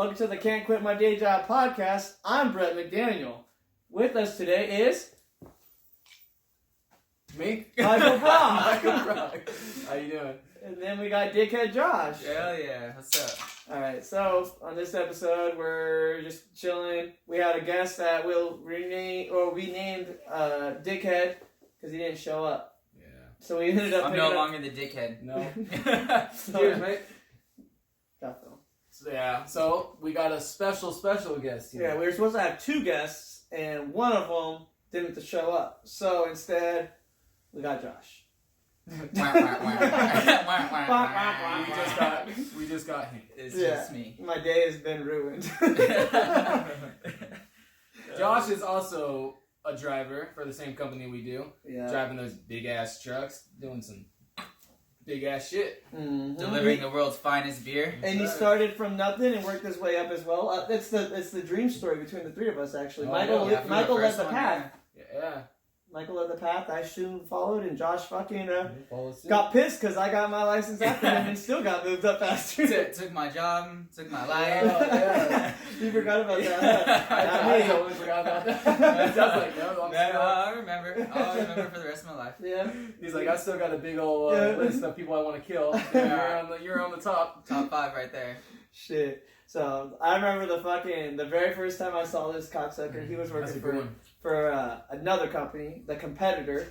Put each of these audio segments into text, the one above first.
Welcome to the Can't Quit My Day Job podcast. I'm Brett McDaniel. With us today is... Me? Michael Brown. Michael Brown. How you doing? And then we got Dickhead Josh. Hell yeah. What's up? Alright, so on this episode, we're just chilling. We had a guest that we'll rename, or we named Dickhead, because he didn't show up. Yeah. So we ended up I'm no longer the dickhead. No. So, Cheers, mate. Got So we got a special guest here. Yeah, we were supposed to have two guests, and one of them didn't show up. So instead, we got Josh. We just got him. It's just me. My day has been ruined. Josh is also a driver for the same company we do. Yeah. Driving those big ass trucks, doing some big ass shit. Mm-hmm. Delivering the world's finest beer. And he started from nothing and worked his way up as well. It's the dream story between the three of us, actually. Oh, Michael yeah, Michael led the path. Yeah. Michael led the path. I soon followed, and Josh fucking Follow suit. got pissed because I got my license after him and still got moved up faster. Took my job, took my life. Yeah. You forgot about that. I totally forgot about that. Josh's like, no, I'm still. I'll remember. I'll remember for the rest of my life. Yeah. He's like, I still got a big old list of people I want to kill. You're on the top. Top 5 right there. Shit. So I remember the very first time I saw this cocksucker. He was working for another company, the competitor,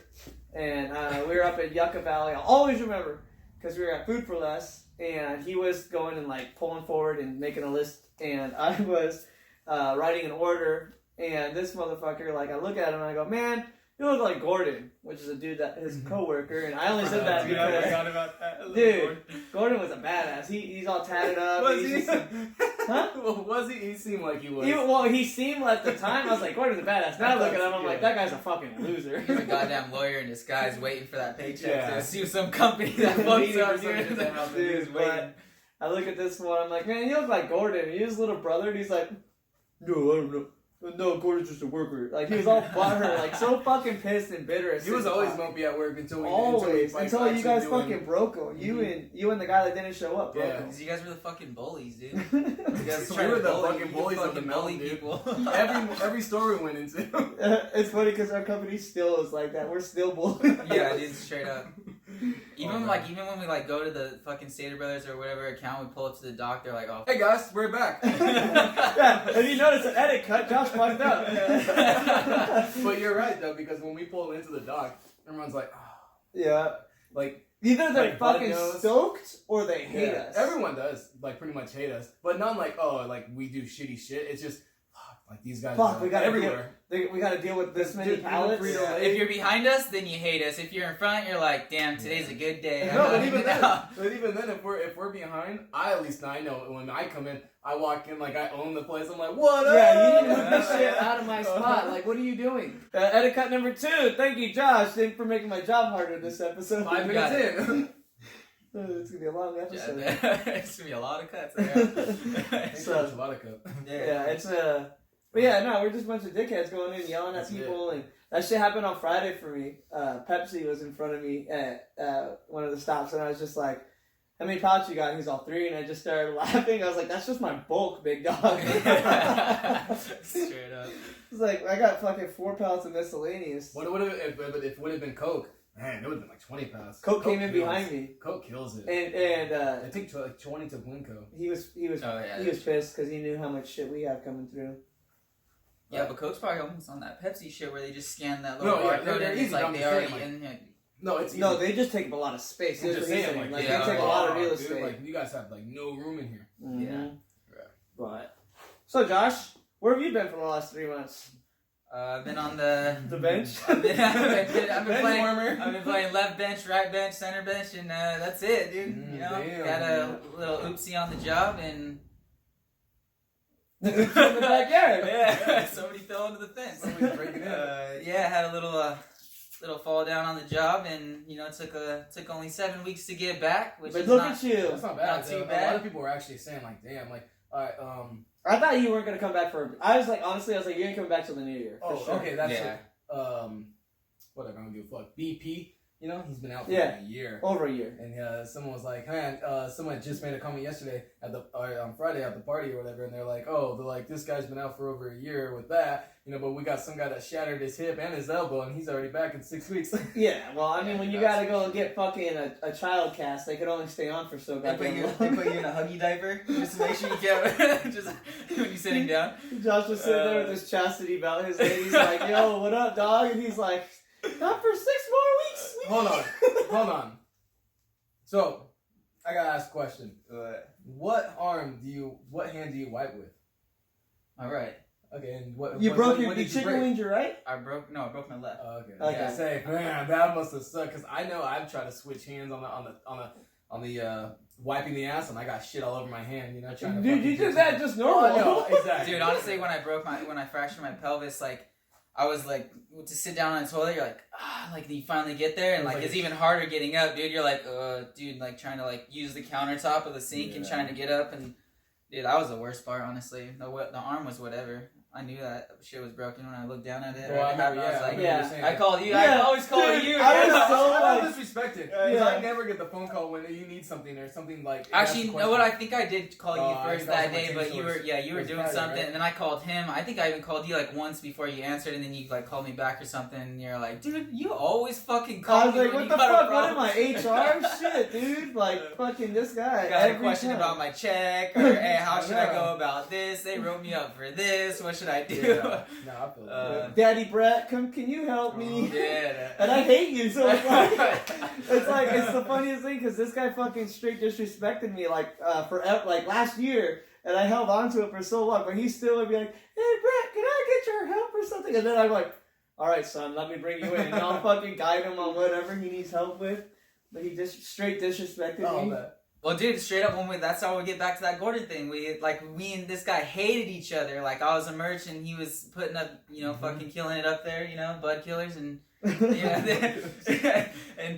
and we were up at Yucca Valley. I'll always remember because we were at Food for Less, and he was going and like pulling forward and making a list, and I was writing an order, and this motherfucker, like I look at him and I go, man, you look like Gordon, which is a dude that his coworker, and I only said that Dude, I because forgot about that. dude, Gordon was a badass. He's all tatted up. Was he? Huh? Well, was he? He seemed like he was. He seemed at the time, I was like, Gordon's a badass. Now I look at him, I'm like, that guy's a fucking loser. He's a goddamn lawyer in disguise waiting for that paycheck Yeah. to sue some company that fucks up, dude. Dude, but I look at this one, I'm like, man, you look like Gordon. You're his little brother, and he's like, no, I don't know. No, Gordon's just a worker. Like, he was all butthurt, like, so fucking pissed and bitter. He was always mopey at work until you guys fucking broke him. You and the guy that didn't show up broke him. Because you guys were the fucking bullies, dude. You guys were the fucking bullies of the bully mountain, people. every store we went into. It's funny because our company still is like that. We're still bullies. Yeah, dude, straight up. Even when we like go to the fucking Stater Brothers or whatever account, we pull up to the dock, they're like, oh, Hey guys, we're back. Yeah, and you notice an edit cut, Josh fucked up. But you're right though, because when we pull into the dock, everyone's like, oh. Yeah. Like, either they're like fucking Bud-Nose. stoked or they hate us. Everyone does, like, pretty much hate us. But not like, oh, like, we do shitty shit. It's just, fuck, like, these guys Fuck, are we gotta everywhere. We gotta deal with this many Dude, pallets. Frito Lay. if you're behind us, then you hate us. If you're in front, you're like, damn, today's a good day. No, but even then, if we're behind, I know when I come in, I walk in like I own the place. I'm like, what up? Yeah, you need to move this shit out of my spot. Like, what are you doing? Edit cut number 2. Thank you, Josh. Thanks for making my job harder this episode. 5 minutes in. It's gonna be a long episode. It's gonna be a lot of cuts. Yeah. So, a lot of cup. yeah, it's But yeah, no, we're just a bunch of dickheads going in, yelling at people, and that shit happened on Friday for me. Pepsi was in front of me at one of the stops, and I was just like, how many pouches you got? And he's all 3, and I just started laughing. I was like, that's just my bulk, big dog. Straight up. It's like, I got fucking 4 pounds of miscellaneous. What would have if it would have been Coke? Man, it would have been like 20 pounds. Coke came in behind me. Coke kills it. And I think like 20 to Winco. he was pissed because he knew how much shit we have coming through. Yeah, but Coke's probably almost on that Pepsi shit where they just scan that little No, yeah, barcode they're and easy, it's like I'm they just already saying, like- in. No, it's easy. No, they just take up a lot of space. I'm That's just what he's saying, saying. like, Like, yeah, they take a lot of real dude, estate. like, you guys have like no room in here. Mm-hmm. Yeah. But so, Josh, where have you been for the last 3 months? I've been on the bench. I've been Bench playing. warmer. I've been playing left bench, right bench, center bench, and that's it, dude. You know, Damn, got a little oopsie on the job, and in the backyard. yeah, somebody fell into the fence. Somebody's breaking in. Yeah, had a little fall down on the job, and you know, it took only 7 weeks to get back, which But is look not, at you. That's not bad. Not too though. bad. A lot of people were actually saying like, damn, like, I thought you weren't gonna come back for. I was like, honestly, I was like, you ain't coming back till the new year. For oh, sure. okay, that's yeah. it. Whatever, I don't give a fuck. BP You know, he's been out for Yeah. a year. Over a year. And someone was like, man, someone just made a comment yesterday on Friday at the party or whatever, and they're like, this guy's been out for over a year with that, you know, but we got some guy that shattered his hip and his elbow, and he's already back in 6 weeks. Yeah, well, I mean, when you gotta go and get fucking a child cast, they could only stay on for so They put goddamn you in a huggy diaper just to make sure you get just when you're sitting down. Josh was sitting there with his chastity belt. His lady's like, yo, what up, dog? And he's like, not for 6 more weeks. Hold on. So, I gotta ask a question. What hand do you wipe with? All right. Okay, and what? You broke your did you chicken break? wings, you're right? I broke my left. Okay. Okay. Yeah, say, man, that must have sucked. Cause I know I've tried to switch hands on the wiping the ass, and I got shit all over my hand. You know, trying to. Dude, you did that just normal. Oh, no, exactly. Dude, honestly, when I fractured my pelvis, like, I was like, to sit down on the toilet, you're like, like you finally get there, and like it's even harder getting up, dude. You're like, dude, like trying to like use the countertop of the sink and trying to get up, and dude, that was the worst part, honestly. The arm was whatever. I knew that shit was broken when I looked down at it. Well, I was like, I called you. Yeah. I always call Dude, you. I was I so disrespected. Yeah. I never get the phone call when you need something or something like. Actually, you know what? I think I did call you I first think that that was day, my but you change were source. doing Friday, something, right? and then I called him. I think I even called you like once before you answered, and then you like called me back or something. And you're like, dude, you always fucking call I was me. like, when what you the got a fuck? What am problem." I, HR? Shit, dude. Like, fucking this guy. I got a every question time. about my check, or hey, how should I Yeah. go about this? They wrote me up for this. What should I do? Yeah. No, I feel Daddy Brett, can you help me? Yeah. And I hate you, so it's like, it's the funniest thing, because this guy fucking straight disrespected me, like, forever, like, last year, and I held on to it for so long, but he still would be like, hey, Brett, can I get your help or something? And then I'm like, alright, son, let me bring you in, and I'll fucking guide him on whatever he needs help with, but he just straight disrespected me. Well, dude, straight up, that's how we get back to that Gordon thing. Me and this guy hated each other. Like, I was a merch, and he was putting up, fucking killing it up there, bud killers, and and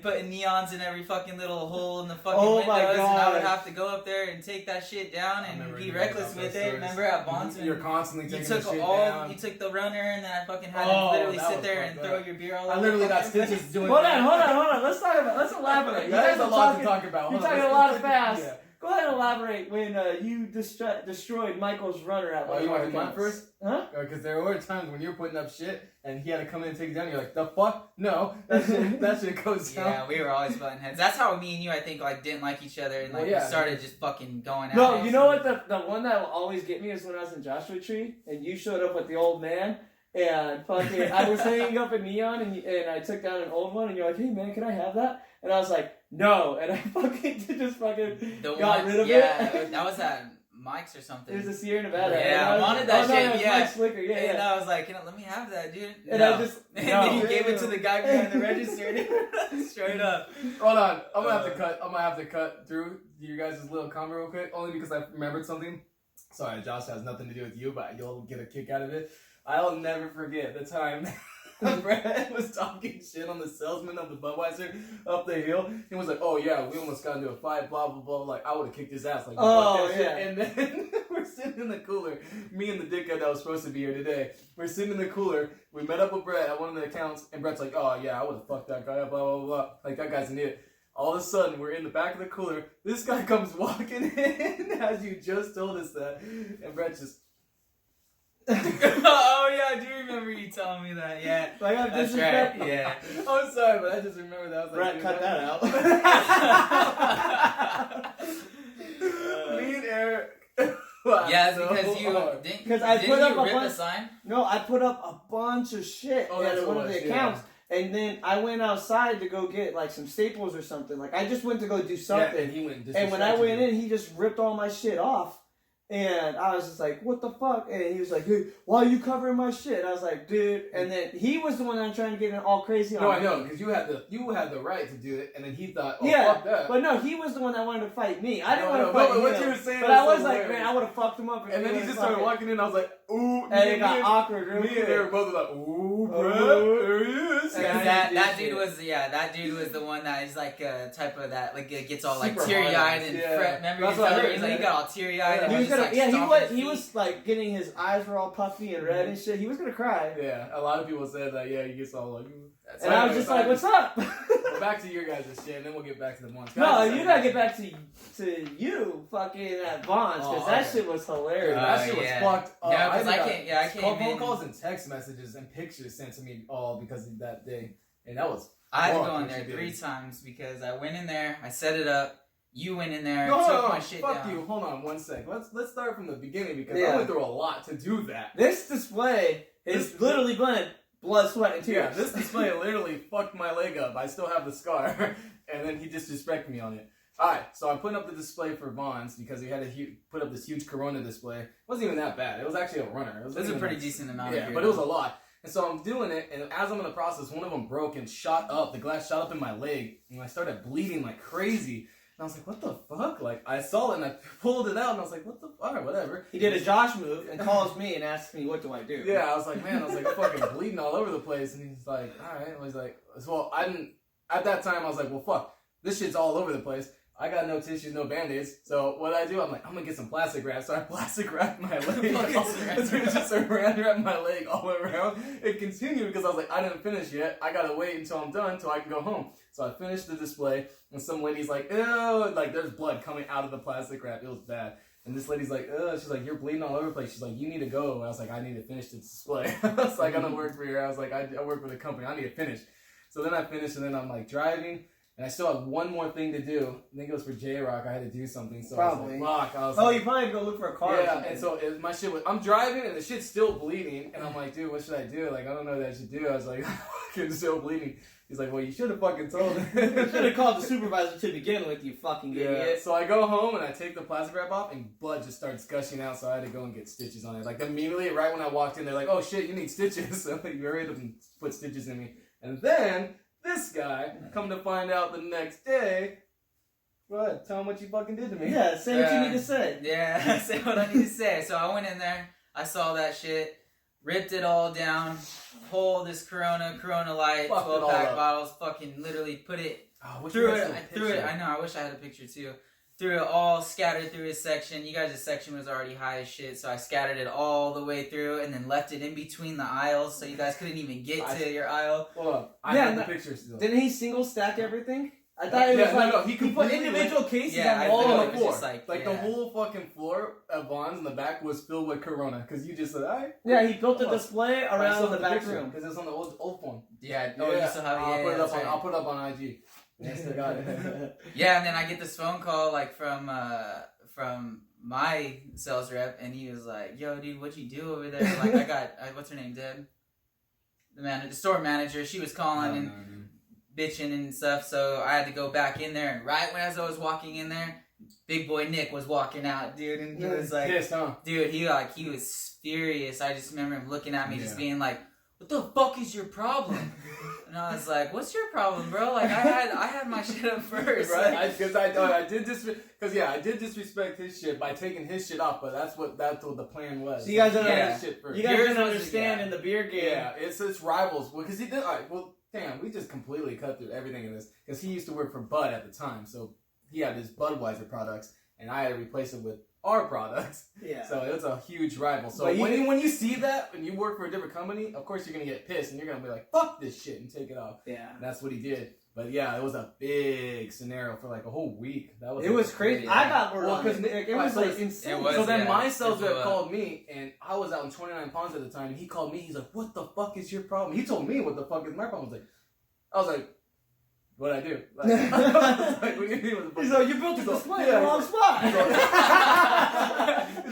putting neons in every fucking little hole in the fucking windows. My God. And I would have to go up there and take that shit down and be reckless with it. Remember at Bonds? You're constantly taking took the shit down. You took the runner, and then I fucking had to literally sit there and throw your beer all over. I literally the got fucking stitches place. doing Hold that. on. Let's elaborate. You There's guys a are lot talking, to talk about. You're Hold on. talking a lot fast. Yeah. Go ahead and elaborate when you destroyed Michael's runner at one Oh, of you our want to do mine accounts. first? Huh? Because there were times when you're putting up shit and he had to come in and take it down. You're like, the fuck? No, that shit goes down. Yeah, we were always butting heads. That's how me and you, I think, like didn't like each other, and like Well, yeah. we started just fucking going at No, it. you know what? The one that will always get me is when I was in Joshua Tree and you showed up with the old man. And fucking, I was hanging up a neon and I took down an old one and you're like, hey man, can I have that? And I was like, no. And I fucking just fucking got rid of it. Yeah, that was at Mike's or something. It was a Sierra Nevada. Yeah, I wanted it that shit. was Yeah, Mike's Liquor. Yeah, and yeah. I was like, let me have that, dude. And No. I just, and no. then you gave it to the guy behind the register. Straight up. Hold on, I'm gonna have to cut through your guys' little comment real quick, only because I remembered something. Sorry, Josh, has nothing to do with you, but you'll get a kick out of it. I'll never forget the time Brad was talking shit on the salesman of the Budweiser up the hill. He was like, "Oh yeah, we almost got into a fight, blah blah blah." Like I would have kicked his ass. Like, oh fuck that yeah. shit. And then we're sitting in the cooler. Me and the dickhead that was supposed to be here today. We're sitting in the cooler. We met up with Brett at one of the accounts, and Brett's like, "Oh yeah, I would have fucked that guy up, blah blah blah." Like that guy's an idiot. All of a sudden, we're in the back of the cooler. This guy comes walking in as you just told us that, and Brett just. Oh yeah, I do remember you telling me that. Yeah, Like I'm that's disrespectful. right. Yeah. I'm sorry, but I just remember that. I was Brett, like, cut that out. Me and Eric. Yeah, it's so because you hard. didn't. 'Cause I didn't put up you a rip bunch- the sign. No, I put up a bunch of shit Oh, that's at what one of it the was, accounts. And then I went outside to go get like some staples or something. Like I just went to go do something. Yeah, and he went. And when I went in, he just ripped all my shit off. And I was just like, what the fuck? And he was like, hey, why are you covering my shit? I was like, dude. And then he was the one that I'm trying to get all crazy on. No, I know, because you had the right to do it, and then he thought, oh, yeah, fuck that. but no, he was the one that wanted to fight me. I didn't No, want to no, fight but him. what you were saying but was I was so like, hilarious. man, I would have fucked him up. And then he just started walking in, I was like, ooh. And it got awkward real Me quick. and they were both like, ooh, Oh, bro, there he is. And Because I that did dude shit. was the one that is like type of that like gets all like Super teary eyed hard, and yeah. fret. Remember That's you what I told her heard, he's like yeah. he got all teary eyed. Yeah. And He was just like, he was like getting his eyes were all puffy and red and shit. He was gonna cry. Yeah, a lot of people said that. Yeah, he gets all like. And I was just like, "What's up?" Well, back to your guys' shit, and then we'll get back to the ones. No, you gotta get back to you fucking at Vaughn's because that shit was hilarious. That shit was fucked up. No, because I came phone calls and text messages and pictures sent to me all because of that day, and that was. I had to go in there 3 times because I went in there, I set it up. You went in there, no, took my shit fuck down. You. Hold on 1 sec. Let's start from the beginning because I went through a lot to do that. This display is literally blended blood, sweat, and tears. Yeah, this display literally fucked my leg up. I still have the scar, and then he disrespected me on it. Alright, so I'm putting up the display for Vaughn's because he had to put up this huge Corona display. It wasn't even that bad. It was actually a runner. It was a pretty decent amount. Yeah, but it was a lot. And so I'm doing it, and as I'm in the process, one of them broke and shot up. The glass shot up in my leg, and I started bleeding like crazy. And I was like, what the fuck? Like, I saw it, and I pulled it out, and I was like, what the fuck? Alright, whatever. He did a Josh move and calls me and asks me, what do I do? Yeah, I was like, man, fucking bleeding all over the place. And he's like, alright. I was like, well, at that time, I was like, well, fuck. This shit's all over the place. I got no tissues, no band-aids. So what I do, I'm like, I'm gonna get some plastic wrap. So I plastic wrapped my leg. Just wrapped my leg all around. It continued because I was like, I didn't finish yet. I gotta wait until I'm done so I can go home. So I finished the display, and some lady's like, ew, like there's blood coming out of the plastic wrap. It was bad. And this lady's like, ugh, she's like, you're bleeding all over the place. She's like, you need to go. And I was like, I need to finish the display. I was like, I don't work for here. I was like, I work for the company. I need to finish. So then I finished, and then I'm like driving. And I still have one more thing to do. I think it was for J-Rock. I had to do something. So probably. I was like, fuck. You probably had to go look for a car. Yeah, and so my shit was, I'm driving and the shit's still bleeding. And I'm like, dude, what should I do? Like, I don't know what I should do. I was like, it's still bleeding. He's like, well, you should have fucking told him. You should have called the supervisor to begin with, you fucking idiot. So I go home and I take the plastic wrap off and blood just starts gushing out. So I had to go and get stitches on it. Like, immediately, right when I walked in, they're like, oh shit, you need stitches. So like, you hurried up and put stitches in me. And then this guy, come to find out the next day, go ahead, tell him what you fucking did to me. Yeah, say what you need to say. Yeah, say what I need to say. So I went in there, I saw that shit, ripped it all down, pulled this Corona Light, 12-pack bottles, fucking literally put it, threw it, I know, I wish I had a picture too. Threw it all, scattered through his section. You guys' section was already high as shit, so I scattered it all the way through and then left it in between the aisles so you guys couldn't even get to your aisle. Hold on. I have the picture still. Didn't he single stack everything? I thought it was he put individual cases on all on the floor. Like the whole fucking floor at Vaughn's in the back was filled with Corona because you just said, alright. Yeah, he built a display around the back room. Because it's on the old phone. Yeah, you still have it. I'll put it up on IG. Yes, I got it. Yeah, and then I get this phone call like from my sales rep, and he was like, "Yo, dude, what'd you do over there?" Like, I got what's her name, Deb, the store manager. She was calling bitching and stuff, so I had to go back in there. And right as I was walking in there, big boy Nick was walking out, dude, and he was like, pissed, huh? Dude, he was furious. I just remember him looking at me, just being like, "What the fuck is your problem?" And I was like, "What's your problem, bro? Like, I had my shit up first, right?" Because I did disrespect his shit by taking his shit off, but that's what the plan was. So you guys don't shit first. You guys didn't understand in the beer game. Yeah, it's rivals because he did. All right, well, damn, we just completely cut through everything in this because he used to work for Bud at the time, so he had his Budweiser products, and I had to replace it with our products. Yeah. So it was a huge rival. So when you see that and you work for a different company, of course you're gonna get pissed and you're gonna be like, fuck this shit and take it off. Yeah. And that's what he did. But yeah, it was a big scenario for like a whole week. It was crazy. I got word because it was like insane. So then my sales rep called me and I was out in 29 Ponds at the time and he called me, he's like, what the fuck is your problem? He told me what the fuck is my problem. I was like, what'd I do? Like, what do you mean? He's like, you built the display in the wrong spot. He's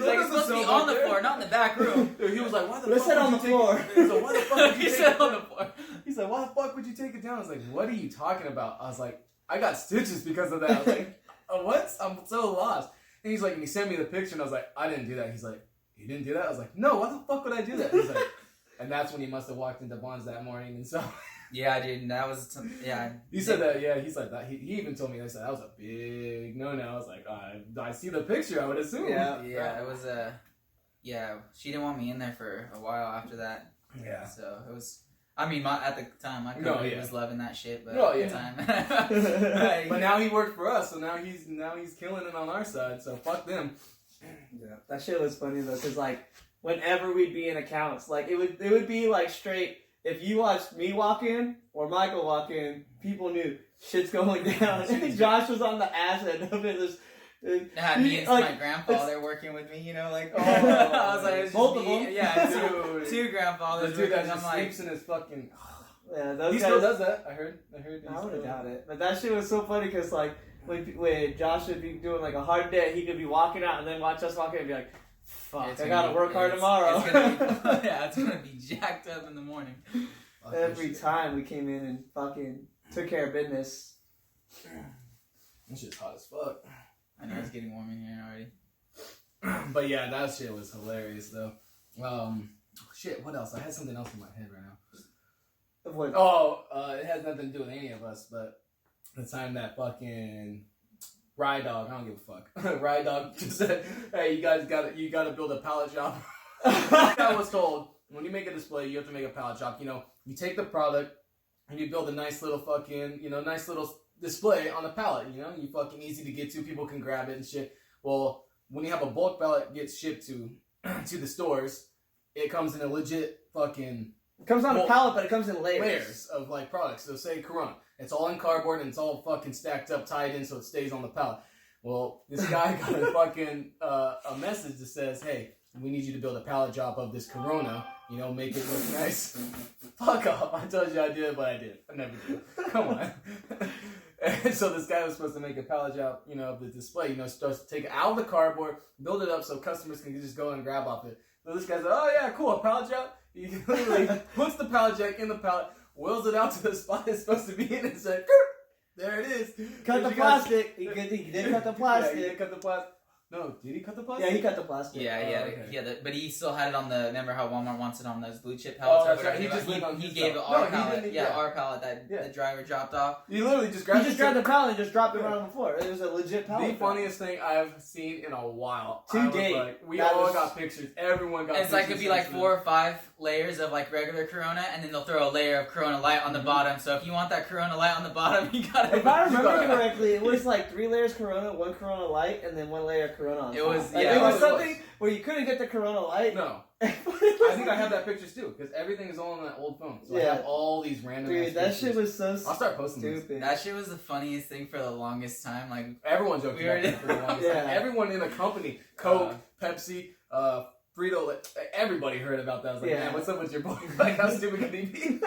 like, it's supposed to be on the floor, not in the back room. Dude, he was like, why the fuck? Let's on the floor. He's like, why the fuck would you take it on the floor? He's like, why the fuck would you take it down? I was like, what are you talking about? I was like, I got stitches because of that. I was like, what? I'm so lost. And he's like, and he sent me the picture and I was like, I didn't do that. He's like, you didn't do that? I was like, no, why the fuck would I do that? He's like, and that's when he must have walked into Bonds that morning and so. Yeah, dude, that was He said that. Yeah, he said that. He even told me. I said that was a big no. I was like, I see the picture. I would assume. Yeah, it was she didn't want me in there for a while after that. Yeah. So it was. I mean, at the time, my company was loving that shit, but at the time. But now he worked for us, so now he's killing it on our side. So fuck them. Yeah, that shit was funny though, cause like whenever we'd be in accounts, like it would be like straight. If you watched me walk in or Michael walk in, people knew shit's going down. And Josh was on the ass end of it. Me and my grandpa, they're working with me, like, oh, I was like, it's both just of me. them? Yeah, two grandfathers. The dude that I'm just like, sleeps in his fucking... Yeah, those he guys, still does that. I heard. I would have doubt it. But that shit was so funny because, like, when Josh would be doing, like, a hard day, he could be walking out and then watch us walk in and be like, fuck, I gotta work hard tomorrow. It's gonna be jacked up in the morning. Every time we came in and fucking took care of business. This shit's hot as fuck. I know it's getting warm in here already. But yeah, that shit was hilarious though. Shit, what else? I had something else in my head right now. What? Oh, it has nothing to do with any of us, but the time that fucking Ride Dog, I don't give a fuck. Ride Dog just said, hey, you gotta build a pallet shop. I was told, when you make a display, you have to make a pallet shop. You take the product and you build a nice little fucking, nice little display on a pallet, you fucking easy to get to, people can grab it and shit. Well, when you have a bulk pallet gets shipped to the stores, it comes in a legit fucking... It comes on a pallet, but it comes in layers. Layers of, like, products. So, say Corona. It's all in cardboard and it's all fucking stacked up, tied in so it stays on the pallet. Well, this guy got a fucking, a message that says, hey, we need you to build a pallet job of this Corona, make it look nice. Fuck off. I told you I did, but I did. I never did. Come on. And so this guy was supposed to make a pallet job, of the display, starts to take it out of the cardboard, build it up so customers can just go and grab off it. So this guy's like, oh yeah, cool, a pallet job? He literally puts the pallet jack in the pallet, wheels it out to the spot it's supposed to be in, and said, there it is. Cut the plastic. He did cut the plastic. Yeah, he did cut the plastic. No, did he cut the plastic? Yeah, he cut the plastic. Yeah, but he still had it on the. Remember how Walmart wants it on those blue chip pallets? Oh, that's right. He gave it our pallet. Our pallet that the driver dropped off. He literally just grabbed. The pallet and just dropped it right on the floor. It was a legit pallet. The funniest thing I've seen in a while. To date, like, we all got pictures. Everyone got. It's pictures. It'd be like 4 or 5 layers of like regular Corona, and then they'll throw a layer of Corona Light on the bottom. So if you want that Corona Light on the bottom, you gotta. If I remember correctly, it was like 3 layers Corona, 1 Corona Light, and then 1 layer of Corona on top. It was. Like, it was something where you couldn't get the Corona Light. No. I think I have that pictures too, because everything is all on that old phone. So I have all these random. Dude, that shit was so I'll start posting stupid. This. That shit was the funniest thing for the longest time. Like everyone joked about that for the longest time. Everyone in the company, Coke, Pepsi, Frito, everybody heard about that. I was like, man, what's up with your boy? Like, how stupid can he be?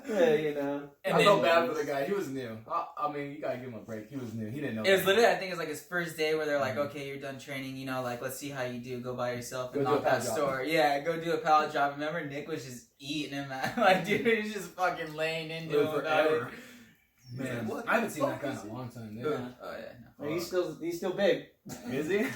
Yeah, And I felt bad for the guy. He was new. I mean, you gotta give him a break. He was new. He didn't know. It was literally, I think, it was like his first day where they're like, okay, you're done training. Like, let's see how you do. Go by yourself and knock that store. Yeah, go do a pallet job. Remember, Nick was just eating him, man. Like, dude, he was just fucking laying into him forever. Man, I haven't seen that guy in a long time. Yeah. Oh yeah. No. He's still big. Is he?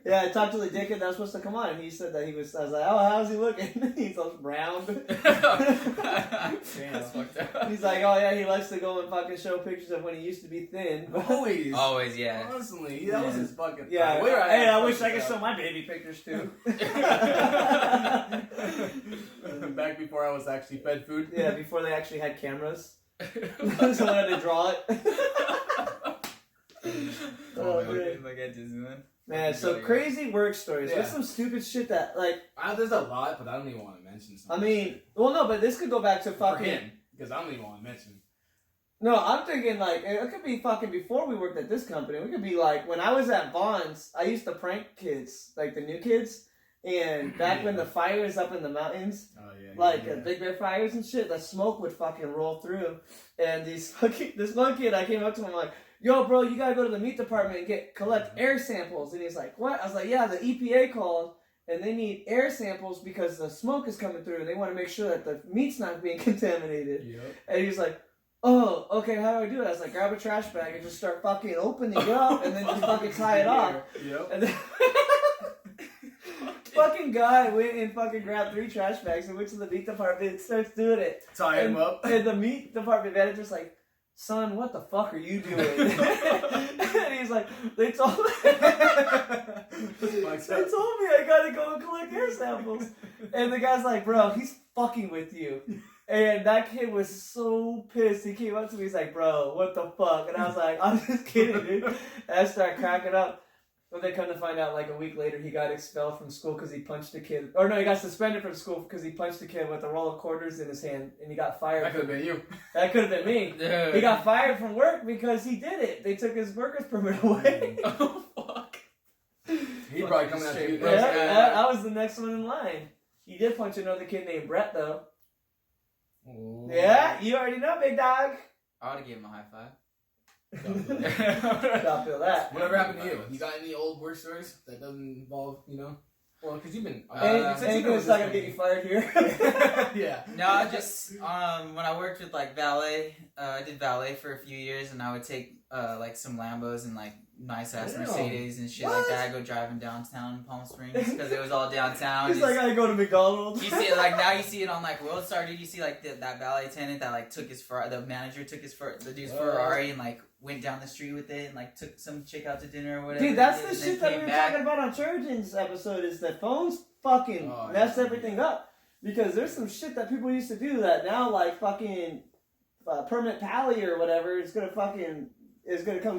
Yeah, I talked to the dickhead that was supposed to come on, and he said that I was like, oh, how's he looking? He's all round. That's fucked up. He's like, oh yeah, he likes to go and fucking show pictures of when he used to be thin. Always, yeah. Constantly. That was his fucking... Yeah, hey, I wish I could show my baby pictures too. Back before I was actually fed food. Yeah, before they actually had cameras. Someone had to draw it. Like at Disneyland. Man, so crazy work stories. There's some stupid shit that, like... there's a lot, but I don't even want to mention something. I mean, well, no, but this could go back to fucking... For him, because I don't even want to mention. No, I'm thinking, like, it could be fucking before we worked at this company. We could be, like, when I was at Vaughn's, I used to prank kids, like, the new kids. And back when the fires up in the mountains, Big Bear fires and shit, the smoke would fucking roll through. And this one kid, I came up to him, like, yo, bro, you gotta go to the meat department and collect air samples. And he's like, what? I was like, yeah, the EPA called, and they need air samples because the smoke is coming through, and they want to make sure that the meat's not being contaminated. Yep. And he's like, oh, okay, how do I do it? I was like, grab a trash bag and just start fucking opening it up, and then just fucking tie it off. Yep. And then fucking guy went and fucking grabbed 3 trash bags and went to the meat department and starts doing it. Tie him up. And the meat department manager's like, son, what the fuck are you doing? And he's like, they told me I gotta go and collect air samples. And the guy's like, bro, he's fucking with you. And that kid was so pissed. He came up to me, he's like, bro, what the fuck? And I was like, I'm just kidding, dude. And I started cracking up. But they come to find out, like, a week later, he got expelled from school because he punched a kid. Or no, he got suspended from school because he punched a kid with a roll of quarters in his hand, and he got fired. That could have been you. That could have been me. Dude. He got fired from work because he did it. They took his worker's permit away. Oh, fuck. He probably coming after you. Yeah, I was the next one in line. He did punch another kid named Brett, though. Ooh. Yeah, you already know, big dog. I would have given him a high five. I'll feel that. Whatever happened to you? You got any old work stories that doesn't involve, Well, because you've been. Anything that's not gonna get you fired here. Yeah. No, just when I worked with like valet, I did valet for a few years, and I would take like some Lambos and like nice ass Mercedes and shit like that. I go driving downtown Palm Springs because it was all downtown. It's like I go to McDonald's. You see it like now. You see it on like World Star. Dude, you see like that valet attendant that like took the manager took the dude's Ferrari and like went down the street with it and like took some chick out to dinner or whatever. Dude, that's the and shit that we were talking about on Trojan's episode. Is that phones fucking mess everything up. Because there's some shit that people used to do that now, like fucking permit pally or whatever is gonna come get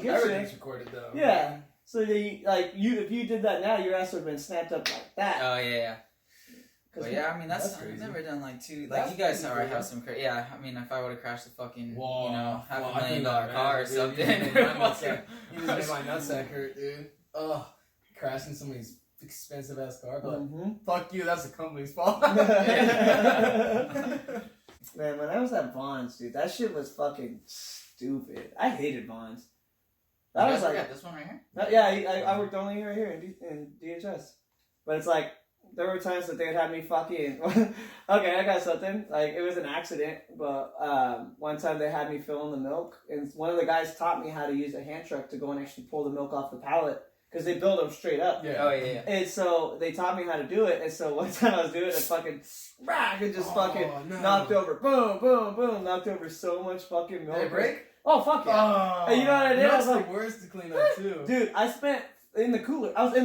you. Everything's recorded though. Yeah. So if you did that now, your ass would have been snapped up like that. Oh yeah. But yeah, I mean that's crazy. I've never done like two like you guys already have some crazy. Yeah, I mean if I would have crashed a fucking $500,000 car or something. You just made my nutsack hurt, dude. Ugh, crashing somebody's expensive ass car, but fuck you, that's the company's fault. Man, when I was at Vaughn's, dude, that shit was fucking stupid. I hated Vaughn's. That was like this one right here. Yeah, I worked only right here in DHS, but it's like there were times that they would have me fucking. Okay, I got something. Like it was an accident, but one time they had me fill in the milk, and one of the guys taught me how to use a hand truck to go and actually pull the milk off the pallet. Because they build them straight up. Yeah. Oh, yeah. And so they taught me how to do it. And so one time I was doing it, and fucking knocked over. Boom, boom, boom. Knocked over so much fucking milk. Did it break? Oh, fuck yeah. And you know what I did? I was like, worst to clean up, too. Dude, I was in the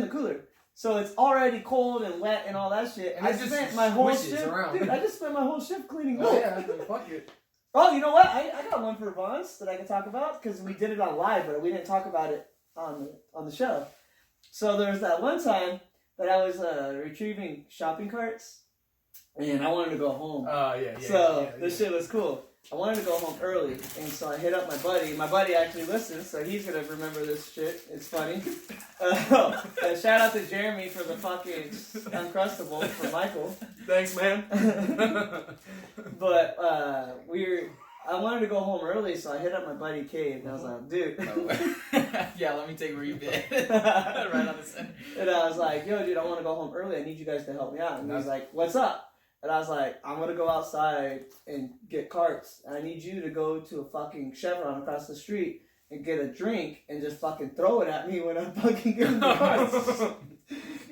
cooler. So it's already cold and wet and all that shit. And I spent my whole shift. Dude, I just spent my whole shift cleaning milk. Oh, yeah. Fuck it. Oh, you know what? I got one for Vaughn's that I can talk about. Because we did it on live, but we didn't talk about it on the show. So there was that one time that I was retrieving shopping carts, and I wanted to go home. This shit was cool. I wanted to go home early, and so I hit up my buddy. My buddy actually listens, so he's gonna remember this shit. It's funny. And shout out to Jeremy for the fucking Uncrustable for Michael. Thanks, man. But I wanted to go home early, so I hit up my buddy Cade, and I was like, dude. Yeah, let me take where you've been. Right on the center. And I was like, yo, dude, I want to go home early. I need you guys to help me out. And he's like, what's up? And I was like, I'm going to go outside and get carts. And I need you to go to a fucking Chevron across the street and get a drink and just fucking throw it at me when I'm fucking getting the carts.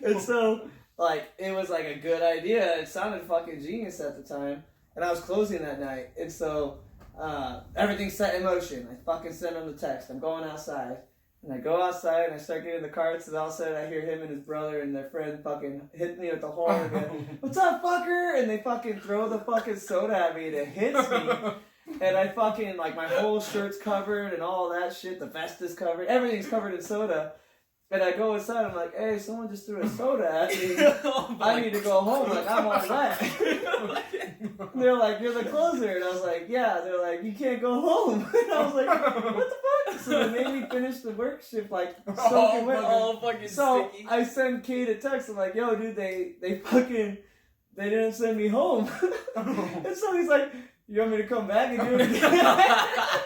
And so, like, it was like a good idea. It sounded fucking genius at the time. And I was closing that night. And so... everything's set in motion. I fucking send him the text. I'm going outside. And I go outside and I start getting the carts, and all of a sudden I hear him and his brother and their friend fucking hit me with the horn again. What's up, fucker? And they fucking throw the fucking soda at me and it hits me. And I fucking, like, my whole shirt's covered and all that shit. The vest is covered. Everything's covered in soda. And I go inside, I'm like, hey, someone just threw a soda at me. I need to go home. Like, I'm all wet. They're like, you're the closer. And I was like, yeah. They're like, you can't go home. And I was like, what the fuck? So they made me finish the work shift, like, soaking wet. All fucking so sticky. I send Kate a text. I'm like, yo, dude, they didn't send me home. And so he's like, you want me to come back and do it again?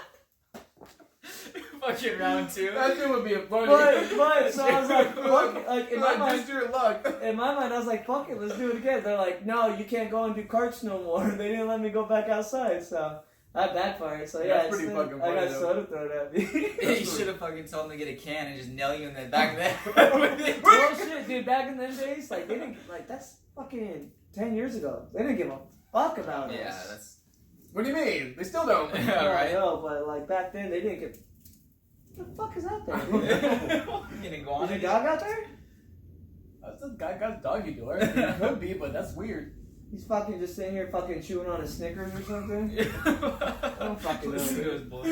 Fucking round two. That shit would be a funny. But so I was like, fuck it. Like, in my mind, just your luck. In my mind, I was like, fuck it, let's do it again. They're like, no, you can't go and do carts no more. They didn't let me go back outside, so that backfired. So yeah, that's pretty fucking funny, I got soda thrown at me. You should have fucking told them to get a can and just nail you in the back of the head. Bullshit, dude. Back in them days, like they didn't that's fucking 10 years ago. They didn't give a fuck about us. Yeah, that's. What do you mean? They still don't. Right. I know, but like back then, they didn't get. What the fuck is out there? Is there a dog out there? That's a guy got a doggy door. It could be, but that's weird. He's fucking just sitting here fucking chewing on a Snickers or something. I don't fucking know.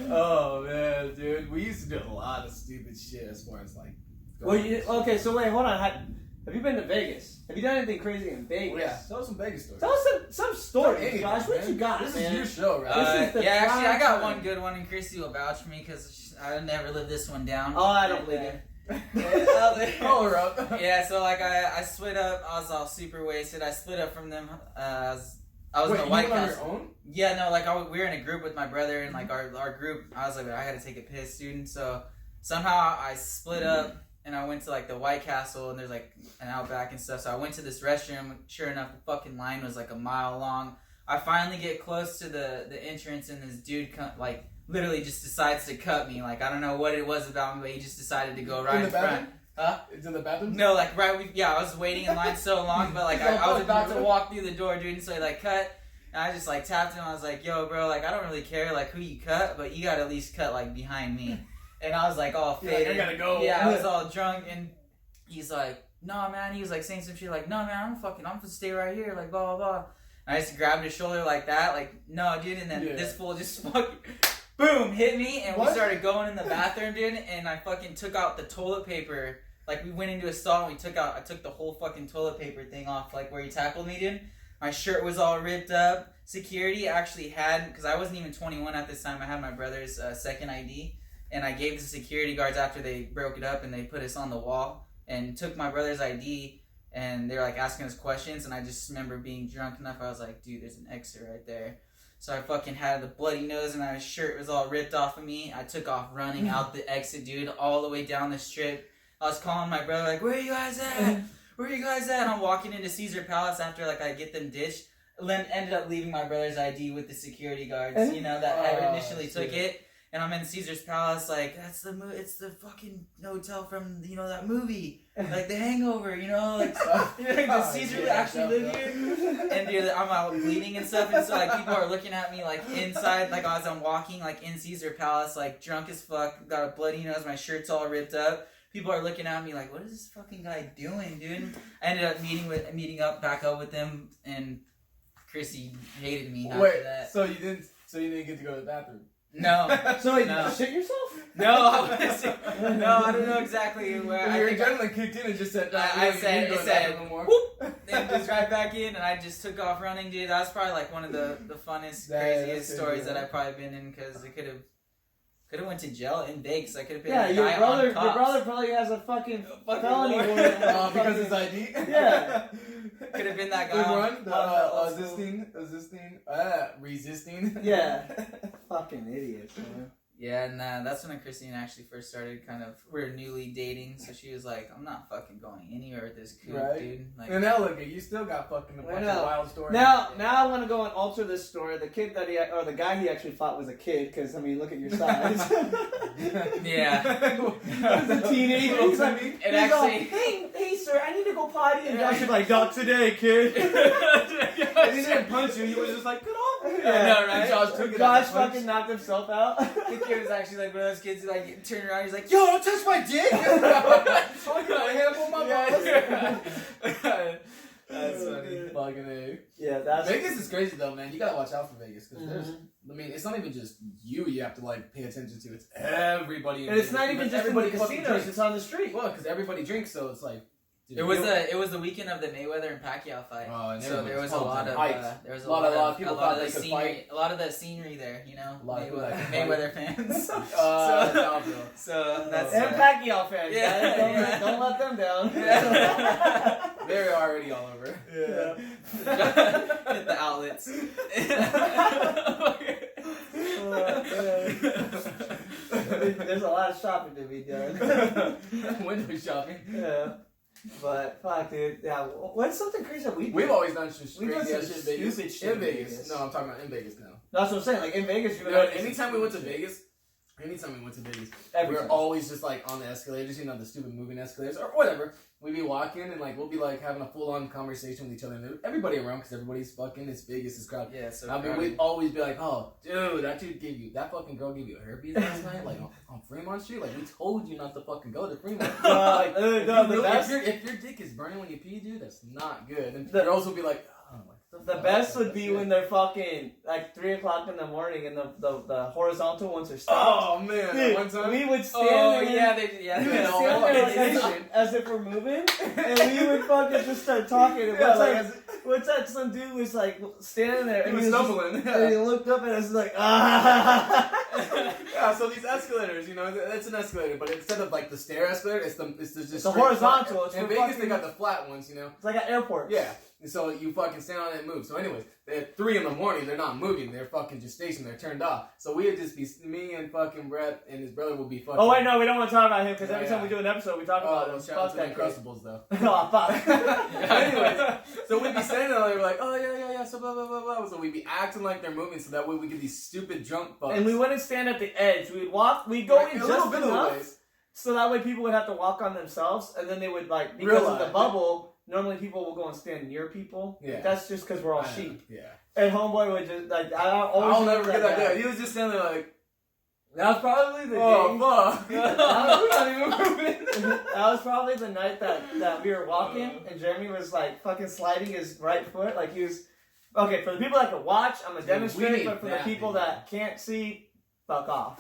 Oh man, dude, we used to do a lot of stupid shit as far as like Well, okay, so wait, hold on. Have you been to Vegas? Have you done anything crazy in Vegas? Well, yeah, tell us some Vegas stories. Tell us some stories, Hey, Josh. What you got, This man? is your show, right? This is the yeah, actually, I got prime one good one, and Christy will vouch for me because I never lived this one down. Oh, I don't believe it. Call her up. Yeah, so like I split up. I was all super wasted. I split up from them. I was Wait, in the White you went on Castle. your own? Yeah, no, like we were in a group with my brother and like our group. I was like, I had to take a piss, dude. So somehow I split up and I went to like the White Castle and there's like an Outback and stuff. So I went to this restroom. Sure enough, the fucking line was like a mile long. I finally get close to the entrance and this dude like literally just decides to cut me. Like I don't know what it was about me, but he just decided to go right in front. Huh? It's in the bathroom? No, like I was waiting in line so long, but like I was about to walk through the door, dude, and so he like cut, and I just like tapped him. I was like, "Yo, bro, like I don't really care like who you cut, but you gotta at least cut like behind me." And I was like all faded. Like, I gotta go. Yeah, I was all drunk, and he's like, "No, man," he was like saying some shit like, "No, man, I'm gonna stay right here," like blah blah blah. And I just grabbed his shoulder like that, like, "No, dude," and then this fool just fucking boom hit me, and we started going in the bathroom, dude, and I fucking took out the toilet paper. Like, we went into a stall and I took the whole fucking toilet paper thing off, like, where he tackled me, dude. My shirt was all ripped up. Security actually had, because I wasn't even 21 at this time, I had my brother's second ID. And I gave the security guards after they broke it up and they put us on the wall and took my brother's ID. And they were, like, asking us questions. And I just remember being drunk enough. I was like, dude, there's an exit right there. So I fucking had the bloody nose and my shirt was all ripped off of me. I took off running out the exit, dude, all the way down the strip. I was calling my brother, like, where are you guys at? Where are you guys at? And I'm walking into Caesar Palace after, like, I get them ditched. Ended up leaving my brother's ID with the security guards, you know, that initially took it. And I'm in Caesar's Palace, like, it's the fucking hotel from, you know, that movie. Like, The Hangover, you know, like, does Caesar actually live here? And, dude, I'm out bleeding and stuff. And so, like, people are looking at me, like, inside, like, as I'm walking, like, in Caesar Palace, like, drunk as fuck, got a bloody nose, my shirt's all ripped up. People are looking at me like, what is this fucking guy doing, dude? I ended up meeting back up with them, and Chrissy hated me after that. So you didn't get to go to the bathroom? No. So wait, did you shit yourself? No, I don't know exactly where. Your adrenaline kicked in and just said, it said, whoop, and just right back in, and I just took off running, dude. That was probably like one of the funnest, craziest stories that I've probably been in, because it could have went to jail in Vegas. I could have been a guy your brother probably has a fucking felony warrant. Because his ID? Yeah. Could have been that guy. Resisting. Yeah. Fucking idiots, man. Yeah, and that's when Christine actually first started we were newly dating, so she was like, I'm not fucking going anywhere with this coop, dude. Like, and now look, you still got fucking a bunch of wild stories. Now I want to go and alter this story. The kid the guy he actually fought was a kid, because, I mean, look at your size. Yeah. He's a teenager. He's like, hey, sir, I need to go potty. And Josh was like, not today, kid. And he didn't punch you, he was just like, get off. Yeah, I know, right? Josh fucking knocked himself out. The kid was actually like one of those kids who like turned around, he's like, yo, don't touch my dick! That's funny. Fucking A. Yeah, Vegas is crazy though, man. You gotta watch out for Vegas, because it's not even just you have to like pay attention to. It's everybody. And it's not even just in the casinos. It's on the street. Well, because everybody drinks, so it's like. Dude, it was the weekend of the Mayweather and Pacquiao fight. So there was a lot of the scenery there, you know. Mayweather fans. So that's and Pacquiao fans. Yeah, don't let them down. Yeah. They're already all over. Yeah. Hit the outlets. There's a lot of shopping to be done. Window shopping. Yeah. But fuck, dude. Yeah, what's something crazy that we've always done shit in Vegas. In Vegas. No, I'm talking about in Vegas now. That's what I'm saying. Like in Vegas, anytime we went to Vegas, we were always just like on the escalators, you know, the stupid moving escalators or whatever. We'd be walking and like we'll be like having a full on conversation with each other and everybody around, because everybody's fucking. It's Vegas, it's crowded. Yeah, so I mean, we'd always be like, oh, dude, that fucking girl gave you herpes last night, like on Fremont Street. Like we told you not to fucking go to Fremont. If your dick is burning when you pee, dude, that's not good. And the girls will be like, oh my The best would be when they're fucking like 3 o'clock in the morning and the horizontal ones are stopped. Oh man, Dude, one time we would stand Oh there. yeah, We would yeah. stand there like, as if we're moving, and we would fucking just start talking. And what's that? Some dude was like standing there, he and was he was stumbling. and he looked up at us like, ah. Yeah, so these escalators, you know, it's an escalator, but instead of like the stair escalator, it's just The horizontal. It's in for Vegas, fucking, they got the flat ones, you know. It's like an airport. Yeah. And so you fucking stand on it and move. So anyways, at 3 in the morning, they're not moving. They're fucking just stationed. They're turned off. So we would just be, me and fucking Brett and his brother would be fucking... Oh, wait, no, we don't want to talk about him, because Yeah, every time we do an episode, we talk about him. Shout out to the Fuck that kid. Uncrustables, though. Oh, fuck. Anyways, so we'd be standing there, we're like, oh, yeah, so blah, blah, blah, blah. So we'd be acting like they're moving, so that way we get these stupid drunk fucks. And we wouldn't stand at the edge. We'd walk, we'd go Like, in a little just bit of enough, ways. so that way people would have to walk on themselves, and then they would, like, because of the Realize. bubble, normally people will go and stand near people. Yeah. That's just because we're all sheep. Yeah. And homeboy would just, like, I'll never forget that day. He was just standing there like, That was probably the day. oh, fuck. That was probably the night that we were walking, and Jeremy was like fucking sliding his right foot, like he was. Okay, for the people that can watch, I'm gonna demonstrate, but for the people that can't see, fuck off.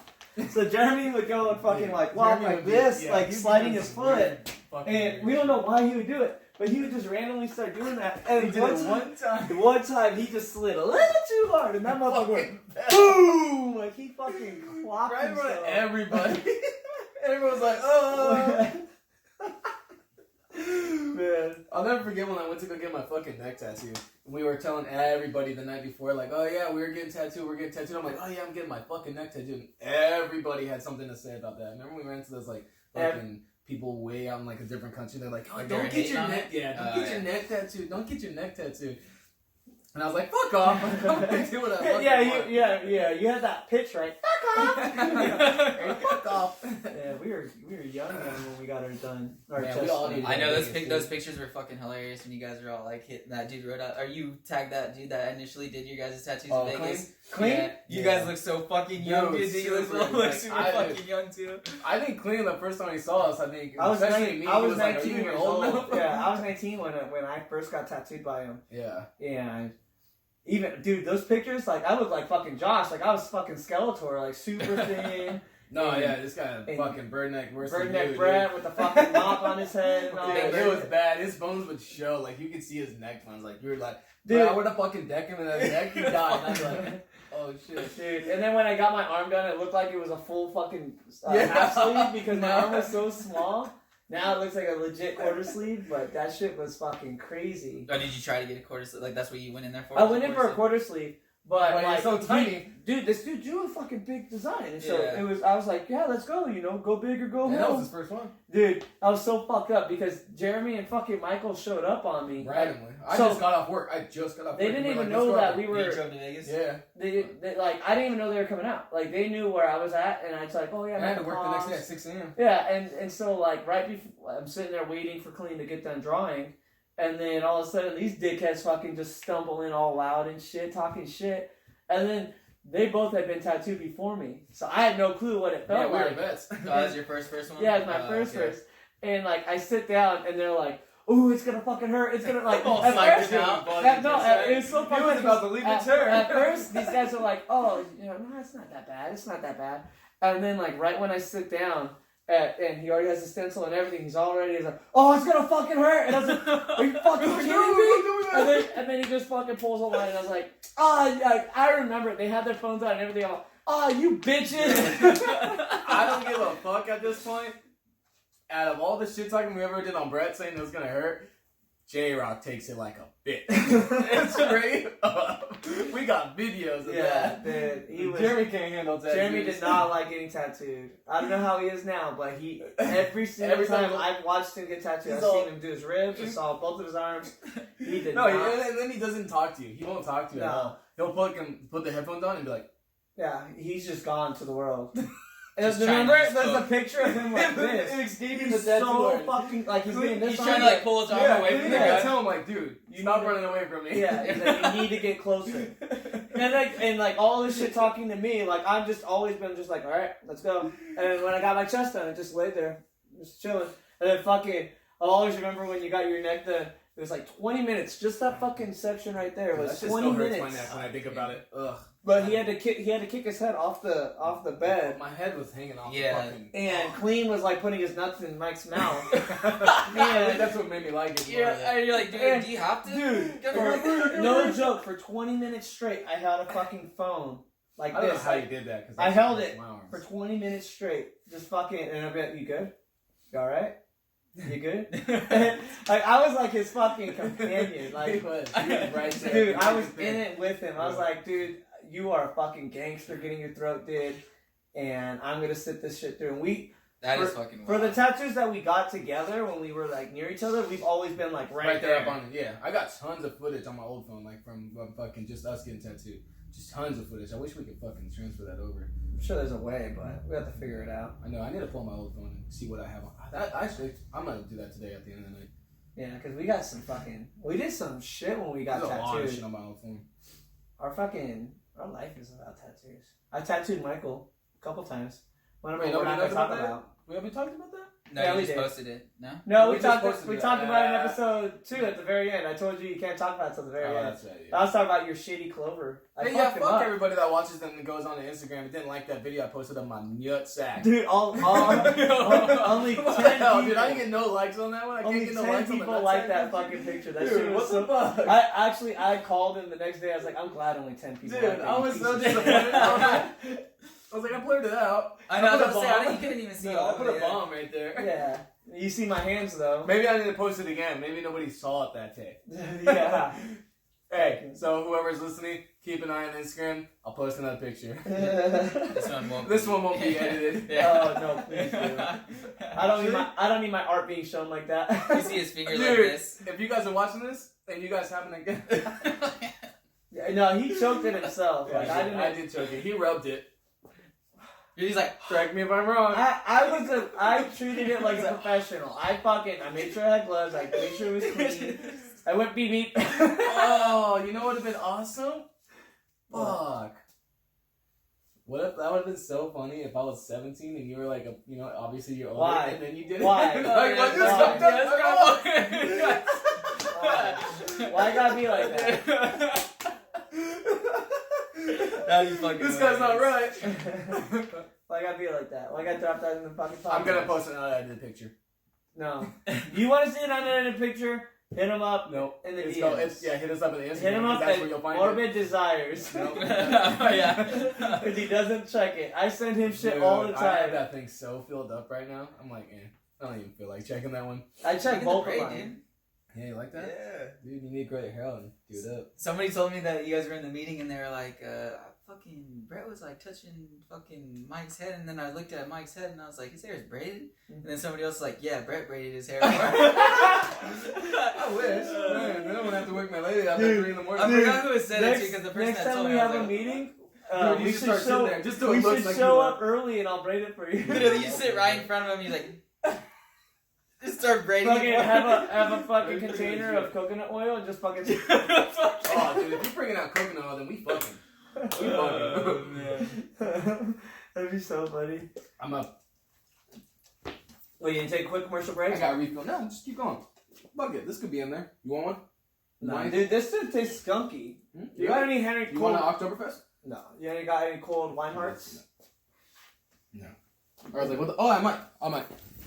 So Jeremy would go and fucking like walk like this, like sliding his foot, and we don't know why he would do it, but he would just randomly start doing that. And He did it one time he just slid a little too hard, and that motherfucker went boom, like he fucking clocked Right in front of himself. everybody. Everyone's like, oh. Man. I'll never forget when I went to go get my fucking neck tattoo. We were telling everybody the night before, like, oh yeah, we're getting tattooed. I'm like, oh yeah, I'm getting my fucking neck tattooed. And everybody had something to say about that. Remember we ran to those like fucking people way out in like a different country. They're like, oh, don't get your neck, your neck tattooed. Don't get your neck tattooed. And I was like, fuck off. I'm gonna do what I fucking want. Yeah. You had that pitch right. Fuck off. Fuck off. Yeah, we were young when we got ours done. Our Man, chest we all done. needed I know Vegas, those pictures were fucking hilarious when you guys were all like hitting that dude wrote out. Are you tagged that dude that initially did your guys' tattoos in Vegas? Clean? Yeah. You guys look so fucking young, dude. You look super fucking young too. I think Clean the first time he saw us, I think I was especially me, I he was like, 19 are you years even old. enough? Yeah, I was 19 when I first got tattooed by him. Yeah. And even dude, those pictures, like I looked like fucking Josh, like I was fucking Skeletor, like super thin. No, yeah, this guy fucking bird neck worse than Birdneck you, Brett with the fucking mop on his head and all Yeah, that. it was bad. His bones would show. Like, you could see his neck bones. Like, you were like, Dude. dude, I would have fucking decked him in his neck. He died. And I was like, oh, shit. Dude, and then when I got my arm done, it looked like it was a full fucking Yeah. half sleeve because my arm was so small. Now it looks like a legit quarter sleeve, but that shit was fucking crazy. Oh, did you try to get a quarter sleeve? Like, that's what you went in there for? I went in for a quarter sleeve, but But like, it's so tiny. This dude drew a fucking big design, and so Yeah. I was like, yeah, let's go, go big or go home. And that was his first one. Dude, I was so fucked up because Jeremy and fucking Michael showed up on me. Randomly. I So- just got off work. They didn't even know that we You were. drove to Vegas? Yeah. They like I didn't even know they were coming out. Like they knew where I was at, and I was like, oh yeah, I had to my work the next day mom's. at 6 a.m. Yeah, and so like right before I'm sitting there waiting for Clean to get done drawing, and then all of a sudden these dickheads fucking just stumble in all loud and shit, talking shit, and then they both had been tattooed before me, so I had no clue what it Yeah, felt we were like. vets. Oh, that was your first one? Yeah, it's my first, and like I sit down and they're like, "Ooh, it's gonna fucking hurt. It's gonna like." Oh, at psyched first, out. it was so funny. He was about to leave the chair. At first, these guys are like, "Oh, no, it's not that bad. It's not that bad." And then like right when I sit down, and he already has the stencil and everything, he's like, "Oh, it's gonna fucking hurt." And I was like, "Are you fucking kidding me?" And then he just fucking pulls a line, and I was like, I remember they had their phones out and everything. I'm like, "Oh, you bitches!" I don't give a fuck at this point. Out of all the shit talking we ever did on Brett saying it was gonna hurt, J-Rock takes it like a bitch. It's straight up. We got videos of that. Dude, Jeremy can't handle tattoos. Jeremy did not like getting tattooed. I don't know how he is now, but every single time I've watched him get tattooed, I've seen him do his ribs, I saw both of his arms. He did not. And then he doesn't talk to you. He won't talk to you at all. He'll put the headphones on and be like, yeah, he's just gone to the world. Just Remember, trying to there's a picture of him like this. He's so fucking like he's doing this. He's trying to like pull his arm away from the I guy. tell him like, dude, stop running away from me. Yeah, he's like, you need to get closer. and all this shit talking to me, like I've just always been just like, all right, let's go. And when I got my chest done, I just laid there, just chilling. And then fucking, I'll always remember when you got your neck done. It was like 20 minutes. Just that fucking section right there was 20 minutes. My neck when I think about it. Ugh. But he had to kick his head off the bed. My head was hanging off the fucking... And Clean was like putting his nuts in Mike's mouth. And that's what made me like it. Yeah, and you're like, dude, do you have to? Dude, no joke, for 20 minutes straight, I held a fucking phone like I don't this. know how you did that. I held it for 20 minutes straight. Just fucking, and I bet, you good? You alright? You good? Like, I was like his fucking companion. Like, he was right there. Dude, I was in it with him. I was like, dude, you are a fucking gangster getting your throat did, and I'm gonna sit this shit through. And is fucking wild. For the tattoos that we got together when we were like near each other, we've always been like right there. Up on it. Yeah, I got tons of footage on my old phone, like from fucking just us getting tattooed. Just tons of footage. I wish we could fucking transfer that over. I'm sure there's a way, but we have to figure it out. I know. I need to pull my old phone and see what I have on. Actually, I'm gonna do that today at the end of the night. Yeah, because we got some fucking. We did some shit when we got There's tattooed. a lot of shit on my old phone. Our life is about tattoos. I tattooed Michael a couple times. One of them Wait, we're not nobody gonna knows talk about. We haven't talked about that? No, Yeah, you we just did. posted it. No? No, We we just talked posted it. about it in episode 2 at the very end. I told you can't talk about it till the very end. That's right. I was talking about your shitty Clover. Hey, yeah, fuck everybody that watches them and goes on the Instagram and didn't like that video I posted of my nut sack. Dude, only 10 people. Dude, I didn't get no likes on that one. I Only can't get 10 no likes people on the like that fucking picture. That shit Dude, was what so... the fuck? I called him the next day. I was like, I'm glad only 10 people Dude, like I was it. so disappointed. I was like, I blurred it out. I know, put I a was gonna say, bomb. you couldn't even see No, all I put of a it. bomb right there. Yeah. You see my hands, though. Maybe I need to post it again. Maybe nobody saw it that day. Yeah. Hey, so whoever's listening, keep an eye on Instagram. I'll post another picture. This one won't be edited. Oh, no, please do. I don't need my art being shown like that. You see his finger Dude, like this. if you guys are watching this, and you guys haven't again. Yeah, no, he choked it himself. Like, I did choke it. He rubbed it. He's like, Correct me if I'm wrong. I treated it like a professional. I made sure I had gloves. I made sure it was clean. I went beep beep. Oh, you know what would have been awesome? What? Fuck. What if that would have been so funny if I was 17 and you were like, obviously you're older. Why? And then you did Why? it. Why? Like, what is Why? up? Why I gotta be like that? that'd be fucking This guy's not right. Why I gotta be like that? Why I gotta drop that in the fucking podcast? I'm gonna post an unedited picture. No. You want to see an unedited picture? Hit him up. Nope. In the It's DMs. hit us up in the Instagram. Hit him up That's at where you'll find Morbid Desires. Nope. Yeah. Because he doesn't check it. I send him shit Dude, all the I have time. that thing so filled up right now. I'm like, I don't even feel like checking that one. I check both of Great, mine. dude. Yeah, you like that? Yeah. Dude, you need great hair and do it up. Somebody told me that you guys were in the meeting and they were like, fucking Brett was like touching fucking Mike's head, and then I looked at Mike's head and I was like, his hair is braided? And then somebody else was like, yeah, Brett braided his hair. I wish. Man, then I'm gonna have to wake my lady up at 3 in the morning. I forgot who said it too, because the person next that time told we me, I have was a like, meeting, Dude, you we should should start sitting show, there just so we it looks should like show you up early and I'll braid it for you. literally, you sit right in front of him, he's like, just start braiding Fucking it. have a fucking container of coconut oil and just fucking. Oh, dude, if you're bringing out coconut oil, then we fucking. Oh, man. That'd be so funny. I'm up. Wait, you take a quick commercial break? I got a refill. No, just keep going. Fuck it. This could be in there. You want one? Nah, dude, this shit tastes skunky. Hmm? You got any Henry You cold? want an Oktoberfest? No. You ain't got any cold wine hearts? No. I was like, what the? Oh, I might.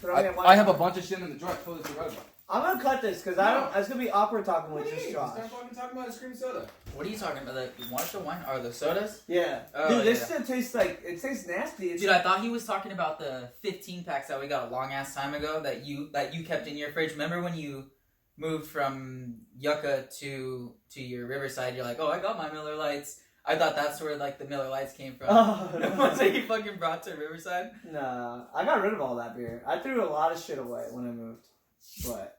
Throw me a wine I have a heart. bunch of shit in the drawer. I totally forgot about it. I'm gonna cut this because it's gonna be awkward talking with just Josh. Start fucking talking about ice cream soda. What are you talking about? The water wine or the sodas? Yeah. Oh, Dude, this yeah. shit tastes like it tastes nasty. It's Dude, I thought he was talking about the 15 packs that we got a long ass time ago that you kept in your fridge. Remember when you moved from Yucca to your Riverside? You're like, oh, I got my Miller Lights. I thought that's where like the Miller Lights came from. Oh, The ones that you fucking brought to Riverside. Nah, I got rid of all that beer. I threw a lot of shit away when I moved. But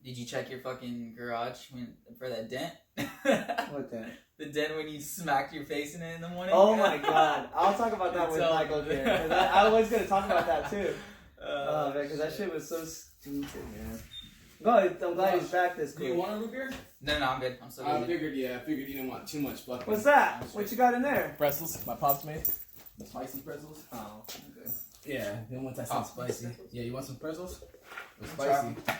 Did you check your fucking garage for that dent? what then? The dent when you smacked your face in it in the morning? Oh my god. I'll talk about that It's with all Michael good. here. 'Cause I was going to talk about that too. Oh, Man, because that shit was so stupid, man. God, I'm glad he's back this Do you quick. want a root beer? No, I'm good. I'm so I good. figured you didn't want too much fucking. What's that? What you got in there? Pretzels. My pops made. The spicy pretzels. Oh, okay. Yeah. Then once I said Pop spicy. Yeah, you want some pretzels? They're Try. spicy.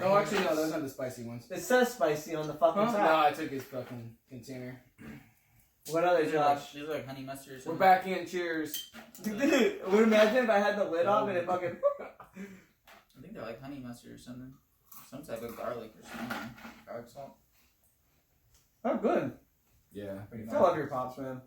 No, actually, no, those aren't the spicy ones. It says spicy on the fucking No, top. I took his fucking container. What other, Josh? These are like honey mustard or something. We're back in. Cheers. Dude, would imagine if I had the lid off and it fucking... I think they're like honey mustard or something. Some type of garlic or something. Garlic salt. Oh, good. Yeah. I love your pops, man.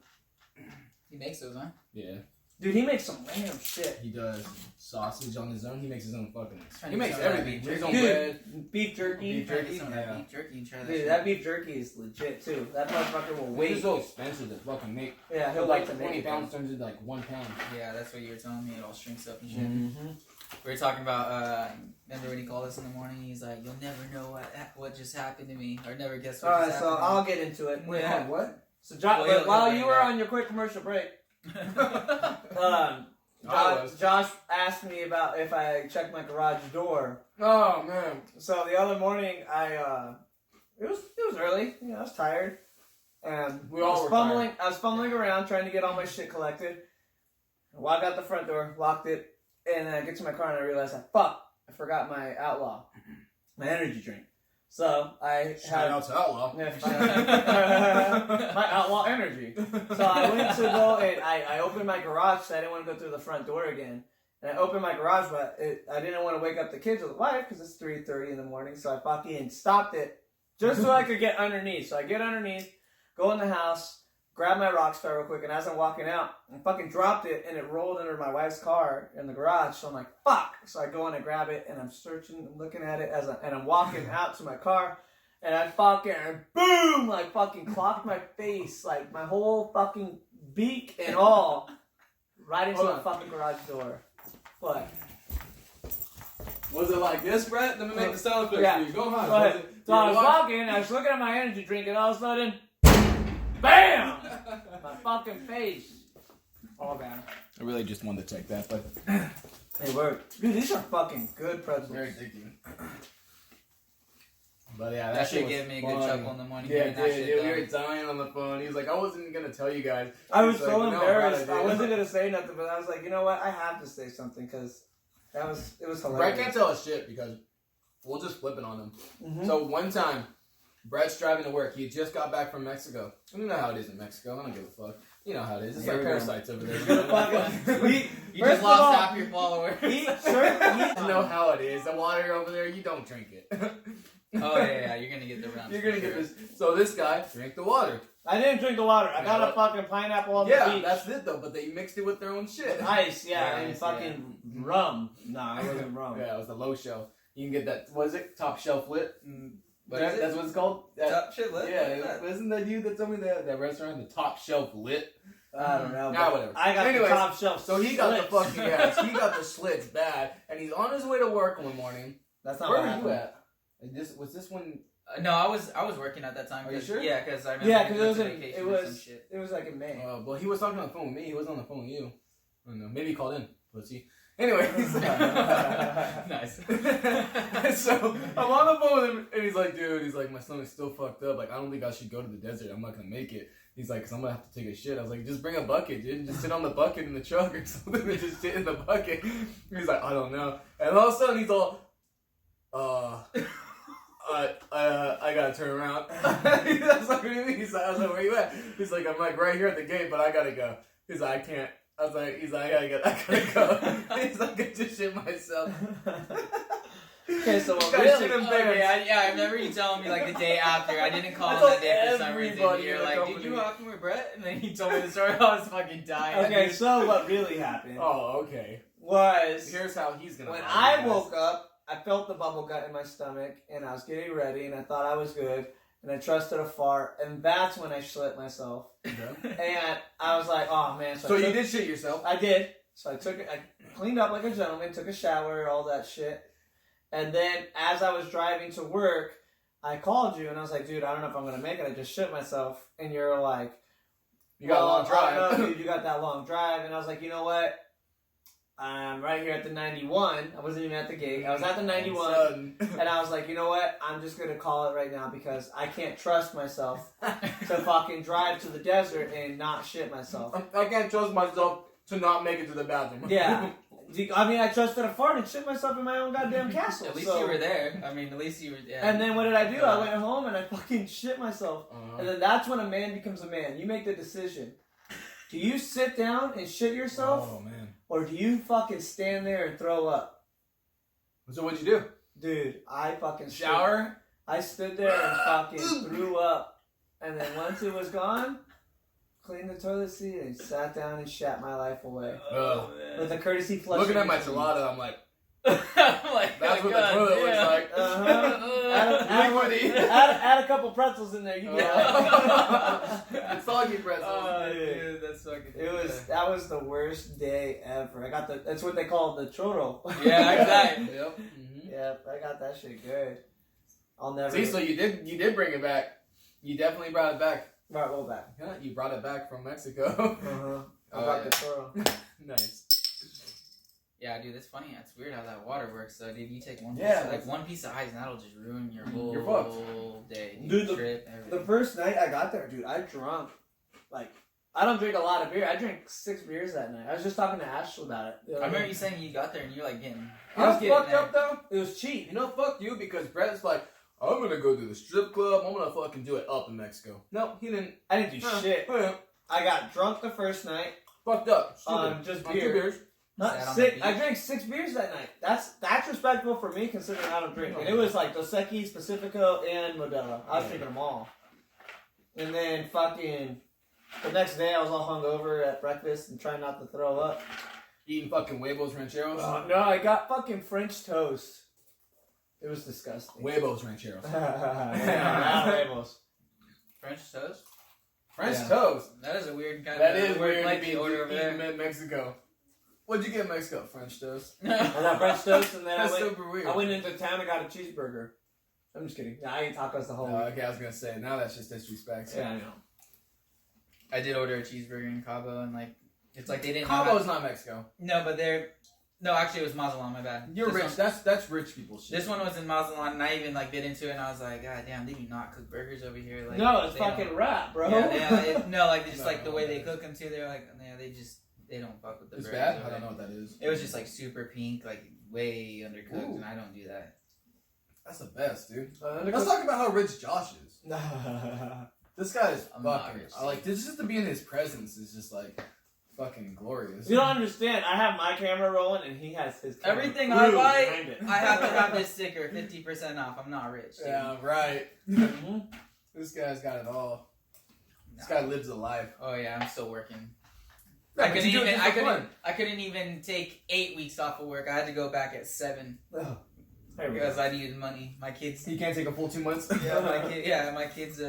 He makes those, huh? Yeah. Dude, he makes some random shit. He does sausage on his own. He makes his own fucking. Trying He to makes tell that everything. beef His own jerky. bread. Beef jerky. Beef Try to jerky. get some of that Yeah. beef jerky and try that Dude, shit. that beef jerky is legit, too. That motherfucker will It's wait. so expensive to fucking make. Yeah, he'll like like to make 20 it. pounds turns into like 1 pound. Yeah, that's what you were telling me. It all shrinks up and shit. Mm-hmm. We were talking about, remember when he called us in the morning? He's like, you'll never know what just happened to me. Or never guess what Alright, just so happened I'll get into it. Wait, Yeah. what? So, Josh, Well, he'll while bring you it were up. on your quick commercial break, I was. Josh asked me about if I checked my garage door. Oh man. So the other morning, it was early. You know, I was tired, and We all were fumbling. I was fumbling around trying to get all my shit collected. I walked out the front door, locked it, and then I get to my car and I realized, I forgot my Outlaw, my energy drink. So I Shout out to Outlaw. my Outlaw energy. So I went to go and I opened my garage because I didn't want to go through the front door again. And I opened my garage, but I didn't want to wake up the kids or the wife because it's 3:30 in the morning. So I fucking stopped it just so I could get underneath. So I get underneath, go in the house, grab my Rockstar real quick, and as I'm walking out, I fucking dropped it and it rolled under my wife's car in the garage. So I'm like, fuck. So I go in and grab it and I'm searching, looking at it and I'm walking out to my car. And I fucking, boom, like fucking clocked my face, like my whole fucking beak and all, right into the fucking garage door. What? Was it like this, Brett? Let me make the sound effects Yeah. for you. Go on. Go ahead. So I was walking, I was looking at my energy drink, and all of a sudden, BAM! My fucking face. All down. I really just wanted to check that, but They work. Dude, these are fucking good pretzels. very addicting. But yeah, That shit should was give me a fun. good chuckle in the morning. Yeah, hearing that dude, shit, we though. were dying on the phone. He was like, I wasn't gonna tell you guys. I was He's like, so "No, embarrassed. brother, I dude." wasn't gonna say nothing, but I was like, you know what? I have to say something because it was Brett hilarious. can't tell us shit because we'll just flip it on him. Mhm. So one time, Brett's driving to work. He just got back from Mexico. You know how it is in Mexico. I don't give a fuck. You know how it is. It's Here like we go. parasites over there. You First just of lost all, half your followers. You know how it is. The water over there, you don't drink it. Oh yeah, you're gonna get the rounds. You're gonna get this. So this guy drank the water. I didn't drink the water. I got Yeah. a fucking pineapple on the Yeah, beach. that's it though. But they mixed it with their own shit. Ice, yeah, Yeah, and ice, fucking rum. Nah, it wasn't rum. Yeah, it was the low shelf. You can get that. What is it? Top shelf lit. What is it? That's what it's called. That, Top shit lit? yeah, isn't that you that told me that restaurant, the Top Shelf lit? I don't know. Nah, but whatever. I got Anyways, the top shelf. So he got the slits. fucking yes, he got the slits bad, and he's on his way to work one morning. That's not Where what were happened. you at? Was this one? No, I was working at that time. Are you 'cause- sure? Yeah, because I remember. Yeah, we because it was went in, to it vacation or some was shit. it was like in May. Well, he was talking on the phone with me. He wasn't on the phone with you. I don't know. Maybe he called in. Pussy. Anyways. Nice. So I'm on the phone with him, and he's like, dude, he's like, my stomach's still fucked up. Like, I don't think I should go to the desert. I'm not gonna make it. He's like, cause I'm gonna have to take a shit. I was like, just bring a bucket, dude. Just sit on the bucket in the truck or something and just shit in the bucket. He's like, I don't know. And all of a sudden he's all, I gotta turn around. I was like, what do you mean? I was like, where you at? He's like, I'm like right here at the gate, but I gotta go. He's like, I can't. I was like, I gotta go. He's like, I just shit myself. Okay, so Guys, really, shit him I remember you telling me like the day after. I didn't call I him told that day for some reason. everybody You're in the like, did company. you walk with Brett? And then he told me the story. I was fucking dying. okay, so what really happened Oh, okay. was Here's how he's gonna. when lie, I guys. woke up, I felt the bubble gut in my stomach, and I was getting ready, and I thought I was good, and I trusted a fart, and that's when I slit myself, Okay. and I was like, oh man. So I you took- did shit yourself. I did. So I took it. I cleaned up like a gentleman, took a shower, all that shit. And then as I was driving to work, I called you and I was like, dude, I don't know if I'm gonna make it. I just shit myself. And you're like, You got a long I drive. don't know, dude, you got that long drive. And I was like, you know what? I'm right here at the 91. I wasn't even at the gate. I was at the 91. Son. And I was like, you know what? I'm just gonna call it right now because I can't trust myself to fucking drive to the desert and not shit myself. I can't trust myself to not make it to the bathroom. Yeah. I mean, I trusted a fart and shit myself in my own goddamn castle. At least you were there. I mean, at least you were. Yeah. And then what did I do? I went home and I fucking shit myself. And then that's when a man becomes a man. You make the decision. Do you sit down and shit yourself? Oh, man. Or do you fucking stand there and throw up? So what'd you do? Dude, I fucking shower? I stood there and fucking threw up. And then once it was gone, cleaned the toilet seat and sat down and shat my life away. With a courtesy flush. Looking at my gelato, I'm like, I'm like, that's what the toilet looks like. Add a couple pretzels in there. You get it. Soggy pretzels. Oh, dude, that's fucking. That was the worst day ever. I got that's what they call the churro. Yeah, exactly. Yep. Yep, I got that shit good. I'll never. See, so you did bring it back. You definitely brought it back. Right, well back. Yeah, you brought it back from Mexico. I brought the churro. Nice. Yeah, dude, that's funny. That's weird how that water works. So, dude, you take one piece of ice and that'll just ruin your whole day. Dude, trip, the first night I got there, dude, I drunk. Like, I don't drink a lot of beer. I drank 6 beers that night. I was just talking to Ashley about it. I remember you saying you got there and you're like getting. I was fucked up though. It was cheap. You know, fuck you, because Brett's like, I'm gonna go to the strip club. I'm gonna fucking do it up in Mexico. No, he didn't. I didn't do shit. I got drunk the first night. Fucked up. Just on beer. 2 beers. Not 6. I drank 6 beers that night. That's respectable for me considering I don't drink. And it was like Dos Equis, Pacifico, and Modelo. I was drinking them all. And then fucking the next day I was all hungover at breakfast and trying not to throw up. Eating fucking huevos rancheros. No, I got fucking French toast. It was disgusting. Huevos rancheros. Not huevos. French toast? French toast. That is a weird kind that of. That is weird like to be order over there. in Mexico. What'd you get in Mexico? French toast. I got French toast, and then That's super weird. I went into town and got a cheeseburger. I'm just kidding. I ate tacos the whole week. Okay, I was gonna say, now that's just disrespect. Yeah, I know. I did order a cheeseburger in Cabo, and like, it's like they didn't. Cabo's not Mexico. No, but no, actually it was Mazatlan, my bad. You're rich. That's rich people shit. This one was in Mazatlan, and I even like bit into it, and I was like, God damn, they do not cook burgers over here. Like, no, it's fucking rap, bro. Yeah, no, like just like the way they cook them too. They're like, yeah, they don't fuck with the it's burgers. Bad? I don't know what that is. It was just like super pink, like way undercooked, and I don't do that. That's the best, dude. Let's talk about how rich Josh is. This guy is fucking. I like this. Just to be in his presence is just like fucking glorious. You don't understand. I have my camera rolling, and he has his camera. Everything I buy, I have to have this sticker, 50% off. I'm not rich, dude. Yeah, right. This guy's got it all. This guy lives a life. Oh yeah, I'm still working. Yeah, I couldn't even take 8 weeks off of work. I had to go back at 7 because I needed money. My kids. He can't take a full 2 months. My kids.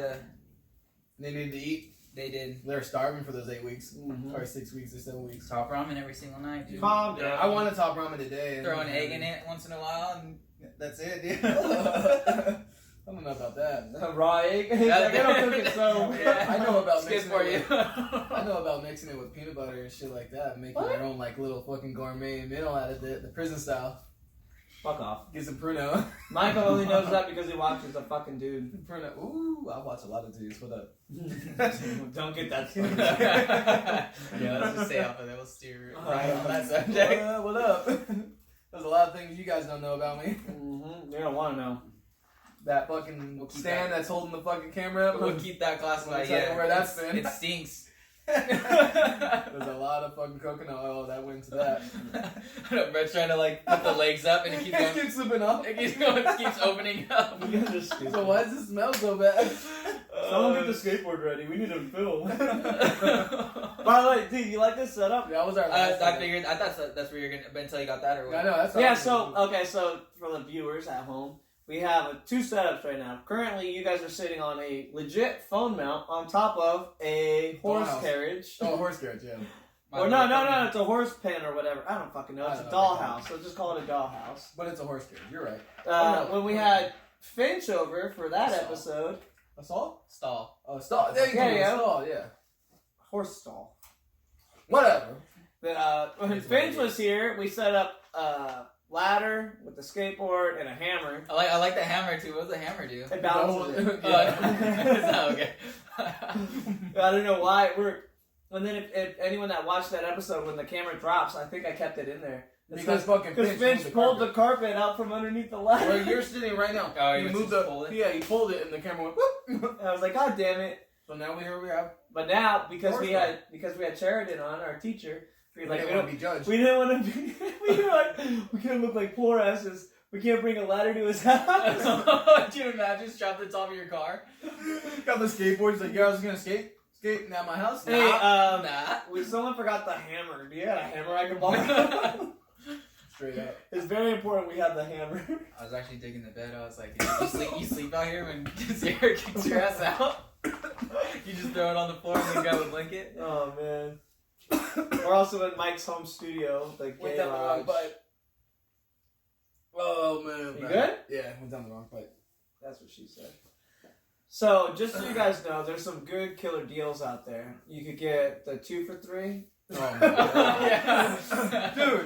They need to eat. They did. They're starving for those 8 weeks, or 6 weeks, or 7 weeks. Top ramen every single night, dude. Calm down. I want a top ramen today. Throw an egg in it once in a while, and that's it, dude. I don't know about that. Raw egg? I don't cook it, so yeah. I know about mixing for you. I know about mixing it with peanut butter and shit like that, making your own like little fucking gourmet meal out of it, the prison style. Fuck off. Get some pruno. Michael only knows that because he watches a fucking dude. Pruno. Ooh, I watch a lot of dudes. What up? Don't get that. Yeah, let's just stay off of that. We'll steer right on that subject. What up? There's a lot of things you guys don't know about me. You don't want to know. That fucking stand that's holding the fucking camera up. We'll keep that classified. Yeah, where that's been. It stinks. There's a lot of fucking coconut oil that went into that. Brett's trying to like put the legs up and it keeps going. It keeps slipping off. It keeps going. It keeps opening up. So why does it smell so bad? Someone get the skateboard ready. We need to film. By the way, dude, you like this setup? That was our last I figured. I thought that's where you're gonna until you got that or what? I know that's. Yeah. So for the viewers at home. We have 2 setups right now. Currently, you guys are sitting on a legit phone mount on top of a horse carriage. Oh, a horse carriage, yeah. Or no, it's a horse pen or whatever. I don't fucking know. It's a dollhouse, so just call it a dollhouse. But it's a horse carriage, you're right. When we had Finch over for that episode. A stall? Stall. Oh, stall. There you go. Stall, yeah. Horse stall. Whatever. When Finch was here, we set up ladder with the skateboard and a hammer. I like the hammer too. What does the hammer do? It balances it. Okay. I don't know why it worked. And then if anyone that watched that episode, when the camera drops, I think I kept it in there. Because fucking Finch pulled the carpet out from underneath the ladder. Where you're sitting right now. Oh, he moved the. Yeah, he pulled it, and the camera went. Whoop. And I was like, God damn it! So now we have. But now because we had Sheridan on, our teacher, we We didn't want to be judged. We didn't want to be. We were like, we can't look like poor asses. We can't bring a ladder to his house. Do you imagine strap the top of your car? Got the skateboard. He's like, yeah, I was gonna skate at my house. Hey, Nah. Someone forgot the hammer. Do you have a hammer I can borrow? Straight up. It's very important we have the hammer. I was actually digging the bed. I was like, you sleep out here when Garcia kicks your ass out? You just throw it on the floor and then grab a blanket? Oh, man. We're also in Mike's home studio. Went down the wrong pipe. Oh, man. You good? Yeah, went down the wrong pipe. That's what she said. So, just so you guys know, there's some good killer deals out there. You could get the 2 for $3. Oh, my God. Yeah. Dude.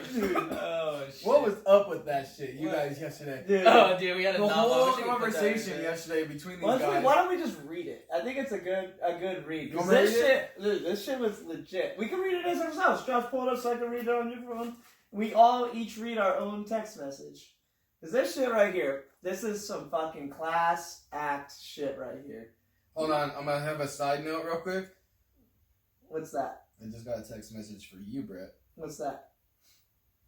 Oh, shit. What was up with that shit, you guys, yesterday? Dude. Oh, dude, we had a The novel. whole We should've put that conversation in there. yesterday between these Why guys. don't we just read it? I think it's a good read. You want me to This shit was legit. We can read it as ourselves. Josh, pull it up so I can read it on your phone. We all each read our own text message. Cause this shit right here, this is some fucking class act shit right here. Hold on, I'm gonna have a side note real quick. What's that? I just got a text message for you, Brett. What's that?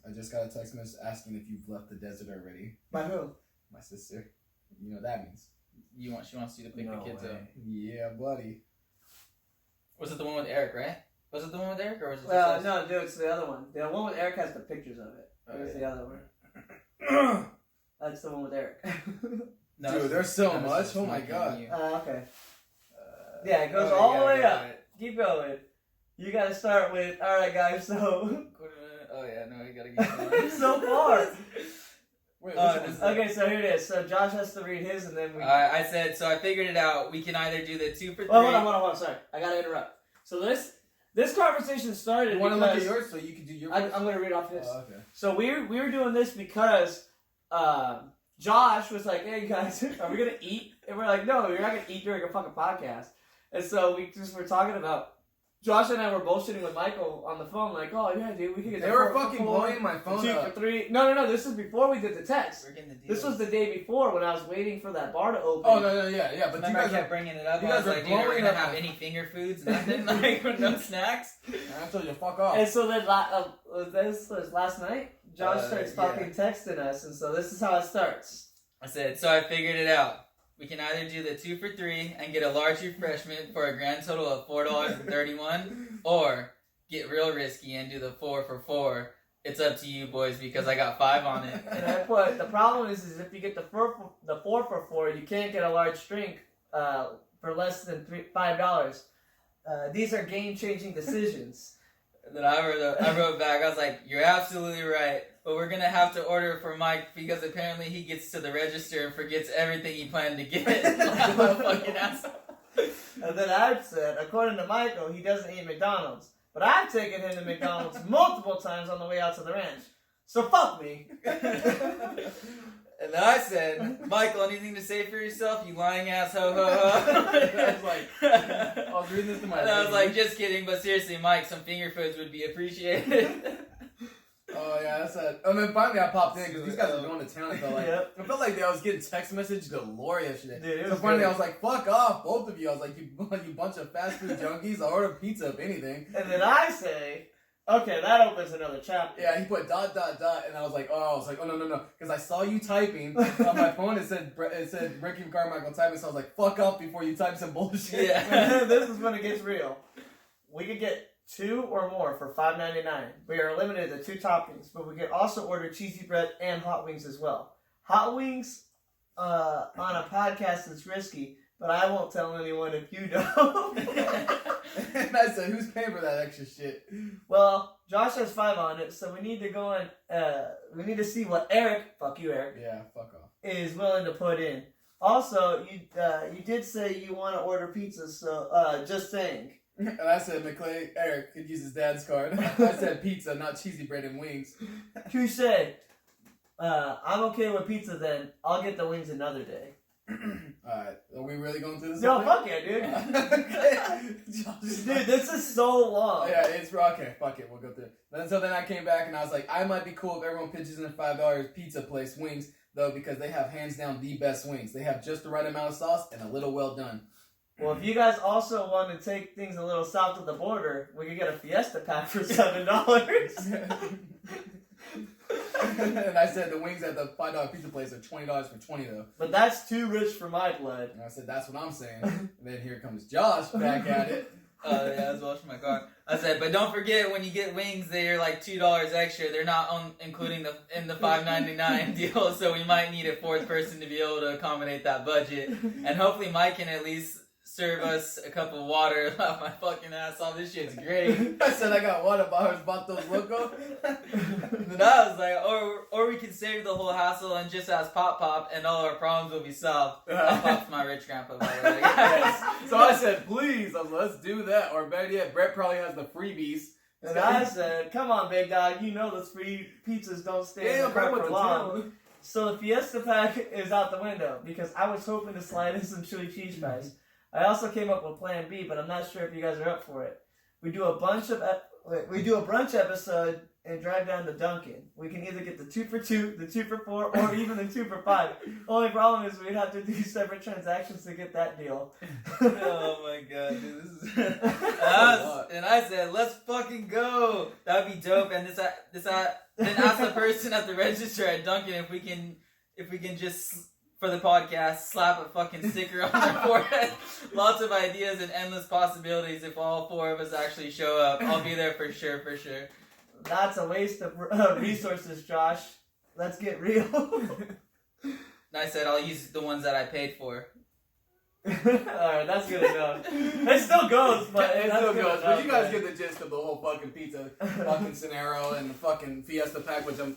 I just got a text message asking if you've left the desert already. By who? My sister. You know what that means. She wants you to pick the kids up. Yeah, buddy. Was it the one with Eric, right? Was it the one with Eric, or was it just Well, us? no, dude, it's the other one. The one with Eric has the pictures of it. It's the other one. That's the one with Eric. No, Dude, there's so much. Oh my god. Okay. Yeah, it goes all the way up. Keep going. You gotta start with, alright guys, so... Oh yeah, no, you gotta get going. It's so far. Wait, Okay, so here it is. So Josh has to read his and then we... I said, so I figured it out. We can either do the 2 for 3. Well, hold on, sorry. I gotta interrupt. So this conversation started You want to because... look at yours so you can do your I'm gonna read off his. Oh, okay. So we were doing this because Josh was like, "Hey guys, are we gonna eat?" And we're like, "No, you're not gonna eat during a fucking podcast." And so we just were talking about. Josh and I were bullshitting with Michael on the phone, like, "Oh yeah, dude, we could get." They were fucking blowing my phone 2 up. for $3. No. This is before we did the text. We're getting the deal. This was the day before when I was waiting for that bar to open. Oh no, yeah. But Remember, you guys I kept bringing it up. you I guys was are like, dude, are we blowing gonna up have my- any finger foods? Nothing, like no snacks. I told you, fuck off. And so then this was last night. Josh starts fucking texting us, and so this is how it starts. I said, so I figured it out. We can either do the 2 for 3 and get a large refreshment for a grand total of $4.31, or get real risky and do the 4 for 4. It's up to you, boys, because I got 5 on it. And I put the problem is if you get the 4 for 4, you can't get a large drink for less than $5. These are game-changing decisions. And then I wrote back. I was like, "You're absolutely right, but we're gonna have to order for Mike because apparently he gets to the register and forgets everything he planned to get." Like a little fucking asshole. And then I said, according to Michael, he doesn't eat McDonald's, but I've taken him to McDonald's multiple times on the way out to the ranch. So fuck me. And then I said, "Michael, anything to say for yourself, you lying ass ho ho ho." I was like, I was reading this to my. And I was like, "Just kidding, but seriously, Mike, some finger foods would be appreciated." Oh yeah, that's it. And then finally I popped in because these guys were going to town. I felt like I felt like I was getting text message galore yesterday. Dude, so finally I was like, "Fuck off, both of you." I was like, "You bunch of fast food junkies. I'll order pizza if anything." And then I say, okay, that opens another chapter. Yeah, he put ... and I was like, oh no, because I saw you typing on my phone. It said Ricky Carmichael typing, so I was like, fuck up before you type some bullshit. Yeah. This is when it gets real. We could get 2 or more for $5.99. We are limited to 2 toppings, but we can also order cheesy bread and hot wings as well. Hot wings on a podcast is risky, but I won't tell anyone if you don't. And I said, who's paying for that extra shit? Well, Josh has 5 on it, so we need to go and we need to see what Eric, fuck you Eric, Yeah, fuck off. is willing to put in. Also, you did say you want to order pizza, so just saying. And I said, Eric could use his dad's card. I said pizza, not cheesy bread and wings. Touche. I'm okay with pizza then. I'll get the wings another day. Alright, we really going through this? No, fuck yeah, dude. Dude, this is so long. Yeah, it's okay. Fuck it, we'll go through it. Then I came back and I was like, I might be cool if everyone pitches in a $5 pizza place wings, though, because they have hands down the best wings. They have just the right amount of sauce and a little well done. Well, if you guys also want to take things a little south of the border, we could get a Fiesta pack for $7. And I said the wings at the $5 pizza place are $20 for 20 though. But that's too rich for my blood. And I said that's what I'm saying. And then here comes Josh back at it. Oh yeah, I was washing my car. I said, but don't forget when you get wings, they're like $2 extra. They're not including in the $5.99 deal, so we might need a fourth person to be able to accommodate that budget. And hopefully Mike can at least serve us a cup of water. Laugh my fucking ass off. This shit's great. I said I got water bottles, Vatos Loco. Then I was like, or we can save the whole hassle and just ask Pop, and all our problems will be solved. Pop's my rich grandpa, by the way. Yes. So I said, please, let's do that. Or better yet, Brett probably has the freebies. And I said, come on, big dog, you know those free pizzas don't stay in the car for long. So the Fiesta pack is out the window because I was hoping to slide in some chili cheese fries. I also came up with Plan B, but I'm not sure if you guys are up for it. We do a brunch episode and drive down to Dunkin'. We can either get the 2 for $2, the 2 for $4, or even the 2 for $5. Only problem is we'd have to do separate transactions to get that deal. Oh my god, dude, this is. And I said, let's fucking go. That'd be dope. And then ask the person at the register at Dunkin' if we can just, for the podcast, slap a fucking sticker on their forehead. Lots of ideas and endless possibilities if all 4 of us actually show up. I'll be there for sure. That's a waste of resources, Josh. Let's get real. And I said I'll use the ones that I paid for. Alright, that's good enough. It still goes, but it still goes. But you guys man. get the gist of the whole fucking pizza fucking scenario and the fucking Fiesta pack, which this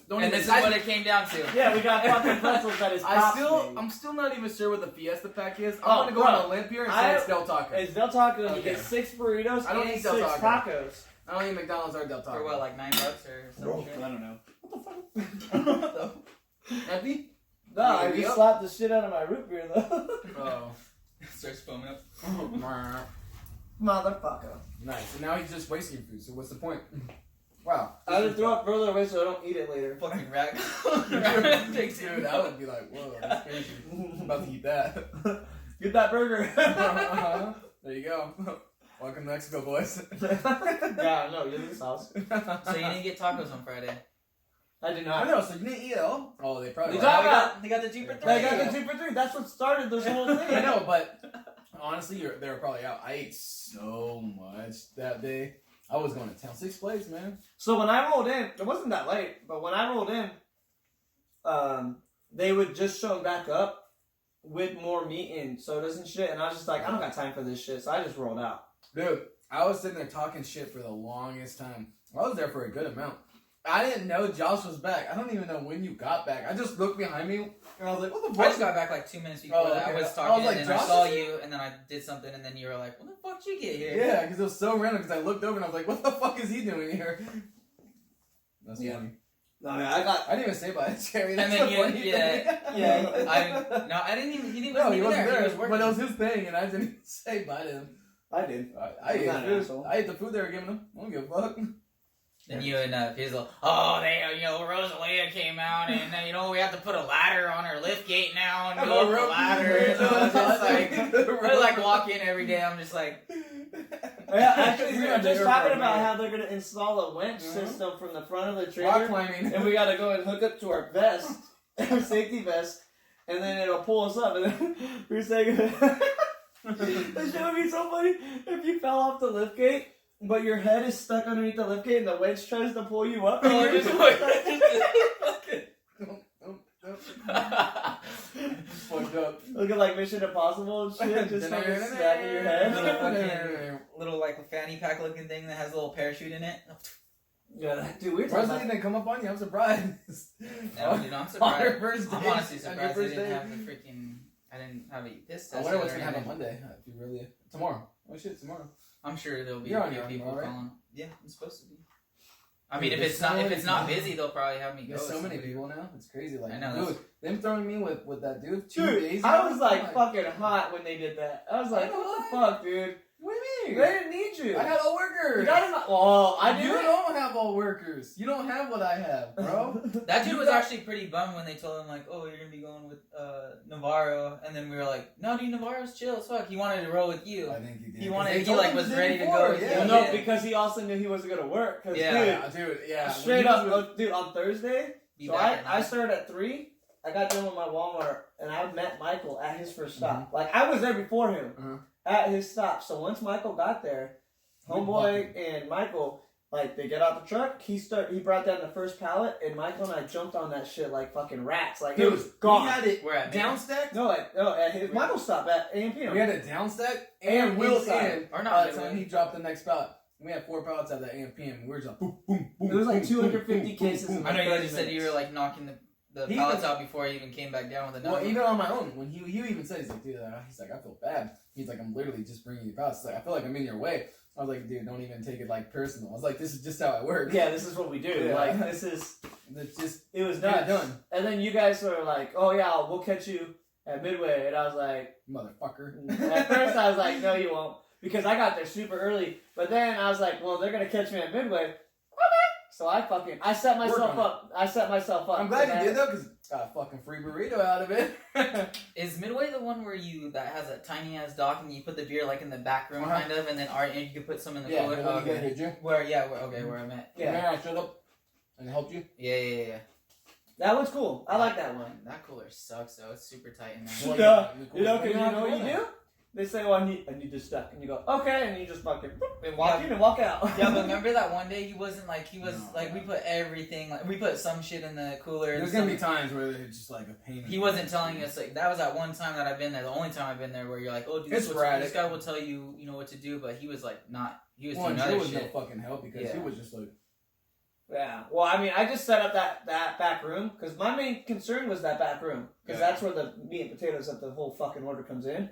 is what it came down to. Yeah, we got fucking pretzels that is I'm still not even sure what the Fiesta pack is. I'm gonna go on a limp here and say it's Del Taco. It's Del Taco, and Okay. you get 6 burritos I don't and eat 6 Del Taco. tacos. I don't eat McDonald's or Del Taco. For what, like $9 or something? I don't know. Empty? No, I just slapped the shit out of my root beer, though. Oh. Starts foaming up. Motherfucker. Nice. And now he's just wasting your food, so what's the point? Wow. I would throw it further away so I don't eat it later. Fucking rat. Dude, I would be like, whoa, that's crazy. I'm about to eat that. Get that burger. There you go. Welcome to Mexico, boys. Yeah, no, you're in this house. So you didn't get tacos on Friday? I did I not. know, so you didn't eat it all? Oh, they probably They did. They got the 2 for 3. They got the 2 for $3. That's what started this whole thing. I know, but honestly, they were probably out. I ate so much that day. I was going to town. 6 plates, man. So when I rolled in, it wasn't that late, but when I rolled in, they would just show back up with more meat and sodas and shit, and I was just like, I don't got time for this shit, so I just rolled out. Dude, I was sitting there talking shit for the longest time. I was there for a good amount. I didn't know Josh was back. I don't even know when you got back. I just looked behind me, and I was like, what the fuck? I just got back like 2 minutes before that. okay. I was talking, like, and Josh I saw is you, and then I did something, and then you were like, when the fuck did you get here? Yeah, because it was so random, because I looked over and I was like, what the fuck is he doing here? That's funny. No, I didn't even say bye, Jerry. And That's then the you, funny thing. I didn't even, he didn't No, he even wasn't there. there, He was working. but it was his thing, and I didn't even say bye to him. I did. I ate Not an food. asshole. I ate the food they were giving him. I don't give a fuck. And you and Fizzle, Rosalia came out, and we have to put a ladder on her lift gate now and go up the ladder. So it's just like, I like walk in every day. I'm just like, Yeah, actually, we were just talking about how they're gonna install a winch system from the front of the Rock trailer, climbing. and we gotta go and hook up to our vest, our safety vest, and then it'll pull us up. And then we were saying, this shit would be so funny if you fell off the lift gate, but your head is stuck underneath the lift gate, and the winch tries to pull you up. And you're just Fucked up. looking like Mission Impossible and shit, just fucking snapping your head. little like fanny pack looking thing that has a little parachute in it. Yeah, dude, we're Why talking doesn't even come up on you? I'm surprised. No, dude, I'm On surprised. your first I'm day. honestly On your surprised I first didn't day. have the freaking. I didn't have a piss I test. wonder what's or gonna happen anything. Monday. If you really tomorrow. Oh shit, tomorrow. I'm sure there'll be You're a on few your own people tomorrow, right? calling. Yeah, I'm supposed to be. I mean, if it's not busy, they'll probably have me go. There's so many people now. It's crazy. Like, I know, dude, them throwing me with that dude 2 Dude, days. I was like fucking hot when they did that. I was like, what the fuck, dude? What do you They mean? didn't need you. I had all workers. You got him. Well, I You didn't. don't have all workers. You don't have what I have, bro. That dude was actually pretty bummed when they told him like, oh, you're gonna be going with Navarro, and then we were like, no, dude, Navarro's chill as fuck. He wanted to roll with you. I think he did. He wanted. They He told like him was the day ready to before, go. With yeah. you. Well, no, Yeah. because he also knew he wasn't gonna work. Cause Yeah. Dude, yeah. straight up, dude, on Thursday. Be So back at I night. started at 3. I got done with my Walmart, and I met Michael at his first stop. Like I was there before him at his stop. So once Michael got there, homeboy and Michael, like they get out the truck. He brought down the first pallet, and Michael and I jumped on that shit like fucking rats. Like it was gone. We had it We're at down stacked. No, at his Michael's stop at A&P. We had it down stacked And and wheels inside. in. Or not By the midway. time he dropped the next pallet, we had 4 pallets at the AMPM. And we were just like boom, boom, boom. It was like boom, 250 boom, cases boom, in boom. I know you 30 just said you were minutes. like knocking the He pallets was- out before you even came back down with another. Well, even on my own, when he even said, he's like, dude, he's like, I feel bad. He's like, I'm literally just bringing you pallets. He's like, I feel like I'm in your way. I was like, dude, don't even take it like personal. I was like, this is just how I work. Yeah, this is what we do. Yeah. Like this is. It's just It was get nuts. it done, And then you guys were like, "Oh yeah, we'll catch you at Midway," and I was like, motherfucker. at first I was like, "No, you won't," because I got there super early. But then I was like, "Well, they're gonna catch me at Midway." Okay. So I set myself up. I set myself up. I'm glad you did though, because got a fucking free burrito out of it. Is Midway the one where that has a tiny ass dock and you put the beer like in the back room Uh-huh. kind of, and then and you could put some in the Yeah, cooler? the one you Okay. did you? Where I'm at. Yeah, Yeah, I showed up and helped you. Yeah. that was cool. I like that one. That cooler sucks though. It's super tight in there. Well, Yeah. yeah, You know, 'cause Well, you know what yeah. you do? They say, "Well, I need this stuff," and you go, "Okay," and you just fucking and walk in and walk out. Yeah, but remember that one day he was No, like we put everything like we put some shit in the cooler. And There's gonna be times where it's just like a pain. he wasn't telling us like that was that one time that I've been there. The only time I've been there where you're like, oh, dude, It's sporadic. this guy will tell you, you know what to do, but he was like not. He was Well, doing and other Joe was no shit. fucking help because he Yeah. was just like, Yeah. Well, I mean, I just set up that back room because my main concern was that back room because Yeah. that's where the meat and potatoes of the whole fucking order comes in,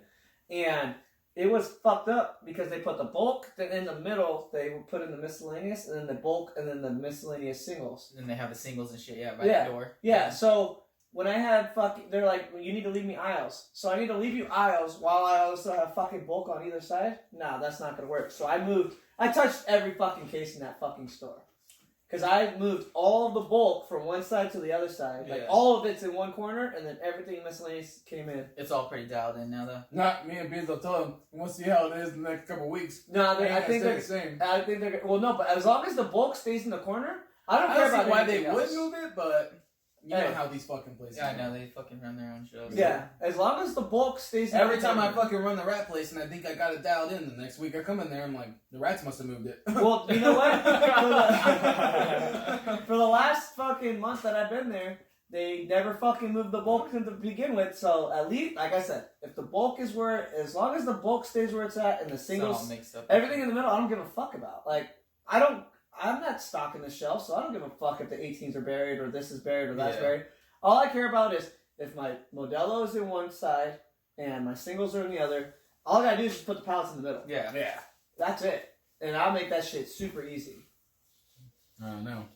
and it was fucked up because they put the bulk, then in the middle they would put in the miscellaneous, and then the bulk, and then the miscellaneous singles. And they have the singles and shit, yeah, by Yeah. the door. Yeah. So when I had they're like, well, you need to leave me aisles. So I need to leave you aisles while I also have fucking bulk on either side. No, that's not gonna work. So I touched every fucking case in that fucking store. Because I moved all of the bulk from one side to the other side. Like, Yeah. all of it's in one corner, and then everything miscellaneous came in. It's all pretty dialed in now, though. not me and Beans will tell him, we'll see how it is the next couple of weeks. No, Ain't I gonna think stay they're... the same. I think they're... Well, no, but as long as the bulk stays in the corner, I don't I care don't about see why they anything would else. move it, but you Hey. know how these fucking places Yeah, I are. know, they fucking run their own shows. Yeah, as long as the bulk stays in Every the time I corner. fucking run the rat place and I think I got it dialed in, the next week I come in there, I'm like, the rats must have moved it. Well, you know what? For the last fucking month that I've been there, they never fucking moved the bulk to begin with. So at least, like I said, if the bulk is as long as the bulk stays where it's at and the It's all singles, mixed up. everything in the middle, I don't give a fuck about. Like, I'm not stocking the shelf, so I don't give a fuck if the 18s are buried or this is buried or that's Yeah. buried. All I care about is if my Modelo is in one side and my singles are in the other, all I gotta do is just put the pallets in the middle. Yeah. Yeah. That's it. And I'll make that shit super easy. I don't know.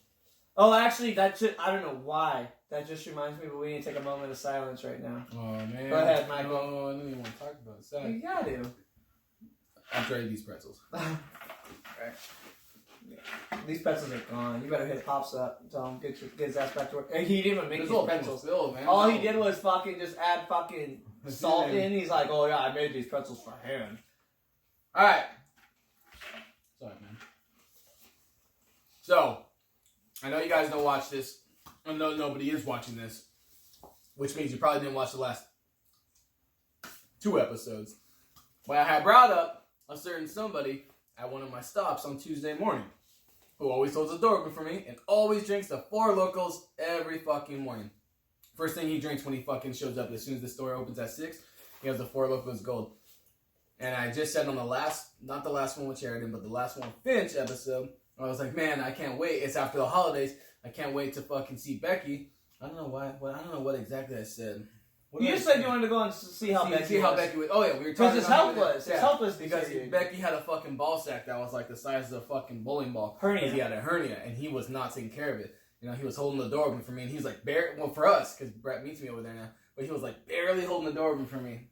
Oh, actually, that shit, I don't know why. That just reminds me, but we need to take a moment of silence right now. Oh, man. Go ahead, Michael. No, I don't even want to talk about it. Sorry. You gotta. I'll try these pretzels. These pretzels are gone. You better hit Pops up and tell him get his ass back to work. And he didn't even make This these whole pretzels. filled, man. All he did was fucking just add fucking That's salt it. in. He's like, oh yeah, I made these pretzels for hand. Alright. Sorry, man. So, I know you guys don't watch this. I know nobody is watching this. Which means you probably didn't watch the last 2 episodes. But I had brought up a certain somebody at one of my stops on Tuesday morning. Who always holds the door open for me and always drinks the 4 Locos every fucking morning. First thing he drinks when he fucking shows up, as soon as the store opens at 6, he has the 4 Locos Gold. And I just said on the last, not the last one with Sheridan, but the last one with Finch episode, I was like, man, I can't wait. It's after the holidays. I can't wait to fucking see Becky. I don't know why. I don't know what exactly I said. You just said you wanted to go and see how Becky was. Oh yeah, we were talking because it's helpless. It's helpless because Becky had a fucking ball sack that was like the size of a fucking bowling ball. Hernia. He had a hernia, and he was not taking care of it. You know, he was holding the door open for me, and he was like, for us, because Brett meets me over there now, but he was like barely holding the door open for me.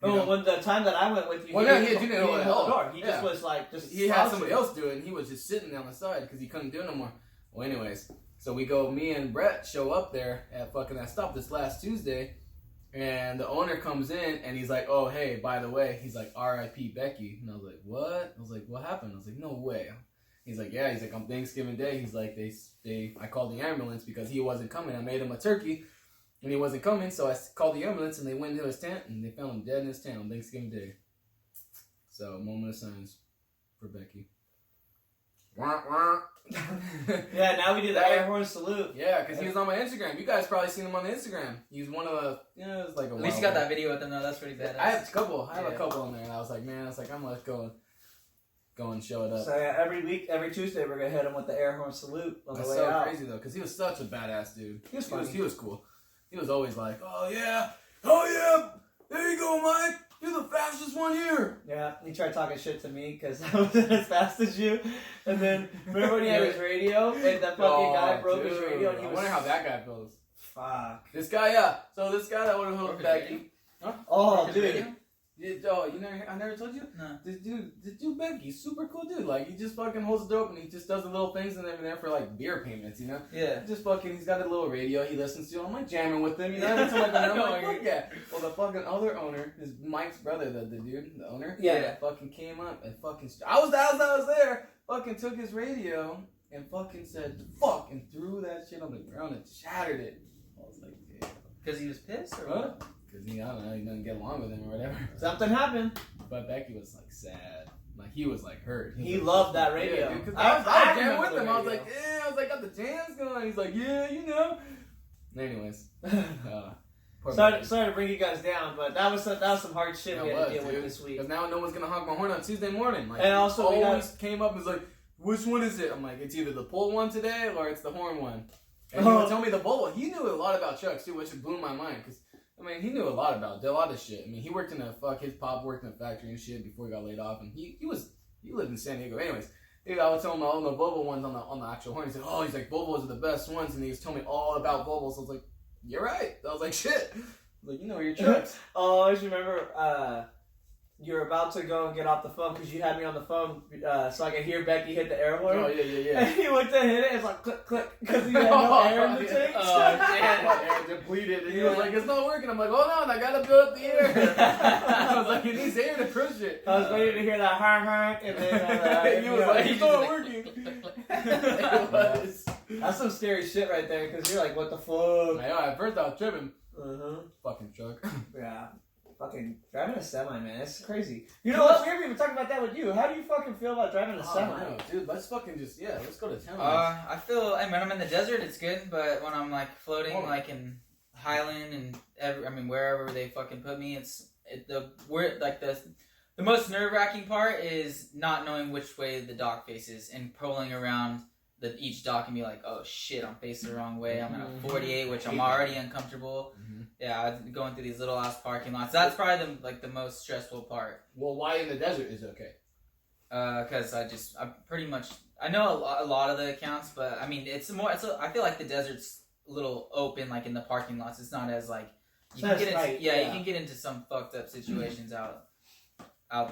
Oh, when the time that I went with you, he didn't hold the door. He just was like, he had somebody else do it, and he was just sitting on the side because he couldn't do it no more. Well, anyways, so me and Brett show up there at fucking that stop this last Tuesday, and the owner comes in, and he's like, oh, hey, by the way, he's like, R.I.P. Becky. And I was like, what? I was like, what happened? I was like, no way. He's like, yeah. He's like, on Thanksgiving Day, he's like, I called the ambulance because he wasn't coming. I made him a turkey, and he wasn't coming, so I called the ambulance, and they went into his tent, and they found him dead in his tent on Thanksgiving Day. So, moment of silence for Becky. Wah, wah. Yeah, now we do the air horn salute. Yeah, because he was on my Instagram. You guys probably seen him on the Instagram. He's one of the, it was like a At least you got that video with him, though. That's pretty bad. I have a couple on there, and I was like, man, I'm gonna go and show it up. So yeah, every Tuesday we're gonna hit him with the air horn salute on the way out. That's so crazy though, because he was such a badass dude. He was funny. He was cool. He was always like, oh yeah, there you go, Mike. You're the fastest one here. Yeah, he tried talking shit to me because I wasn't as fast as you. And then remember when he had his radio and that fucking guy broke his radio. And I wonder how that guy feels. Fuck. This guy, yeah. So this guy that would have hooked Becky. Huh? Oh, dude. I never told you? No. This dude Becky, super cool dude. Like, he just fucking holds the door open. He just does the little things and everything for, like, beer payments, you know? Yeah. Just fucking, he's got a little radio he listens to. I'm, like, jamming with him, you know? Every time I'm like, fuck yeah. Well, the fucking other owner, his Mike's brother, the dude, the owner. Yeah. Fucking came up and fucking, I was there, fucking took his radio and fucking said, fuck, and threw that shit on the ground and shattered it. I was like, damn. Because he was pissed or Huh? what? Because I don't know, he doesn't get along with him or whatever. Something happened. But Becky was like sad. Like he was like hurt. He loved that radio. Yeah, dude, I I was jamming remember with him. the I was radio. like, yeah, got the jams going. He's like, yeah, you know. Anyways. Sorry to bring you guys down, but that was some hard shit we had to deal with this week. Because now no one's gonna honk my horn on Tuesday morning. Like, and also he always came up and was like, which one is it? I'm like, it's either the pull one today or it's the horn one. And he would tell me the Volvo. He knew a lot about trucks too, which blew my mind. Because I mean, he knew a lot of shit. I mean, he worked in his pop worked in a factory and shit before he got laid off, and he lived in San Diego. Anyways, I would tell him all the Volvo ones on the actual horn. He said, "Oh, he's like Volvos are the best ones," and he was telling me all about Volvos. So I was like, "You're right." I was like, "Shit." I was like, you know your trucks. Oh, I just remember you were about to go and get off the phone because you had me on the phone so I could hear Becky hit the air horn. Oh yeah. And he went to hit it. It's like click click because he had no air in the tank. Oh shit! My air depleted. And he was like, "It's not working." I'm like, "Hold on, I gotta build up the air." I was like, "It needs air to push it." I was waiting to hear that honk and then he was like, "It's not working." It was. That's some scary shit right there because you're like, "What the fuck?" At first I was tripping. Fucking truck. Yeah. Fucking driving a semi, man. It's crazy. You know what? We haven't even talked about that with you. How do you fucking feel about driving a semi? No, dude, let's fucking let's go to town. I feel, when I'm in the desert, it's good, but when I'm like floating, like in Highland and wherever they fucking put me, the most nerve-wracking part is not knowing which way the dock faces and pulling around each dock and be like, oh shit, I'm facing the wrong way. I'm at a 48, which I'm already uncomfortable. Yeah, going through these little ass parking lots. That's probably the most stressful part. Well, why in the desert is okay? Because I know a lot of the accounts, but I mean, I feel like the desert's a little open, like in the parking lots. It's not as like you can get into some fucked up situations out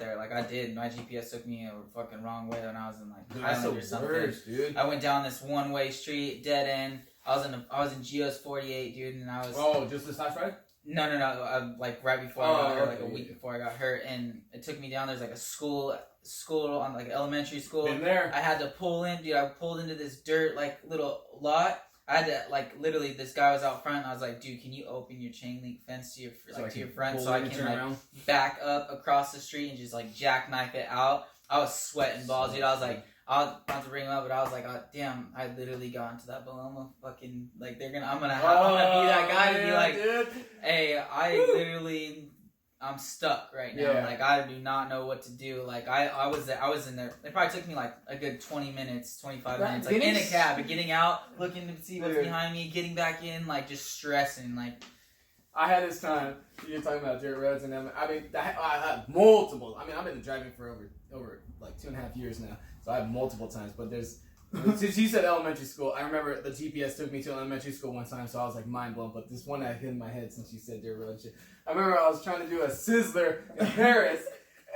there. Like I did, my GPS took me a fucking wrong way when I was in like Highland or something. Worst, dude. I went down this one-way street, dead end. I was in Geo's 48, dude, and I was. Oh, just this last ride? No. Like right before I got hurt, like a week before I got hurt, and it took me down. There's like a school on like elementary school. Been there. I had to pull in, dude. I pulled into this dirt like little lot. I had to literally. This guy was out front. And I was like, dude, can you open your chain link fence to your front so I can back up across the street and just like jackknife it out? I was sweating balls, dude. I was like. I was about to bring him up, but I was like, oh, damn, I literally got into that Paloma fucking, like, I'm gonna be that guy to be like, dude. Hey, I'm stuck right now. Yeah. Like, I do not know what to do. Like, I was in there. It probably took me, like, a good 20 minutes, 25 minutes, like, in a cab, getting out, looking to see what's behind me, getting back in, like, just stressing, like, I had this time. You're talking about dirt roads, and I had multiple. I mean, I've been driving for over like 2.5 years now, so I have multiple times. But there's since you said elementary school, I remember the GPS took me to elementary school one time, so I was like mind blown. But this one that hit in my head since you said dirt road shit. I remember I was trying to do a Sizzler in Paris,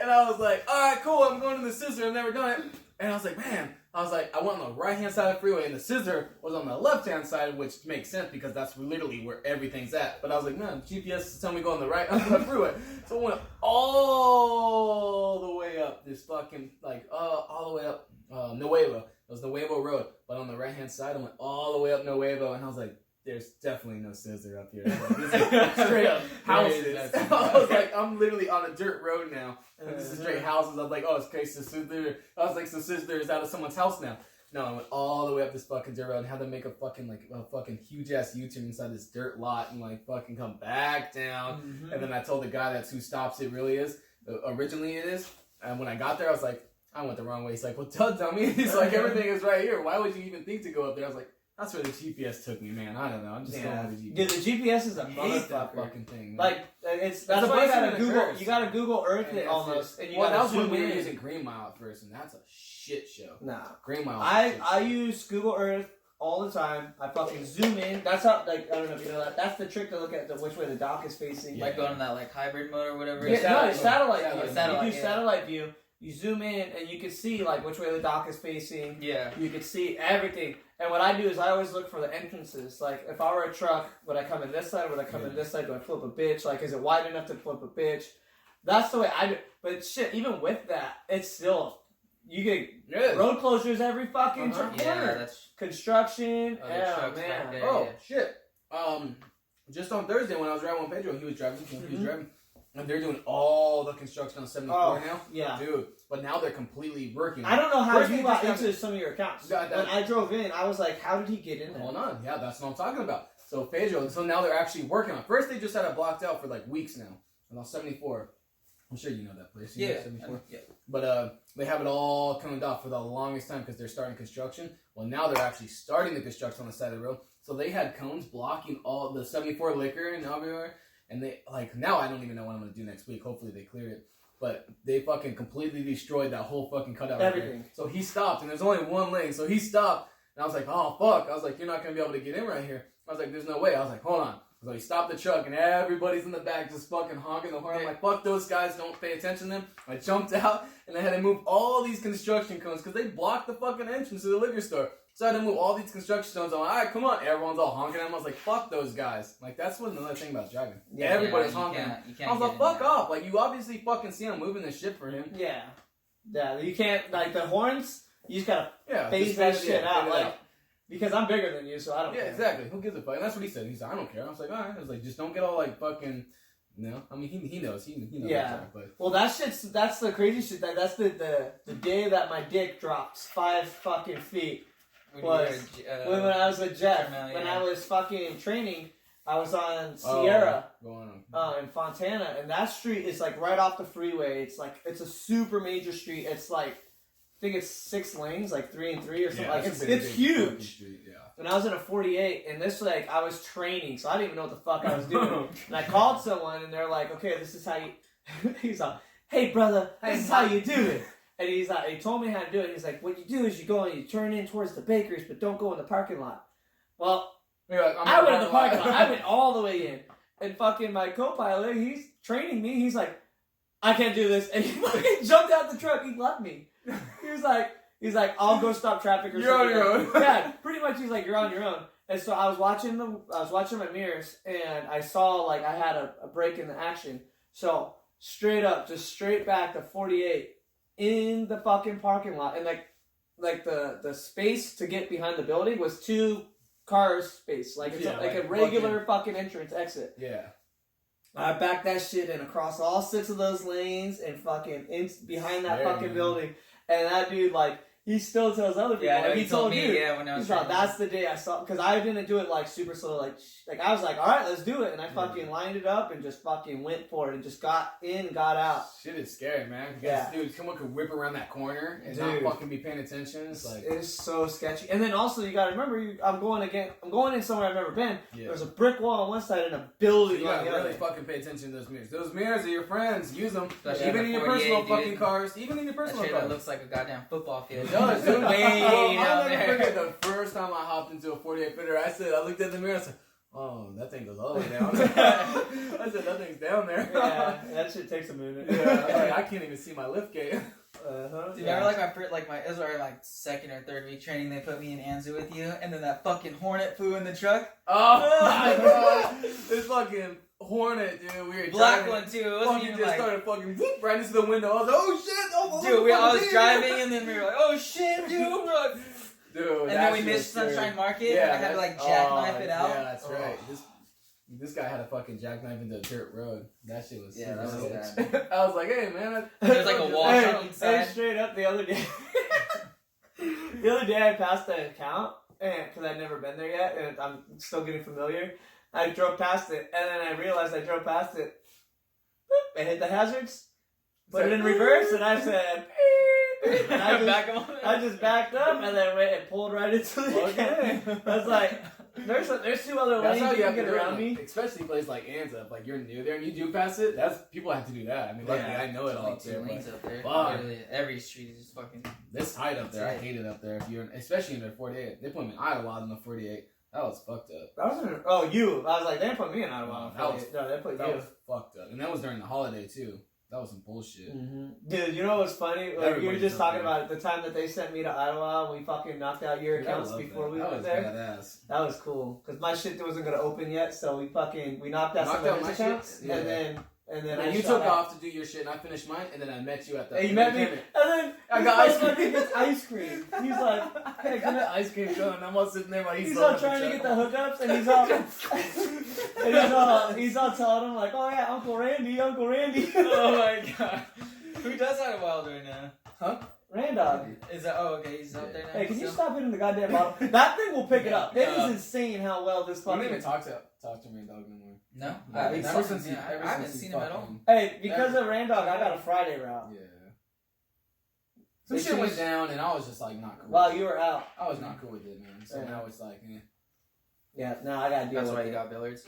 and I was like, all right, cool, I'm going to the Sizzler. I've never done it, and I was like, man. I went on the right-hand side of the freeway, and the Sizzler was on the left-hand side, which makes sense because that's literally where everything's at. But I was like, no, GPS is telling me to go on the right on the freeway. So I went all the way up this fucking, all the way up Nuevo. It was Nuevo Road. But on the right-hand side, I went all the way up Nuevo, and I was like, there's definitely no Sizzler up here. Like, this is straight up houses. I was like, I'm literally on a dirt road now. And this is straight houses. I was like, oh, it's okay, so Sizzler. I was like, so Sizzler is out of someone's house now. No, I went all the way up this fucking dirt road and had to make a fucking huge ass U-turn inside this dirt lot and like fucking come back down. Mm-hmm. And then I told the guy that's who stops it really is. Originally it is. And when I got there, I was like, I went the wrong way. He's like, well, tell me. He's like, everything is right here. Why would you even think to go up there? I was like, that's where the GPS took me, man. I don't know. I'm just going with the GPS. Dude, the GPS is a motherfucker. That fucking thing. Man. Like that's why you gotta Google. You gotta Google Earth it almost, and you gotta that was zoom when we in. were using Green Mile at first, and that's a shit show. Nah, Green Mile. I use Google Earth all the time. I fucking zoom in. That's how I don't know if you know that. That's the trick to look at which way the dock is facing. Like going in that like hybrid mode or whatever. Yeah, no, it's satellite view. Satellite, you do satellite view. You zoom in and you can see like which way the dock is facing. Yeah. You can see everything. And what I do is I always look for the entrances. Like if I were a truck, would I come in this side? Would I come in this side? Do I flip a bitch? Like is it wide enough to flip a bitch? That's the way I do. But shit, even with that, it's still you get road closures every fucking corner. Yeah, that's construction. Oh man. There, oh shit. Just on Thursday when I was riding with Pedro, he was driving. And they're doing all the construction on 74 now. Yeah. Dude. But now they're completely working. I don't know how you got into some of your accounts. When I drove in, I was like, how did he get in there? Hold on. Yeah, that's what I'm talking about. So Pedro, now they're actually working on it. First they just had it blocked out for like weeks now. And on 74. I'm sure you know that place. You know 74? Yeah. But they have it all coming off for the longest time because they're starting construction. Well, now they're actually starting the construction on the side of the road. So they had cones blocking all the 74 liquor and everywhere. And they, like, now I don't even know what I'm going to do next week. Hopefully they clear it. But they fucking completely destroyed that whole fucking cutout. Everything. Right. So he stopped, and there's only one lane. So he stopped, and I was like, oh, fuck. I was like, you're not going to be able to get in right here. I was like, there's no way. I was like, hold on. So he stopped the truck, and everybody's in the back just fucking honking the horn. I'm like, fuck those guys. Don't pay attention to them. I jumped out, and I had to move all these construction cones because they blocked the fucking entrance to the liquor store. So I had to move all these construction stones. I'm like, all right, come on. Everyone's all honking at them. I was like, fuck those guys. Like, that's what another thing about driving. Yeah, everybody's honking at him. I was like, fuck off. Like, you obviously fucking see him moving the shit for him. Yeah. Yeah, you can't, like, the horns, you just gotta phase that shit out. Like, because I'm bigger than you, so I don't care. Yeah, exactly. Who gives a fuck? And that's what he said. He's like, I don't care. I was like, all right. I was like, just don't get all, like, fucking... No, I mean he knows. He knows. Yeah. But. Well, that's the crazy shit. That's the day that my dick dropped 5 fucking feet. When I was with Jeff. When I was fucking training, I was on Sierra in Fontana, and that street is like right off the freeway. It's a super major street. It's like I think it's 6 lanes, like 3 and 3 or something. Like it's huge. Street, yeah. And I was in a 48, and this like I was training, so I didn't even know what the fuck I was doing. And I called someone, and they're like, "Okay, this is how you." He's like, "Hey brother, this is how you do it." And he's like, he told me how to do it. He's like, "What you do is you go and you turn in towards the bakeries, but don't go in the parking lot." Well, I went in the parking lot. I went all the way in, and fucking my co-pilot, he's training me. He's like, "I can't do this," and he fucking jumped out the truck. He left me. He's like, I'll go stop traffic or something. You're on your own. Yeah, pretty much. He's like, you're on your own. And so I was watching my mirrors, and I saw like I had a break in the action. So straight up, just straight back to 48 in the fucking parking lot, and like the space to get behind the building was 2 cars space, like it's like a regular fucking entrance exit. Yeah. I backed that shit in across all 6 of those lanes and fucking behind that fucking building, and that dude like. he still tells other people. Yeah, I know like, he told me. you. Yeah, when I was. He's like, that's the day I saw, because I didn't do it like super slow. Like I was like, all right, let's do it, and I fucking lined it up and just fucking went for it and just got in, got out. Shit is scary, man. Because, dude, someone could whip around that corner and not fucking be paying attention. It's like it's so sketchy. And then also you gotta remember, I'm going in somewhere I've never been. Yeah. There's a brick wall on one side and a building so on the other. You gotta really fucking pay attention to those mirrors. Those mirrors are your friends. Use them. Even in your personal fucking cars. Even in your personal cars. That looks like a goddamn football field. It does, dude. I'll never forget the first time I hopped into a 48 footer. I looked at the mirror. I said, "Oh, that thing goes all the way down." I said, "That thing's down there." Yeah, that shit takes a minute. Yeah, I can't even see my lift gate. Dude, remember it was our like second or third week training. They put me in Anzu with you, and then that fucking Hornet flew in the truck. Oh my god, this fucking Hornet, dude. We were black driving, one too. It wasn't even just like started fucking whoop right into the window. I was like, "Oh shit!" Oh, dude, I was driving, and then we were like, "Oh shit, dude!" We're like, dude, and then we missed Sunshine Market. Yeah, and I had to like jackknife it out. Yeah, that's right. This guy had a fucking jackknife into a dirt road. That shit was that was bad. I was like, "Hey man," there's like a wash on each side. Straight up the other day. The other day I passed the account, and because I'd never been there yet, and I'm still getting familiar. I drove past it, and then I realized I drove past it. Boop, I hit the hazards, put it in reverse, and I said, beep, and I just backed up, and then went and pulled right into the account. I was like, there's two other lanes you can get around me. Especially a place like Anza, like you're new there and you do pass it. People have to do that. I mean, luckily I know it all up there. Lanes up there. Literally, every street is just fucking. This height up there, I hate it up there. Especially in the 48. They put me in Iowa in the 48. That was fucked up. I was like, they didn't put me in Iowa. They put you. That was fucked up, and that was during the holiday too. That was some bullshit. Mm-hmm. Dude, you know what's funny? Like, you were just talking about it, the time that they sent me to Iowa and we fucking knocked out your accounts before we went there. Badass. That was cool. Because my shit wasn't going to open yet, so we knocked out some of his accounts. Yeah. And then you took off to do your shit and I finished mine, and then I met you at the. And you met me, and then I got ice cream. Ice cream. He's like, "Hey, can that ice cream go?" And I'm all sitting there while he's all trying to get the hookups, and he's all telling him like, "Oh yeah, Uncle Randy." Oh my god, who does have a wild right now? Huh? Randog. Is that? Oh, okay, he's out there now. Hey, can you stop hitting the goddamn bottle? That thing will pick it up. It is insane how well this fucking. You don't even talk to Randog anymore. No, I haven't seen him at all. Hey, because of Randog, I got a Friday route. Yeah. Some shit went down, and I was just like not cool. While you were out, I was not cool with it, man. So now it's like, yeah. Now I gotta deal with it. That's why you got billiards.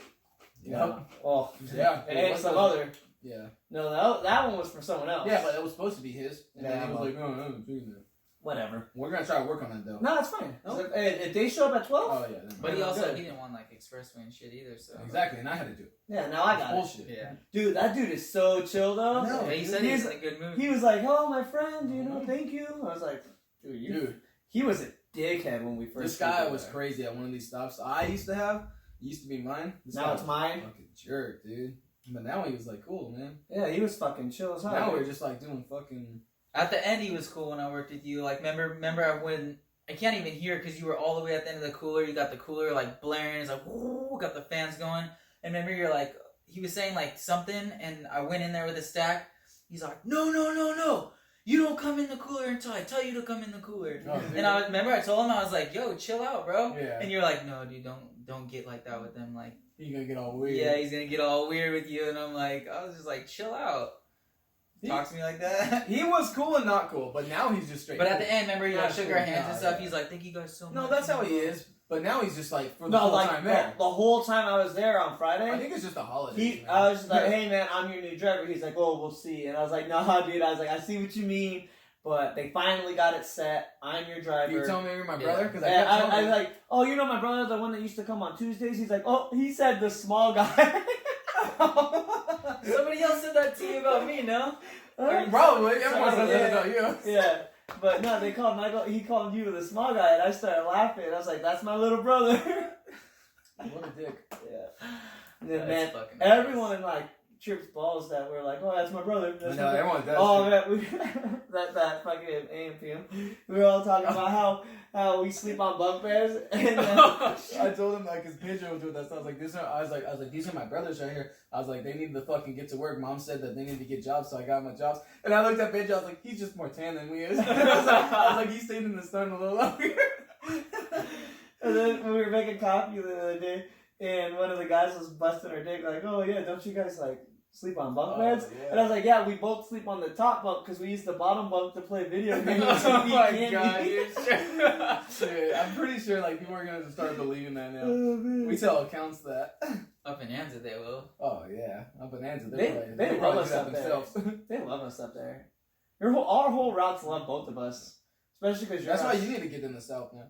Yep. Oh, yeah. And some other. Yeah. No, that one was for someone else. Yeah, but it was supposed to be his. And then he was like, "No, choosing it." Whatever. We're gonna try to work on that though. No, it's fine. No? If they show up at 12. Oh yeah. But he didn't want like expressway and shit either. So exactly, and I had to do it. Yeah, now I got bullshit. It. Yeah. Dude, that dude is so chill though. No, he said he's in a good mood. He was like, "Oh, my friend, thank you." I was like, "Dude, he was a dickhead when we first." This guy was crazy at one of these stops I used to be mine. Now it's mine. Fucking jerk, dude. But now he was like cool, man. Yeah, he was fucking chill as hell. Now we're just like doing fucking. At the end, he was cool when I worked with you. Like, remember when I can't even hear because you were all the way at the end of the cooler. You got the cooler like blaring. It's like, woo, got the fans going. And remember, you're like, he was saying like something, and I went in there with a stack. He's like, no, you don't come in the cooler until I tell you to come in the cooler. Oh, and I told him, I was like, yo, chill out, bro. Yeah. And you're like, no, dude, don't get like that with them. Like, he's gonna get all weird. Yeah, he's gonna get all weird with you. And I was just like, chill out. Talk to me like that. He was cool and not cool, but now he's just straight. But at the end, remember, you shook our hands and stuff. Yeah. He's like, "Thank you guys so much." No, that's how he is. But now he's just like for the whole time there. The whole time I was there on Friday. I think it's just the holidays. I was just like, "Hey man, I'm your new driver." He's like, "Oh, we'll see." And I was like, "Nah, dude." I was like, "I see what you mean." But they finally got it set. I'm your driver. You tell me you're my brother? Because I was like, "Oh, you know my brother, the one that used to come on Tuesdays." He's like, "Oh, he said the small guy." Somebody else said that to you about me, no? Probably. Everyone says that about you. Yeah. But no, he called you the small guy, and I started laughing. I was like, "That's my little brother." What a dick. Yeah. And then, man, everyone like trips balls that we're like, oh, that's my brother. That's I know, everyone does. Oh, that fucking AM/PM. We were all talking about how we sleep on bunk beds. And I told him like his picture was with us. I was like, these are my brothers right here. I was like, they need to fucking get to work. Mom said that they need to get jobs, so I got my jobs. And I looked at picture. I was like, he's just more tan than we is. I was like, he stayed in the sun a little longer. And then when we were making coffee the other day, and one of the guys was busting her dick, like, oh yeah, don't you guys like sleep on bunk beds? Yeah. And I was like, yeah, we both sleep on the top bunk because we use the bottom bunk to play video games. Oh my god, dude, I'm pretty sure like people are gonna start believing that now. Oh, We tell accounts that. Up in Anza, they will. Oh yeah, up in Anza, They love us up there. They love us up there. Our whole routes love both of us, especially because that's why you need to get in the south now.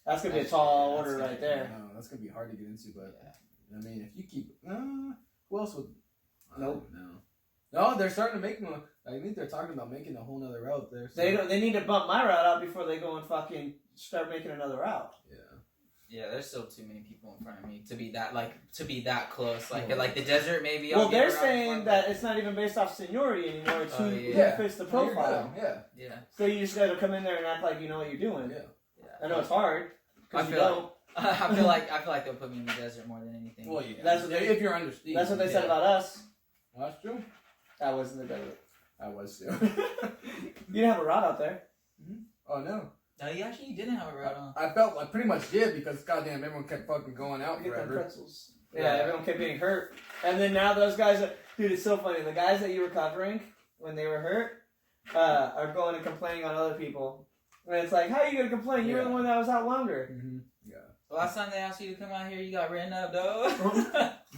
That's gonna be a tall order right there. No, that's gonna be hard to get into, but I mean, if you keep, who else would? Nope. No, they're starting to make one. I think they're talking about making a whole nother route there. So. They need to bump my route out before they go and fucking start making another route. Yeah, there's still too many people in front of me to be that close. Like the desert, maybe. Well, they're saying that it's not even based off seniority anymore. It's who fits the profile. Yeah. So you just gotta come in there and act like you know what you're doing. Yeah. I know it's hard. I feel like they'll put me in the desert more than anything. Well, yeah. That's what if you're under siege. That's what they said about us. Well, that's true. I was in the desert. I was too. You didn't have a route out there. Mm-hmm. Oh no. No, you actually didn't have a route on. I felt like pretty much did because goddamn everyone kept fucking going out Get them forever. pretzels. Yeah, everyone kept getting hurt. And then now those guys dude, it's so funny. The guys that you were covering when they were hurt are going and complaining on other people. And it's like, how are you gonna complain? You were the one that was out longer. Mm-hmm. Yeah. The last time they asked you to come out here, you got written up, though.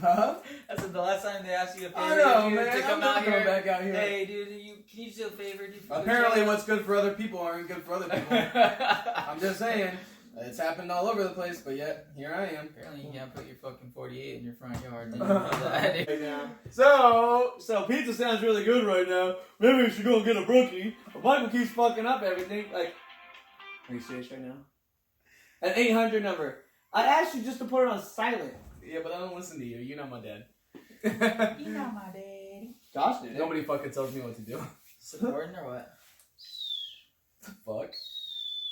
Huh? I said the last time they asked you to I know, man. to come out here. Back out here. Hey, dude, can you do a favor? Apparently, what's good for other people aren't good for other people. I'm just saying. It's happened all over the place, but yet, here I am. Apparently, you can't put your fucking 48 in your front yard. Didn't know that. Right now. So pizza sounds really good right now. Maybe we should go and get a brookie. But Michael keeps fucking up everything. Like, are you serious right now? An 800 number. I asked you just to put it on silent. Yeah, but I don't listen to you. You're not my dad. You're not my daddy. Josh did. Nobody fucking tells me what to do. Supporting or what? Fuck.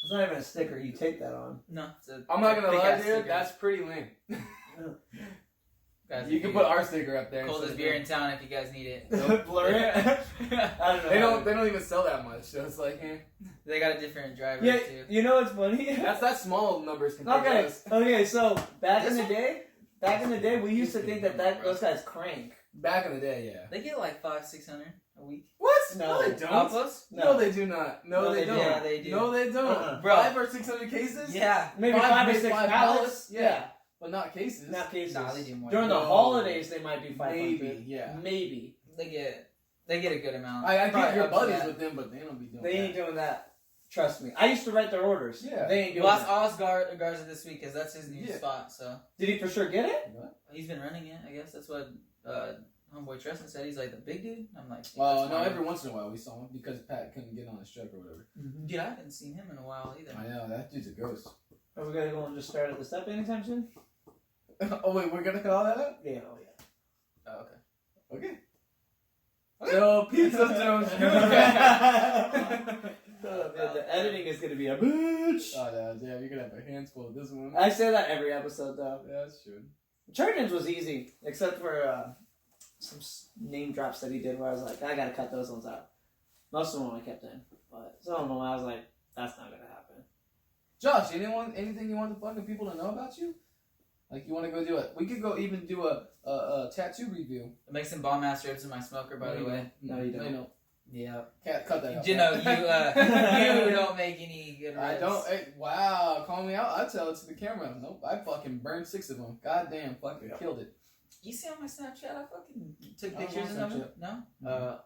It's not even a sticker. You take that on. No. I'm not gonna lie, dude. sticker. That's pretty lame. Guys, You can put our sticker up there. Coldest beer in town if you guys need it. Blur it. I don't know. They don't even sell that much. So it's like, They got a different driver Yeah, too. you know what's funny? that's small numbers compared to us. Okay. So back in the day, we used to think that those guys crank. Back in the day, yeah. They get like 500-600 a week. What? No. they don't. Outposts? No, they do not. No, they don't. Yeah, they do. No, they don't. Bro. 500 or 600 cases? Yeah. Maybe 5 or 6 pallets. Yeah. But not cases. Not cases. Nah, they do more. During the No. holidays, they might be 500. Maybe, yeah. Maybe. They get a good amount. I Probably think you're up to buddies that. with them, but they don't be doing They that. ain't doing that. Trust me. I used to write their orders. Yeah. They ain't doing Well, that. I'll ask Garza this week because that's his new spot. So Did he for sure get it? he's been running it. I guess that's what homeboy Tristan said. He's like the big dude. I'm like, Well, that's no, fine. every once in a while we saw him because Pat couldn't get on his truck or whatever. Dude, I haven't seen him in a while either. I know, that dude's a ghost. Are we gonna go and just start at the step anytime soon? Oh, wait, we're gonna cut all that up? Yeah. Oh, okay. Okay. So, pizza sounds The editing is gonna be a bitch. Oh, no, yeah, you're gonna have a handful of this one. I say that every episode though. Yeah, that's true. Churchins was easy, except for some name drops that he did where I was like, I gotta cut those ones out. Most of them I kept in, but some of them I was like, that's not gonna happen. Josh, anything you want the fucking people to know about you? Like, you want to go do it? We could go even do a tattoo review. I make some bomb ass ribs in my smoker, by the way. No, you don't. You know, Yeah. can't cut that out. You know, you don't make any good ribs. I don't. Hey, wow, call me out. I tell it to the camera. Nope, I fucking burned 6 of them. Goddamn, fucking killed it. You see on my Snapchat, I fucking took I don't pictures want of them. No?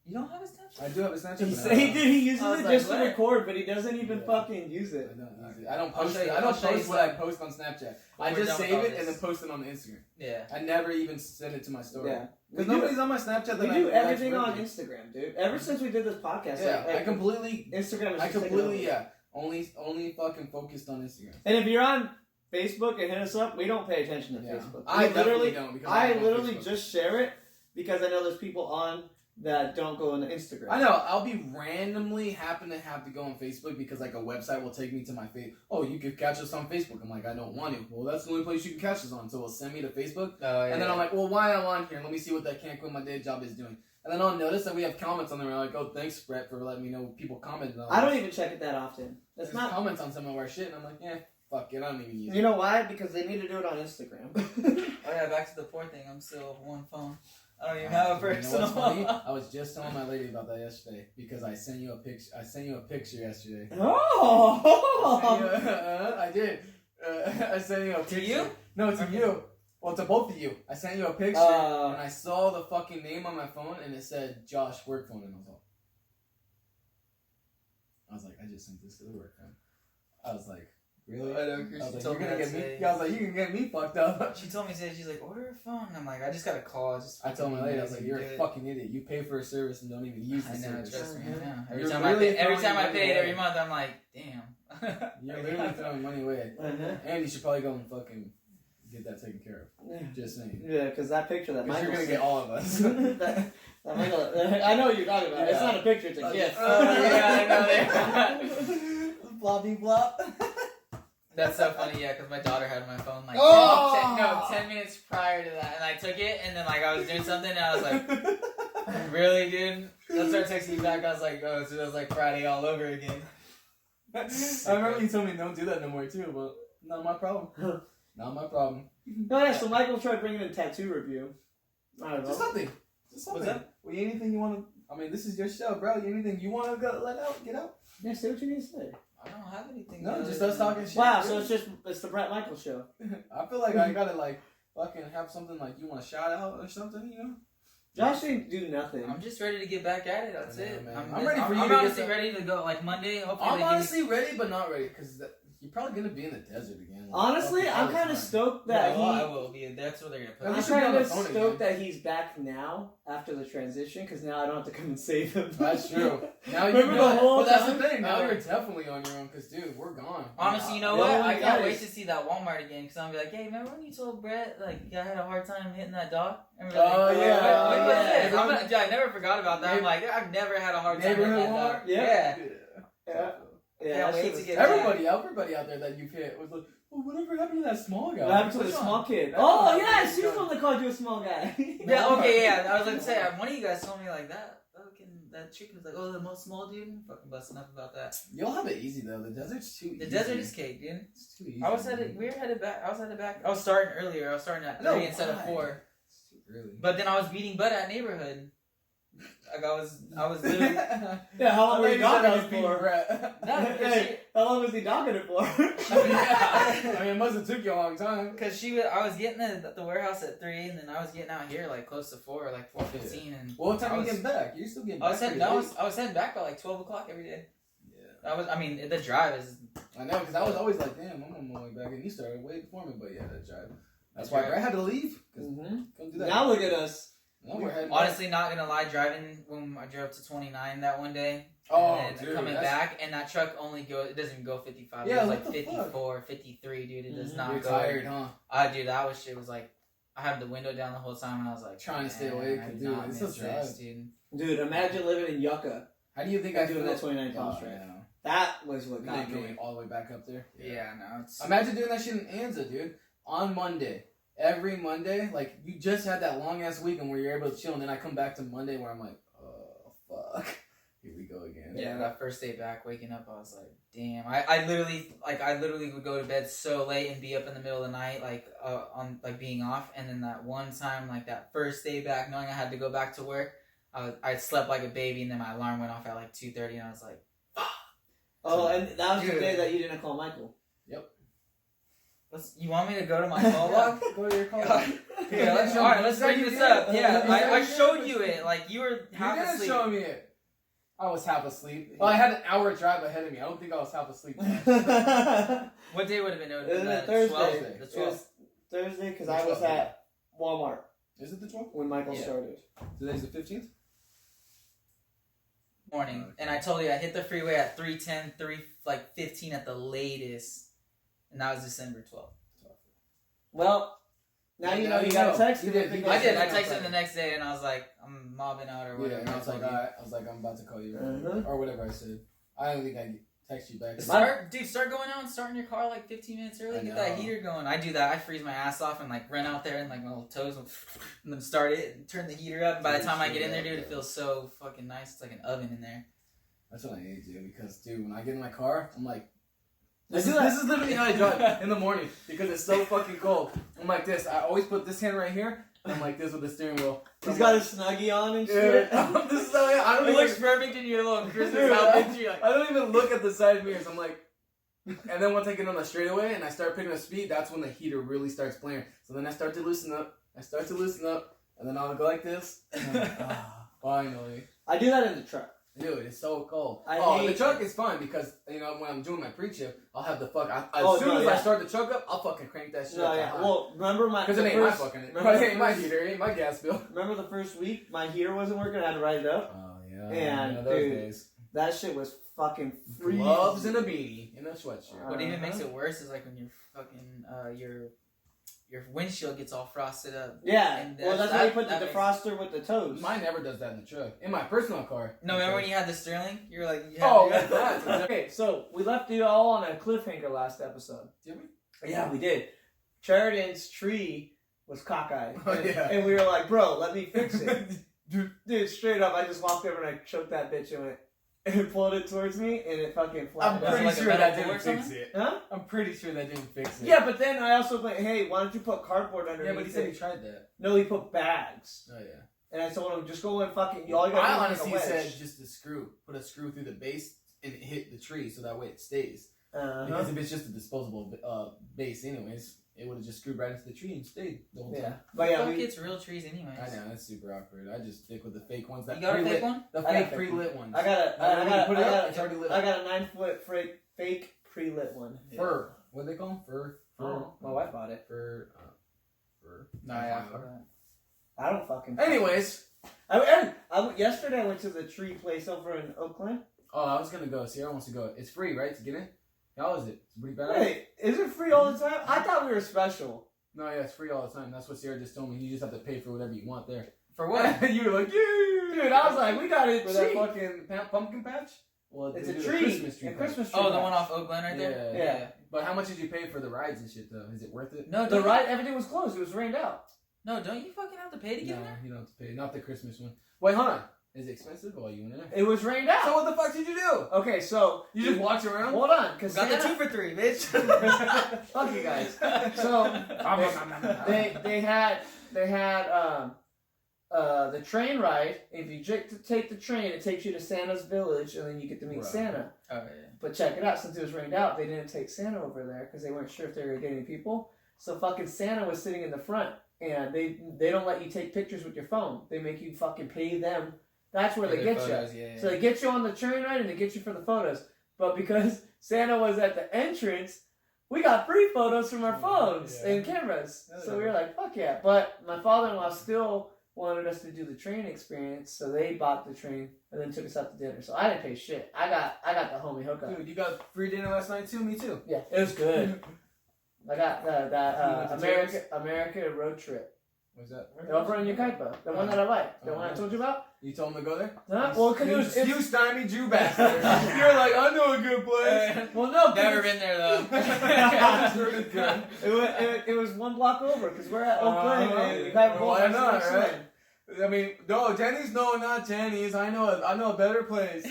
You don't have a Snapchat? I do have a Snapchat. He uses I was it like, just to what? record, but he doesn't even Yeah. fucking use I it. don't use it. I don't I'll post show it. you- I I'll don't show you post what I some. post on Snapchat. When I we're just done with save all it this. and then post it on Instagram. Yeah. I never even send it to my story. Yeah. Because We do- nobody's on my Snapchat. We that do I everything actually on do. Instagram, dude. Ever since we did this podcast, Yeah, like, I completely. Instagram is I just taking completely. over. Yeah. Only fucking focused on Instagram. And if you're on Facebook and hit us up, we don't pay attention to Yeah. Facebook. I We literally, don't. Because I don't have literally Facebook. just share it because I know there's people on that don't go on Instagram. I know. I'll be randomly happen to have to go on Facebook because like a website will take me to my face. Oh, you can catch us on Facebook. I'm like, I don't want to. Well, that's the only place you can catch us on. So it'll send me to Facebook. Oh, yeah. And then I'm like, well, why am I on here? Let me see what that Can't Quit My Day Job is doing. And then I'll notice that we have comments on there. I'm like, oh, thanks, Brett, for letting me know people commented on. I don't even check it that often. That's There's not comments on some of our shit, and I'm like, yeah, fuck it, I don't even use it. You know why? Because they need to do it on Instagram. Oh yeah, back to the poor thing. I'm still one phone. I don't even have a personal. You know what's funny? I was just telling my lady about that yesterday because I sent you a picture. I sent you a picture yesterday. Oh! I did. I sent you a picture. To you? No, to you. Well, to both of you. I sent you a picture, and I saw the fucking name on my phone, and it said Josh work phone, and I was like, I just sent this to the work phone. I was like, really? I know, I was she like, told you're me gonna that get me. today. Yeah, I was like, you can get me fucked up. She told me today, she's like, order a phone. I'm like, I just got a call. I told my lady, I was like, you're a fucking idiot. You pay for a service and don't even use the I know, service. trust me, I know. Every You're time really every throwing time I money pay it away. every month, I'm like, damn. You're literally throwing money away. Uh-huh. And you should probably go and fucking get that taken care of. Just saying. Yeah, because that picture that Because Michael you're gonna sent- get all of us. that Michael, I know what you're talking about. It's Yeah. not a picture, it's a gift. Yeah, I know Floppy flop. That's so funny, yeah, because my daughter had my phone like 10 minutes prior to that, and I took it, and then like I was doing something, and I was like, really, dude? Let's start texting you back. I was like, oh, so it was like Friday all over again. I remember you told me don't do that no more too, but not my problem. Not my problem. No, yeah, so Michael tried bringing in a tattoo review. I don't know. Just something. Just something. What's that? Well, anything you want to... I mean, this is your show, bro. Anything you want to go let out, get out? Yeah, say what you need to say. I don't have anything. No, other just than- us talking shit. Wow, so it's the Brett Michael show. I feel like I gotta like fucking have something like you want to shout out or something, you know? Josh didn't do nothing. I'm just ready to get back at it. That's I know, it. man. I'm I'm ready for you I'm to get honestly that- ready to go like Monday. Hopefully, I'm they give me- honestly ready, but not ready because you're probably gonna be in the desert again. Like, Honestly, fucking I'm all the kind of time. stoked that No, I he. will be. That's what they're gonna put. At I'm least you'll be kind on of the phone stoked again. that he's back now after the transition because now I don't have to come and save him. That's true. Now you Remember know the whole But that's time? the thing. Now Oh. you're definitely on your own because, dude, we're gone. Honestly, you know Yeah, what? well, I can't guys. wait to see that Walmart again because I'm gonna be like, hey, remember when you told Brett like I had a hard time hitting that dog? Remember, Oh, like, yeah. When was Yeah. this? Dude, I never forgot about that. I'm like, I've never had a hard time hitting Neighborhood that dog. Walmart? Yeah. Yeah. Can't that wait shit to was- get- Everybody out there that you've hit was like, well, whatever happened to that small guy? What happened to the Which small one? kid? That Oh one. yeah, she's the one that called you a small guy. Yeah, okay, yeah. I was gonna say, one of you guys told me like that chick was like, oh, the most small dude. Fucking busting up about that. You'll have it easy though. The desert's too easy. The desert is cake, dude. It's too easy. We were headed back. I was starting earlier. I was starting at 3 instead of 4. It's too early. But then I was beating butt at neighborhood. Like I was literally. Yeah, how long were you dogging it for? No, Hey, how long was he dogging it for? I mean, it must have took you a long time. Because I was getting at the warehouse at 3, and then I was getting out here like close to 4, like 4:15, and Well, what time I are you was- getting back? You're still getting I back. was heading. pretty I late. was heading back by like 12 o'clock every day. Yeah. I mean, the drive is. I know, because I was always like, damn, I'm on my way back, and you started way before me. But yeah, that drive. That's That why drive. I had to leave. Mm-hmm. Come do that. Now look at us. Now we're heading Honestly, not gonna lie, driving when I drove to 29 that one day, Oh, and dude, coming that's- back, and that truck only it doesn't even go 55. Yeah, it was what like the 54, 53, dude. It does Mhm. not You're go. tired, huh? Dude, it was like, I had the window down the whole time, and I was like, Trying to stay "Man, awake, I did dude, not it's a miss drive. this, dude. Dude, imagine living in Yucca. How do you think And I doing feel? that 29 pound Oh, stretch. yeah. That was what You got ain't me. going all the way back up there. Yeah, no, it's. Imagine doing that shit in Anza, dude. On Monday. Every Monday. Like, you just had that long ass weekend where you're able to chill, and then I come back to Monday where I'm like, oh, fuck. Here we go again. Yeah, that first day back, waking up, I was like, damn. I literally would go to bed so late and be up in the middle of the night, on being off. And then that one time, like that first day back, knowing I had to go back to work, I slept like a baby, and then my alarm went off at like 2:30, and I was like, Oh, and that was the Dude. day that you didn't call Michael. you want me to go to my call log? Go to your call. Yeah, let's bring this up. Yeah, I showed you it. Like, you were half You didn't asleep. show me it. I was half asleep. Well, I had an hour drive ahead of me. I don't think I was half asleep. What day would have been? It would have It been was the Thursday. 12th. It The 12th. was Thursday because The I was 12th, at Walmart Is it the 12th? when Michael Yeah. started. Today's the 15th? Morning. And I told you I hit the freeway at 3:10, 3:15 at the latest. And that was December 12th. Well, Now you know you gotta text him. I did. I texted him the next day and I was like, I'm mobbing out or whatever. Yeah, and I was like, alright. I was like, I'm about to call you or whatever I said. I don't think I text you back. Start going out and starting your car like 15 minutes early. Get that heater going. I do that. I freeze my ass off and like run out there and like my little toes and then start it and turn the heater up. And by the time I get in there, dude, it feels so fucking nice. It's like an oven in there. That's what I need to do because, dude, when I get in my car, I'm like, this is literally how I drive in the morning because it's so fucking cold. I'm like this. I always put this hand right here. And I'm like this with the steering wheel. He's got his Snuggie on and shit. This is how I don't. It looks perfect in your little Christmas outfit. I don't even look at the side mirrors. I'm like, and then once I get on the straightaway and I start picking up speed, that's when the heater really starts blaring. So then I start to loosen up. And then I'll go like this. And then, finally. I do that in the truck. Dude, it's so cold. The truck is fine because, you know, when I'm doing my pre-chip, I'll have the as soon as I start the truck up, I'll fucking crank that shit up. Yeah. Well, remember because it ain't my fucking, it ain't my heater, it ain't my gas bill. Remember the first week, my heater wasn't working, I had to ride it up? Oh, yeah. And, dude, that shit was fucking freezing. Gloves and a beanie and a sweatshirt. What even makes it worse is like when you're fucking, your windshield gets all frosted up. Yeah, well, that's why you put the defroster with the toes. Mine never does that in the truck. In my personal car. No, remember when you had the Sterling? You were like, Okay, so we left you all on a cliffhanger last episode. Did we? Yeah, we did. Sheridan's tree was cockeyed. And we were like, bro, let me fix it. Dude, straight up, I just walked over and I choked that bitch and went, and pulled it towards me, and it fucking flattened out. I'm pretty sure that didn't fix it. Huh? I'm pretty sure that didn't fix it. Yeah, but then I also went, hey, why don't you put cardboard underneath? Yeah, but he said he tried that. No, he put bags. Oh, yeah. And I told him, just go and fucking, all you gotta do is honestly said just a screw. Put a screw through the base and hit the tree so that way it stays. Because if it's just a disposable base anyways, it would have just screwed right into the tree and stayed the whole time. But yeah, we get real trees anyways. I know, that's super awkward. I just stick with the fake ones. You got a fake one? The fake pre-lit ones. I got a 9-foot fake pre-lit one. Fur. What do they call them? Fur. Oh, my wife bought it. Fur. Nah, yeah. I don't fucking. Anyways, yesterday I went to the tree place over in Oakland. Oh, I was gonna go. Sierra wants to go. It's free, right, to get in? How is it? It's pretty bad. Wait, is it free all the time? I thought we were special. No, yeah, it's free all the time. That's what Sierra just told me. You just have to pay for whatever you want there. For what? You were like, yeah. Dude, I was like, we got it for that fucking pumpkin patch. Well, it's a tree. Christmas tree. Oh, the one off Oakland right there? Yeah. But how much did you pay for the rides and shit, though? Is it worth it? No, the ride, everything was closed. It was rained out. No, don't you fucking have to pay to get in there? No, you don't have to pay. Not the Christmas one. Wait, hold on. Is it expensive while you in there? It was rained out. So what the fuck did you do? Okay, so you just walked around? Hold on, cause got the 2 for $3, bitch. Fuck you guys. So they had the train ride. If you take the train, it takes you to Santa's village, and then you get to meet Santa. Oh yeah. But check it out. Since it was rained out, they didn't take Santa over there because they weren't sure if they were getting people. So fucking Santa was sitting in the front. And they don't let you take pictures with your phone. They make you fucking pay them. That's where they get you. Yeah. So they get you on the train ride and they get you for the photos. But because Santa was at the entrance, we got free photos from our phones and cameras. So we were like, fuck yeah. But my father-in-law still wanted us to do the train experience, so they bought the train and then took us out to dinner. So I didn't pay shit. I got the homie hookup. Dude, you got free dinner last night too? Me too. Yeah, it was good. I got that America road trip. What's that? Over in Yucaipa. The one that I like. The one I told you about? You told him to go there? Huh? Well, because you stymied Jew bastard. You're like, I know a good place. Well, no. Never been there, though. It was one block over, because we're at Oakland. Why not, right? I mean, no, Jenny's, no, not Jenny's. I know a better place.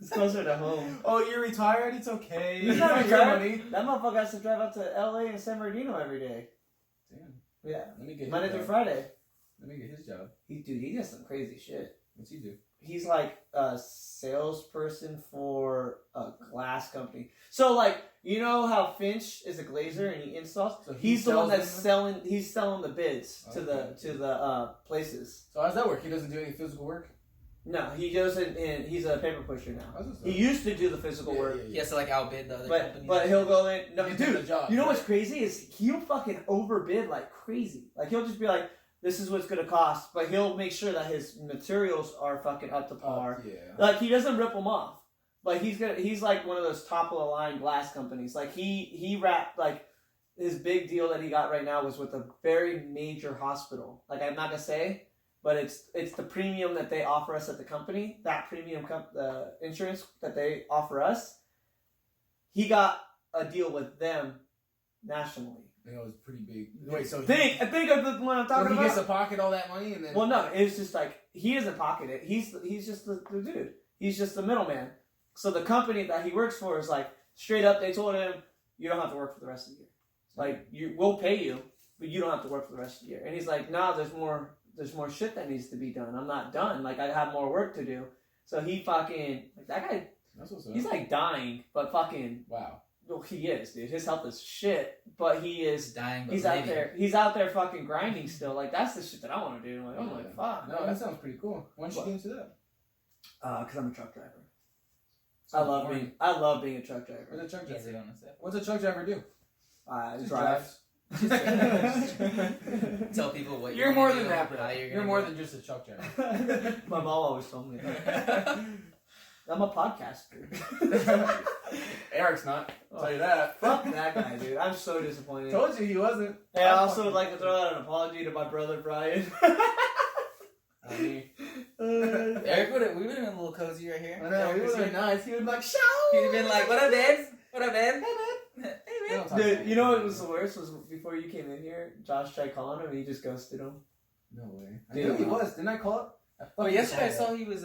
It's closer to home. Oh, you're retired? It's okay. He's not retired. That motherfucker has to drive up to LA and San Bernardino every day. Damn. Yeah. Let me get Monday through Friday. Let me get his job. He does some crazy shit. What's he do? He's like a salesperson for a glass company. So like, you know how Finch is a glazer and he installs? So he's the one that's selling. He's selling the bids to the places. So how does that work? He doesn't do any physical work. No, he doesn't. And he's a paper pusher now. He used to do the physical work. He has to like outbid the other companies. But he'll go in. No, dude. Job, you know what's crazy is he'll fucking overbid like crazy. Like he'll just be like, "This is what's gonna cost," but he'll make sure that his materials are fucking up to par. Like he doesn't rip them off. Like he's like one of those top of the line glass companies. Like he wrapped like his big deal that he got right now was with a very major hospital. Like, I'm not gonna say, but it's the premium that they offer us at the company. That premium, the insurance that they offer us. He got a deal with them nationally. It was pretty big. Wait, so think of the one I'm talking so he about. gets to pocket all that money and then. Well, no, it's just like he doesn't pocket it. He's just the dude. He's just the middleman. So the company that he works for is like straight up. They told him you don't have to work for the rest of the year. Like we'll pay you, but you don't have to work for the rest of the year. And he's like, no, there's more shit that needs to be done. I'm not done. Like I have more work to do. So he fucking like that guy. That's what's up. He's like dying, but fucking wow. Well, he is, dude. His health is shit, but he is dying. But he's living. out there. He's out there fucking grinding still. Like that's the shit that I want to do. I'm like, oh my fuck. No, that sounds pretty cool. Why don't you get into that? Because I'm a truck driver. I love being a truck driver. What's a truck driver? What's a truck driver do? Drives. Tell people what you're more than that, bro. You're more than just a truck driver. My mom always told me that. I'm a podcaster. Eric's not. I'll tell you that. Fuck that guy, dude. I'm so disappointed. Told you he wasn't. Hey, I also would like to throw out an apology to my brother Brian. I mean, Eric we would have been a little cozy right here. I know, he would have been nice. He would have been like, show! He'd have been like, what up, babes? What up, babe? Hey, man. Dude, you know what was the worst was before you came in here, Josh tried calling him and he just ghosted him. No way. I Dude, think he was. Didn't I call it? Well, yesterday I saw he was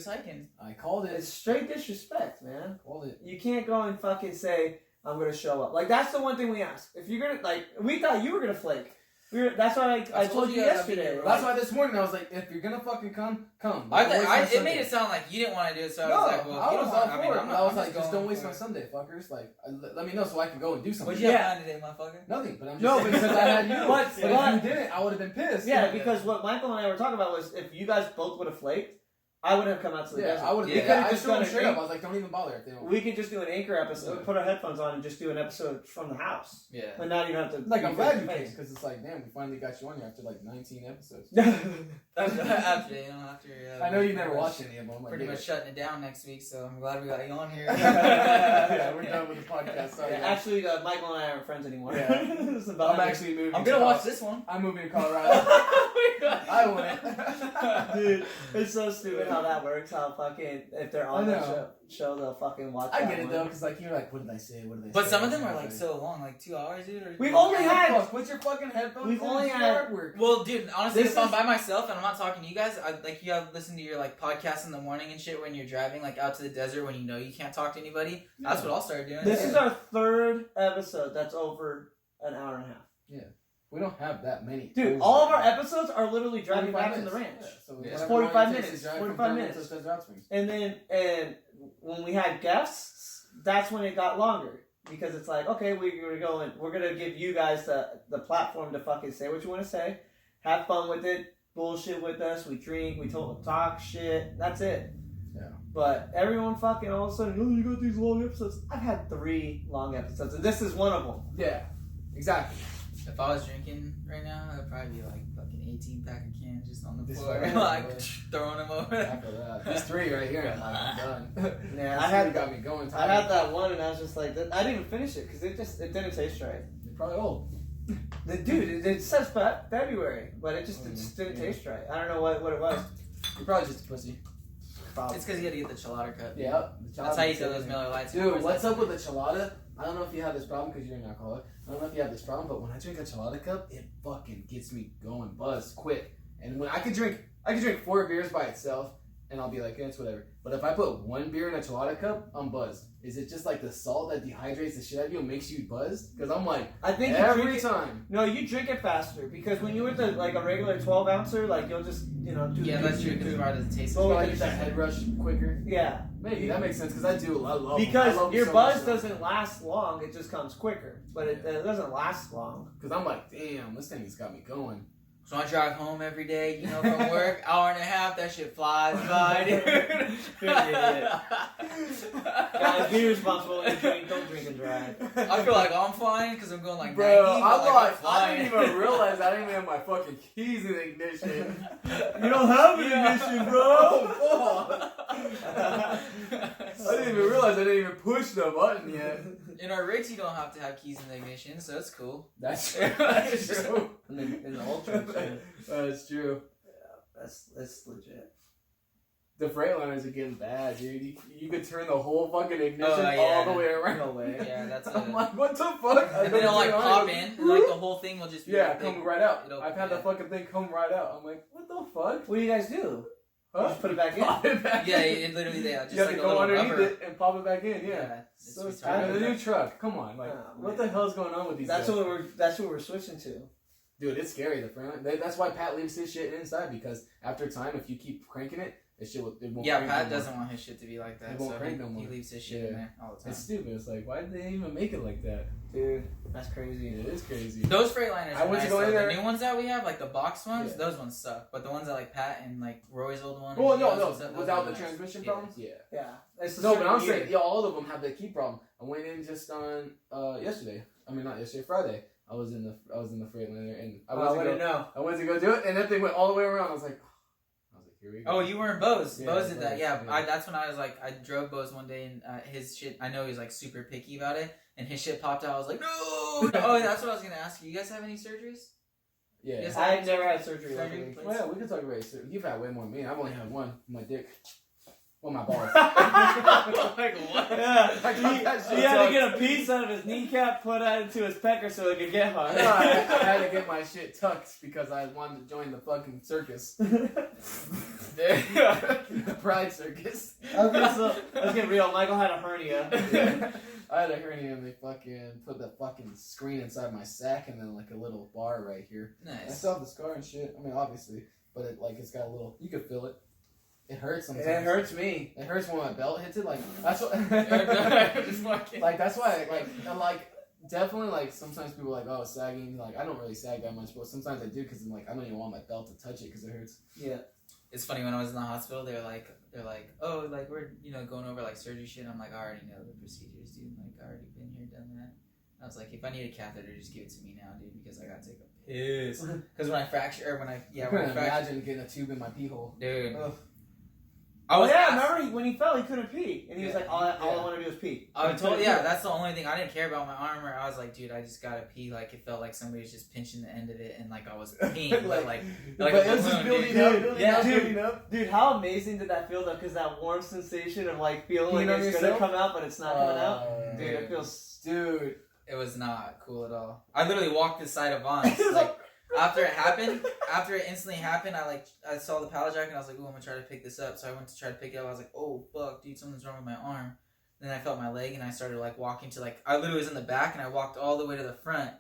hiking. I called it. It's straight disrespect, man. Called it. You can't go and fucking say, I'm gonna show up. Like, that's the one thing we asked. If you're gonna, like, we thought you were gonna flake. That's why I told you yesterday. That's why this morning I was like, if you're gonna fucking come. It made it sound like you didn't want to do it, so I was like, well, I was all for it. I was like, just don't waste my Sunday, fuckers. Like, let me know so I can go and do something. What'd you have today, motherfucker? Nothing, but I'm just saying because I had you. But if you didn't, I would have been pissed. Yeah, because what Michael and I were talking about was if you guys both would have flaked, I would have come out to the desert. I would have. Yeah, I just done straight up. I was like, don't even bother if they don't. We could just do an anchor episode, put our headphones on, and just do an episode from the house. Yeah. But now you don't have to. Like, I'm glad you came because it's like, damn, we finally got you on here after like 19 episodes. I know you never watched any of them. Like, pretty much shutting it down next week, so I'm glad we got you on here. Yeah, we're done with the podcast. Sorry, actually, Michael and I aren't friends anymore. Yeah. I'm actually moving. I'm gonna watch this one. I'm moving to Colorado. I want it. Dude, it's so stupid how that works. How fucking if they're on the show, they'll fucking watch. I get it though, because like you're like, what did I say? But some of them are like so long, like 2 hours, dude. We've only had. Put your fucking headphones. We've only had. Well, dude, honestly, if I'm by myself and I'm not talking to you guys, you have listen to your like podcasts in the morning and shit when you're driving like out to the desert when you know you can't talk to anybody. That's what I'll start doing. This is our third episode that's over an hour and a half. Yeah. We don't have that many. Dude, all of our episodes are literally driving back from the ranch. Yeah, so it's 45 minutes. 45 minutes. And then, when we had guests, that's when it got longer. Because it's like, okay, we're gonna give you guys the platform to fucking say what you want to say. Have fun with it. Bullshit with us. We drink. We talk shit. That's it. Yeah. But everyone fucking all of a sudden, oh, you got these long episodes. I've had 3 long episodes, and this is one of them. Yeah. Exactly. If I was drinking right now, I'd probably be like fucking 18 pack of cans just on the floor, like throwing them over. After that, these 3 right here, I'm done. Yeah, I had got me going. I had that one, and I was just like, I didn't even finish it because it didn't taste right. You're probably old. Dude, it says February, but it just didn't taste right. I don't know what it was. You're probably just a pussy. Probably. It's because you had to get the chilada cut. Yeah, that's how you fill those Miller Lights. Dude, what's up with the chelada? I don't know if you have this problem because you're an alcoholic. I don't know if you have this problem, but when I drink a chelada cup, it fucking gets me going, buzzed quick. And when I could drink 4 beers by itself, and I'll be like, yeah, it's whatever. But if I put 1 beer in a chelada cup, I'm buzzed. Is it just like the salt that dehydrates the shit out of you and makes you buzzed? Because I'm like, I think every time. No, you drink it faster because when you with a regular 12 ouncer, like you'll just do. Yeah, that's true because it doesn't taste. So I get that head rush quicker. Yeah, maybe that makes sense because I do. I love because your buzz doesn't last long; it just comes quicker. But it doesn't last long. Because I'm like, damn, this thing has got me going. So I drive home every day, from work, hour and a half, that shit flies by, dude. You're an idiot. Guys, be responsible when you drink. Don't drink and drive. I feel like I'm flying because I'm going like 90. Bro, I'm I didn't even realize I didn't even have my fucking keys in the ignition. You don't have an ignition, bro. I didn't even realize because I didn't even push the button yet. In our rigs, you don't have to have keys in the ignition, so that's cool. That's true. That's true. In the Ultra, That's true. yeah, that's legit. The Freightliners are getting bad, dude. You could turn the whole fucking ignition yeah. all the way around. No way. Yeah, that's I'm like, what the fuck? And then it'll like pop in, and like the whole thing will just be Yeah, like, come right out. I've had yeah. the fucking thing come right out. I'm like, what the fuck? What do you guys do? Huh? Just put it back in. Pop it back Yeah, in. it literally, yeah, just You have like to a go little underneath rubber. it and pop it back in. Yeah. It's So retarded. the new truck. Come on, like, Oh, what man. the hell's going on with these That's guys? what we're switching to. Dude, it's scary. That's why Pat leaves his shit inside, because after time, if you keep cranking it, it won't Yeah, crank Pat no more. doesn't want his shit to be like that, It won't so crank no more. he leaves his shit in there all the time. It's stupid. It's like, why did they even make it like that? Dude, that's crazy. It is crazy. Those Freightliners I are went to nice, go in though. there- The new ones that we have, like the box ones, Yeah. those ones suck. But the ones that like Pat and like Roy's old one. Well, and no, those no, ones, those without are the nice. transmission Yeah. problems, yeah. Yeah. It's a No, but certain I'm year. saying, yeah, all of them have the key problem. I went in just on yesterday. I mean, not yesterday, Friday. I was in the Freightliner, and I wouldn't know. went to go do it, and that thing went all the way around. I was like, here we go. Oh, you were in Bose. Yeah, Bose did that. Bose, Yeah, yeah. that's when I was like, I drove Bose one day and his shit. I know he was like super picky about it, and his shit popped out. I was like, no. Oh, that's what I was gonna ask you. You guys have any surgeries? Yeah. Yes, I've never had surgery. Surgery? Luckily. Well, yeah, we can talk about it. You've had way more than me. I've only had one. My dick. Well, my balls. Like what? Yeah, I got that shit he had to tucked. get a piece out of his kneecap, put it into his pecker so it could get hard. No, I had to get my shit tucked because I wanted to join the fucking circus. The Pride Circus. Okay, so let's get real. Michael had a hernia. I had a hernia and they fucking put the fucking screen inside my sack and then like a little bar right here. I Nice. still have the scar and shit. I mean, obviously, but it's got a little. You could feel it. It hurts sometimes. It hurts me. It hurts when my belt hits it. Like that's what. Just fucking- Like that's why. Like definitely. Like sometimes people are like, oh, sagging. Like I don't really sag that much, but sometimes I do because I'm like I don't even want my belt to touch it because it hurts. Yeah. It's funny, when I was in the hospital, they're like, oh, like we're going over like surgery shit. I'm like, I already know the procedures, dude. Like I already been here, done that. I was like, if I need a catheter, just give it to me now, dude, because I gotta take a piss. Because when I I couldn't imagine getting a tube in my pee hole. dude. Ugh. I was asked- remember when he fell, he couldn't pee, and he was like, all I want to do is pee. I was told, yeah, that's the only thing. I didn't care about my arm, or I was like, dude, I just gotta pee. Like it felt like somebody was just pinching the end of it, and like I was peeing, but like But a it was just balloon, building dude. up, Dude, building yeah, up, dude. building up. Dude, how amazing did that feel though? Because that warm sensation of like feeling Peeing like on it's gonna yourself? come out, but it's not coming out. Dude, it feels. Dude. It was not cool at all. I literally walked the side of Vons. Like after it instantly happened, I saw the pallet jack and I was like, "Ooh, I'm gonna try to pick this up." So I went to try to pick it up. I was like, "Oh fuck, dude, something's wrong with my arm." Then I felt my leg and I started like walking to like I literally was in the back and I walked all the way to the front.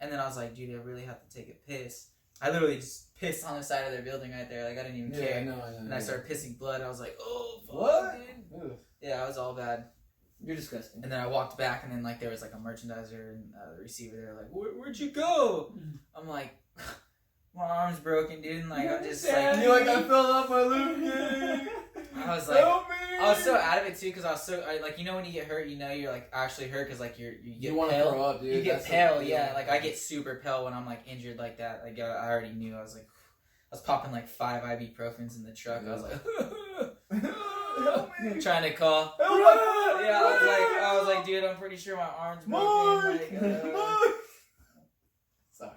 And then I was like, "Dude, I really have to take a piss." I literally just pissed on the side of their building right there. Like I didn't even care. I know. And I started pissing blood. I was like, "Oh fuck, What? dude." Ugh. Yeah, it was all bad. You're disgusting. And then I walked back, and then like there was like a merchandiser and the receiver. They're like, "Where'd you go?" I'm like, "My arm's broken, dude." And like I'm just like, You're like, I fell off my loop. I was like, Help me! I was so out of it too, because I was so like, you know, when you get hurt, you know you're like actually hurt because like you get You want to pale. throw up, dude. You get That's pale, the- yeah. Like I get super pale when I'm like injured like that. Like I already knew. I was like, I was popping like 5 ibuprofens in the truck. I was like, Help me! trying to call. Help me! Yeah, I was like, dude, I'm pretty sure my arm's broken. Like, Sorry.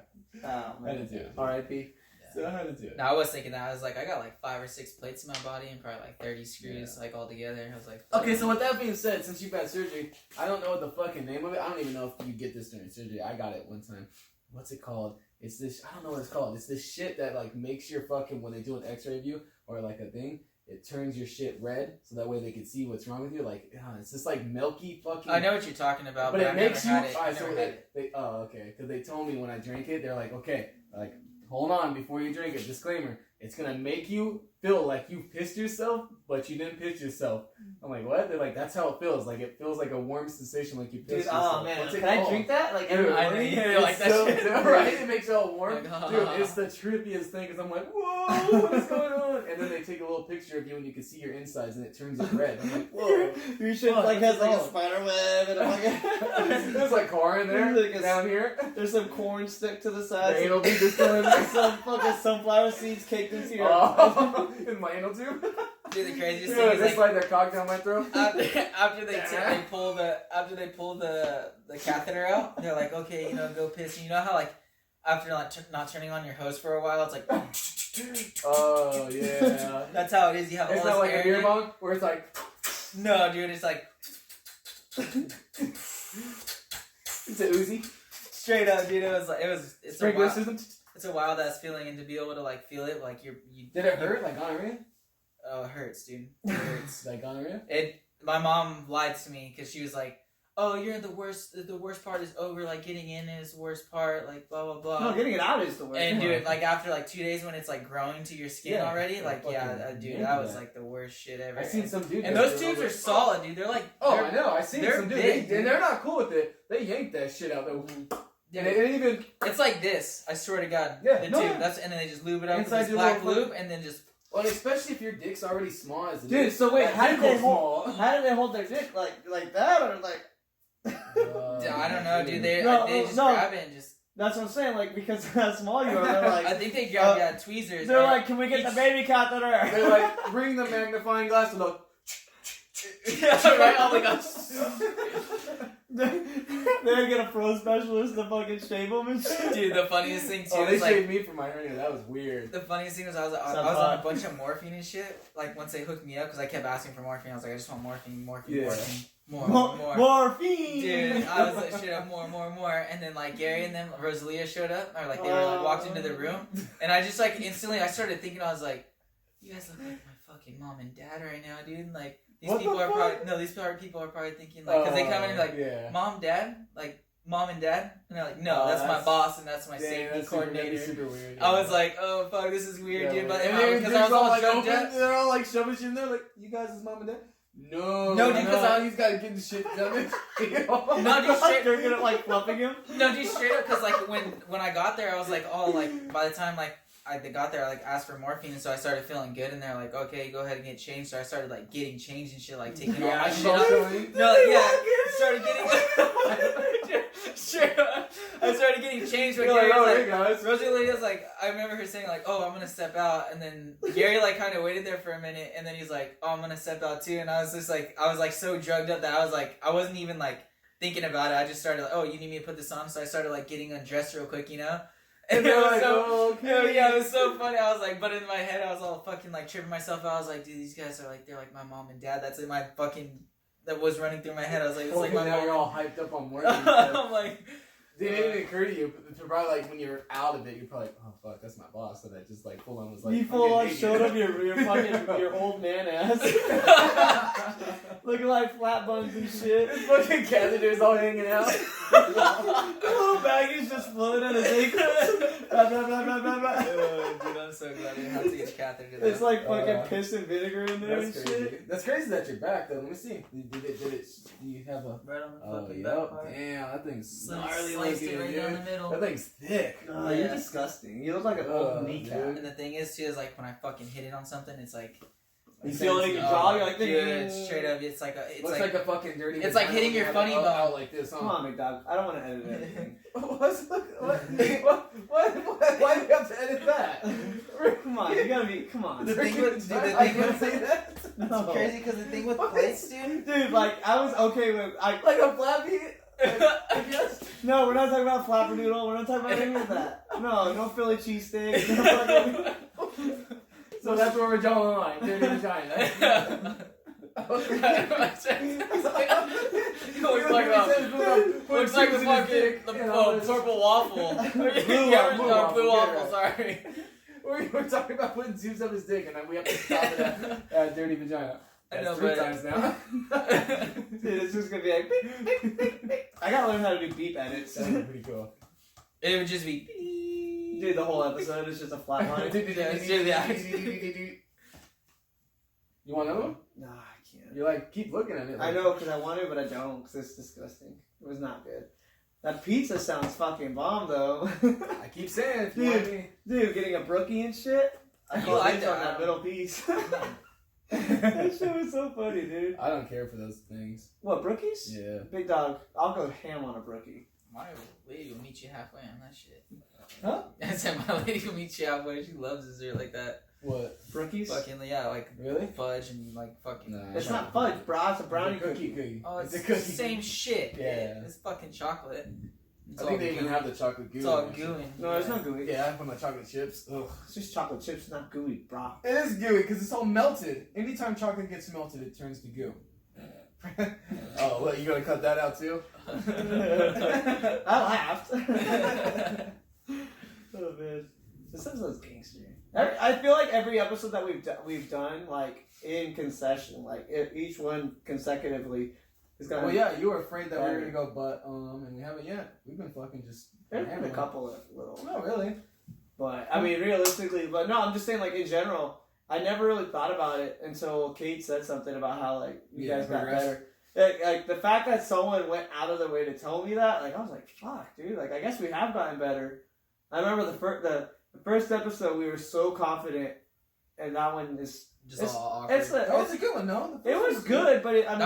Oh, I had man. to do it. R.I.P. So I had to do it. No, I was thinking that. I was like, I got like 5 or 6 plates in my body and probably like 30 screws like all together. I was like, Okay, so with that being said, since you've had surgery, I don't know what the fucking name of it. I don't even know if you get this during surgery. I got it one time. What's it called? It's this. I don't know what it's called. It's this shit that like makes your fucking when they do an X-ray of you or like a thing. It turns your shit red, so that way they can see what's wrong with you. Like, it's just like milky fucking. I know what you're talking about, but but it I've makes you. never had it. Alright, I've so never had it. they okay, because they told me when I drank it, they're like, okay, like hold on before you drink it. Disclaimer: it's gonna make you feel like you pissed yourself, but you didn't piss yourself. I'm like, what? They're like, that's how it feels. Like it feels like a warm sensation, like you pissed Dude, yourself. oh man, What's it can I called? drink that? Like Dude, every I know morning? you it's like that so shit. right? It makes it all warm. Like, Dude, it's the trippiest thing because I'm like, whoa, what is going on? And then they take a little picture of you and you can see your insides and it turns it red. I'm like, whoa. Your shit Fuck, like has like a what's it spider web and like There's like car in there, There's like a- down here. there's some corn stick to the The side. anal tube is still in there. Some fucking sunflower seeds caked into your Oh, in my anal tube. Dude, the craziest You know, thing is they slide their cock down my throat. after they pull the catheter out, they're like, okay, go piss. And you know how like after not turning on your hose for a while, it's like. Oh yeah. That's how it is. You have It's all not this like air a beer bong where it's like. No, dude, it's like. It's a Uzi. Straight up, dude. It's Sprinkler system. It's a wild ass feeling, and to be able to like feel it, like you. Did it hurt like gonorrhea? Oh, it hurts, dude. It hurts. Like gonorrhea? My mom lied to me because she was like, "Oh, you're the worst. The worst part is over. Like getting in is the worst part. Like blah blah blah." No, getting it out is the worst. And dude, like after like 2 days when it's like growing to your skin already, like dude, that was like the worst shit ever. I seen some dude. And those tubes are solid, dude. They're like. I know. I seen some dude. Big, and they're not cool with it. They yanked that shit out though. Yeah, and it even. It's like this. I swear to God. Yeah, the no, tube. yeah. That's and then they just lube it up Inside with this your black little lube, and then just. Well, especially if your dick's already small as it Dude, is. so wait, how did they hold? small? How did they hold their dick like that or like? I don't know, dude. They just no. grab it and just. That's what I'm saying. Like because of how small you are, they're like. I think they grab tweezers. They're like, can we get the baby catheter? They like bring the magnifying glass and look. Yeah, right. Oh my gosh. They're gonna pro specialist to fucking shave them and shit. Dude, the funniest thing too Oh, they is like. shaved me for my hernia. That was weird. The funniest thing was I was on a bunch of morphine and shit. Like once they hooked me up, because I kept asking for morphine, I was like, I just want morphine, more. Morphine. Dude, I was like, straight up more. And then like Gary and then Rosalia showed up, or like they were like walked into the room, and I just like instantly I started thinking, I was like, you guys look like my fucking mom and dad right now, dude. Like these people are probably thinking like, because they come in and like, mom, dad, like. Mom and dad, and they're like, no, that's my boss and that's my safety coordinator. Super weird. I was like, oh fuck, this is weird, dude. But because I was all like drugged up. they're all like shoving shit in there, like, you guys is mom and dad. No, dude, because he's got to get the shit done. No, dude, straight. They're gonna like fluffing him. No, dude, straight up, because like when I got there, I was like, oh, like by the time like I got there, I like asked for morphine, and so I started feeling good, and they're like, okay, go ahead and get changed. So I started like getting changed and shit, like taking all my shit off. No, like, yeah, started getting. Straight up, I started getting changed. But Gary was like, Rosalie was like, I remember her saying like, oh, I'm gonna step out, and then Gary like kind of waited there for a minute, and then he's like, oh, I'm gonna step out too, and I was just like, I was like so drugged up that I was like, I wasn't even like thinking about it. I just started like, oh, you need me to put this on, so I started like getting undressed real quick, you know. And it was like, so, okay. Yeah, it was so funny. I was like, but in my head, I was all fucking like tripping myself out. I was like, dude, these guys are like, they're like my mom and dad. That's in my fucking, that was running through my head. I was like, it's like my now mom. You're all hyped up on morphine. I'm like, did it even occur to you? Probably like when you're out of it, you're probably like, oh fuck, that's my boss. So that just like full on was like, you full on showed up your fucking your old man ass, looking like flat buns and shit. His fucking catheters all hanging out. Little baggies just floating on his ankles. Blah, blah, blah, blah, blah, blah. dude, I'm so glad I didn't have to get a catheter. It's like fucking piss and vinegar in there and crazy. shit. That's crazy that you're back though. Let me see. Did it? Do you have a? Right on the fucking yep. back part. Damn, that thing's Gnarly, gnarly sliced it right down the middle. That thing's thick. Oh, you're disgusting. You look like an old kneecap. And the thing is too is like when I fucking hit it on something, it's like. You feel it in your jaw. You're like, dude, straight up. It's like a. It's looks like a fucking dirty. It's like hitting your funny bone out like this. Huh? Come on, McDog. I don't want to edit anything. What? Why do you have to edit that? Come on, you gotta be. Come on. The thing with I can't say that. No. It's crazy because the thing with plates, dude. Like I was okay with like a flappy. Yes. No, we're not talking about flapperdoodle. We're not talking about any of that. No Philly cheesesteak. No fucking... So that's where we're drawing the line. Dirty vagina. Looks like the fucking purple waffle. Blue waffle, sorry. We're talking about putting tubes up his dick, and then we have to stop it at dirty vagina. I know, 3 times now. Dude, it's just gonna be like beep, beep, beep, beep. I gotta learn how to do beep edits. That'd be pretty cool. It would just be. Dude, the whole episode is just a flat line. You want another one? Nah, I can't. You're like, keep looking at it. I know, because I want to, but I don't, because it's disgusting. It was not good. That pizza sounds fucking bomb, though. I keep saying, dude, getting a brookie and shit. I call like on that middle piece. That shit was so funny, dude. I don't care for those things. What, brookies? Yeah. Big dog, I'll go ham on a brookie. My lady will meet you halfway on that shit. Huh? I said my lady will meet you halfway. She loves dessert like that. What? Brookies? Fucking yeah, like Really? fudge and like fucking. Nah. It's not fudge, bro. It's a brownie cookie. cookie. Oh, it's a the cookie. same shit. Yeah. It's fucking chocolate. It's I think they all even gooey. have the chocolate goo. It's all in it. gooey. No, it's not gooey. Yeah, I put my chocolate chips. Ugh. It's just chocolate chips, not gooey, bro. It is gooey because it's all melted. Anytime chocolate gets melted, it turns to goo. Oh, what? You gonna cut that out too? I laughed. Oh man, this episode's gangster. I feel like every episode that we've done like in concession, like each one consecutively is gonna. Well, yeah, you were afraid that we were gonna go, but and we haven't yet. We've been fucking just. There's been a couple of little. No, really. But I mean, realistically, but no, I'm just saying, like in general, I never really thought about it until Kate said something about how like you guys got better. Like the fact that someone went out of their way to tell me that, like I was like, fuck, dude. Like I guess we have gotten better. I remember the first episode we were so confident, and that one is Just all awkward. That was a good one, no? It was good, but I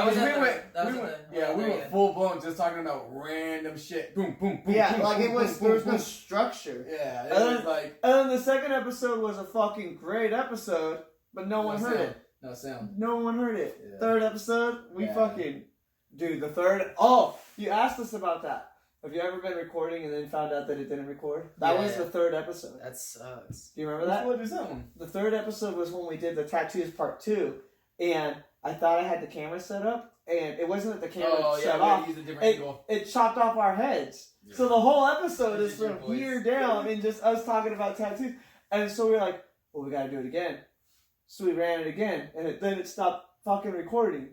mean, we went full blown just talking about random shit. Boom, boom, boom. Yeah, boom, like boom, it was boom, there was boom, no boom. structure. Yeah, it And was like And then the second episode was a fucking great episode, but no one heard it. No sound. No one heard it. Yeah. Third episode, we Yeah. fucking dude. The third. Oh, you asked us about that. Have you ever been recording and then found out that it didn't record? That was the third episode. That sucks. Do you remember that? What is that one? The third episode was when we did the tattoos part 2, and I thought I had the camera set up, and it wasn't that the camera shut off. Use a different angle. It chopped off our heads. Yeah. So the whole episode is Your from voice. here down and just us talking about tattoos. And so we were like, well, we gotta do it again. So we ran it again, and then it stopped fucking recording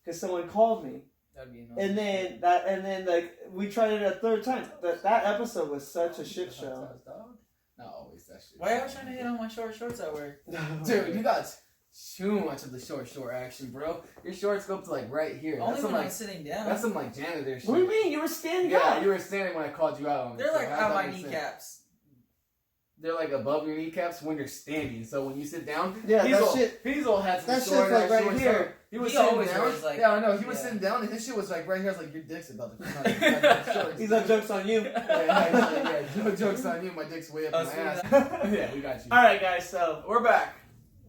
because someone called me. That'd be annoying. And then like we tried it a third time. That episode was such a shit show. Not always that shit. Why are you trying to hit on my shorts at work? Dude, you got too much of the short action, bro. Your shorts go up to like right here. Only That's when some I'm like sitting down. that's some like janitor shit. What do you mean? You were standing Yeah, up. you were standing when I called you out on it. They're so like how's at that my make sense? kneecaps. They're like above your kneecaps when you're standing. So when you sit down, Yeah, that Hazel had some that short shit's like action right stuff. here. He was He sitting always down. wears, like- Yeah, I know. He was yeah. sitting down, and his shit was like right here. I was like, your dick's about to come out. He's like, joke's on you. Yeah, no jokes on you. My dick's way up Oh, my so ass. Yeah, we got you. All right, guys. So We're back.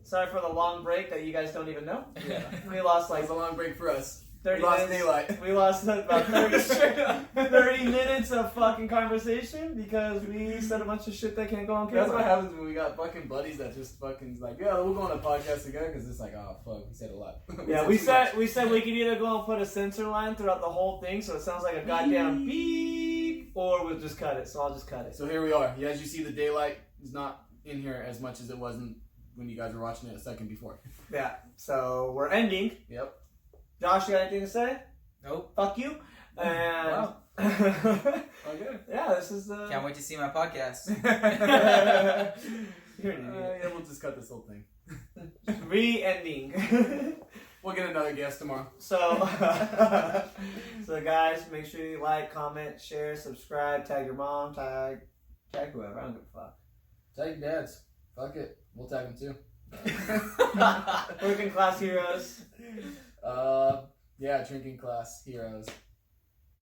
sorry for the long break that you guys don't even know. Yeah. We lost That like was a long break for us. 30 We lost minutes. daylight. We lost about 30 minutes of fucking conversation because we said a bunch of shit that can't go on camera. That's what happens when we got fucking buddies that just fucking like, yeah, we'll go on a podcast again because it's like, oh fuck, we said a lot. Yeah, we too said much. we could either go and put a censor line throughout the whole thing so it sounds like a goddamn beep, or we'll just cut it. So I'll just cut it. So here we are. Yeah, as you see, the daylight is not in here as much as it wasn't when you guys were watching it a second before. Yeah. So we're ending. Yep. Josh, you got anything to say? Nope. Fuck you. And Wow. Okay. yeah, this is the. Can't wait to see my podcast. You're an idiot. Yeah, we'll just cut this whole thing. Re-ending. We'll get another guest tomorrow. So, so guys, make sure you like, comment, share, subscribe, tag your mom, tag whoever. I don't give a fuck. Tag your dads. Fuck it. We'll tag them too. Working class heroes. Yeah, drinking class heroes.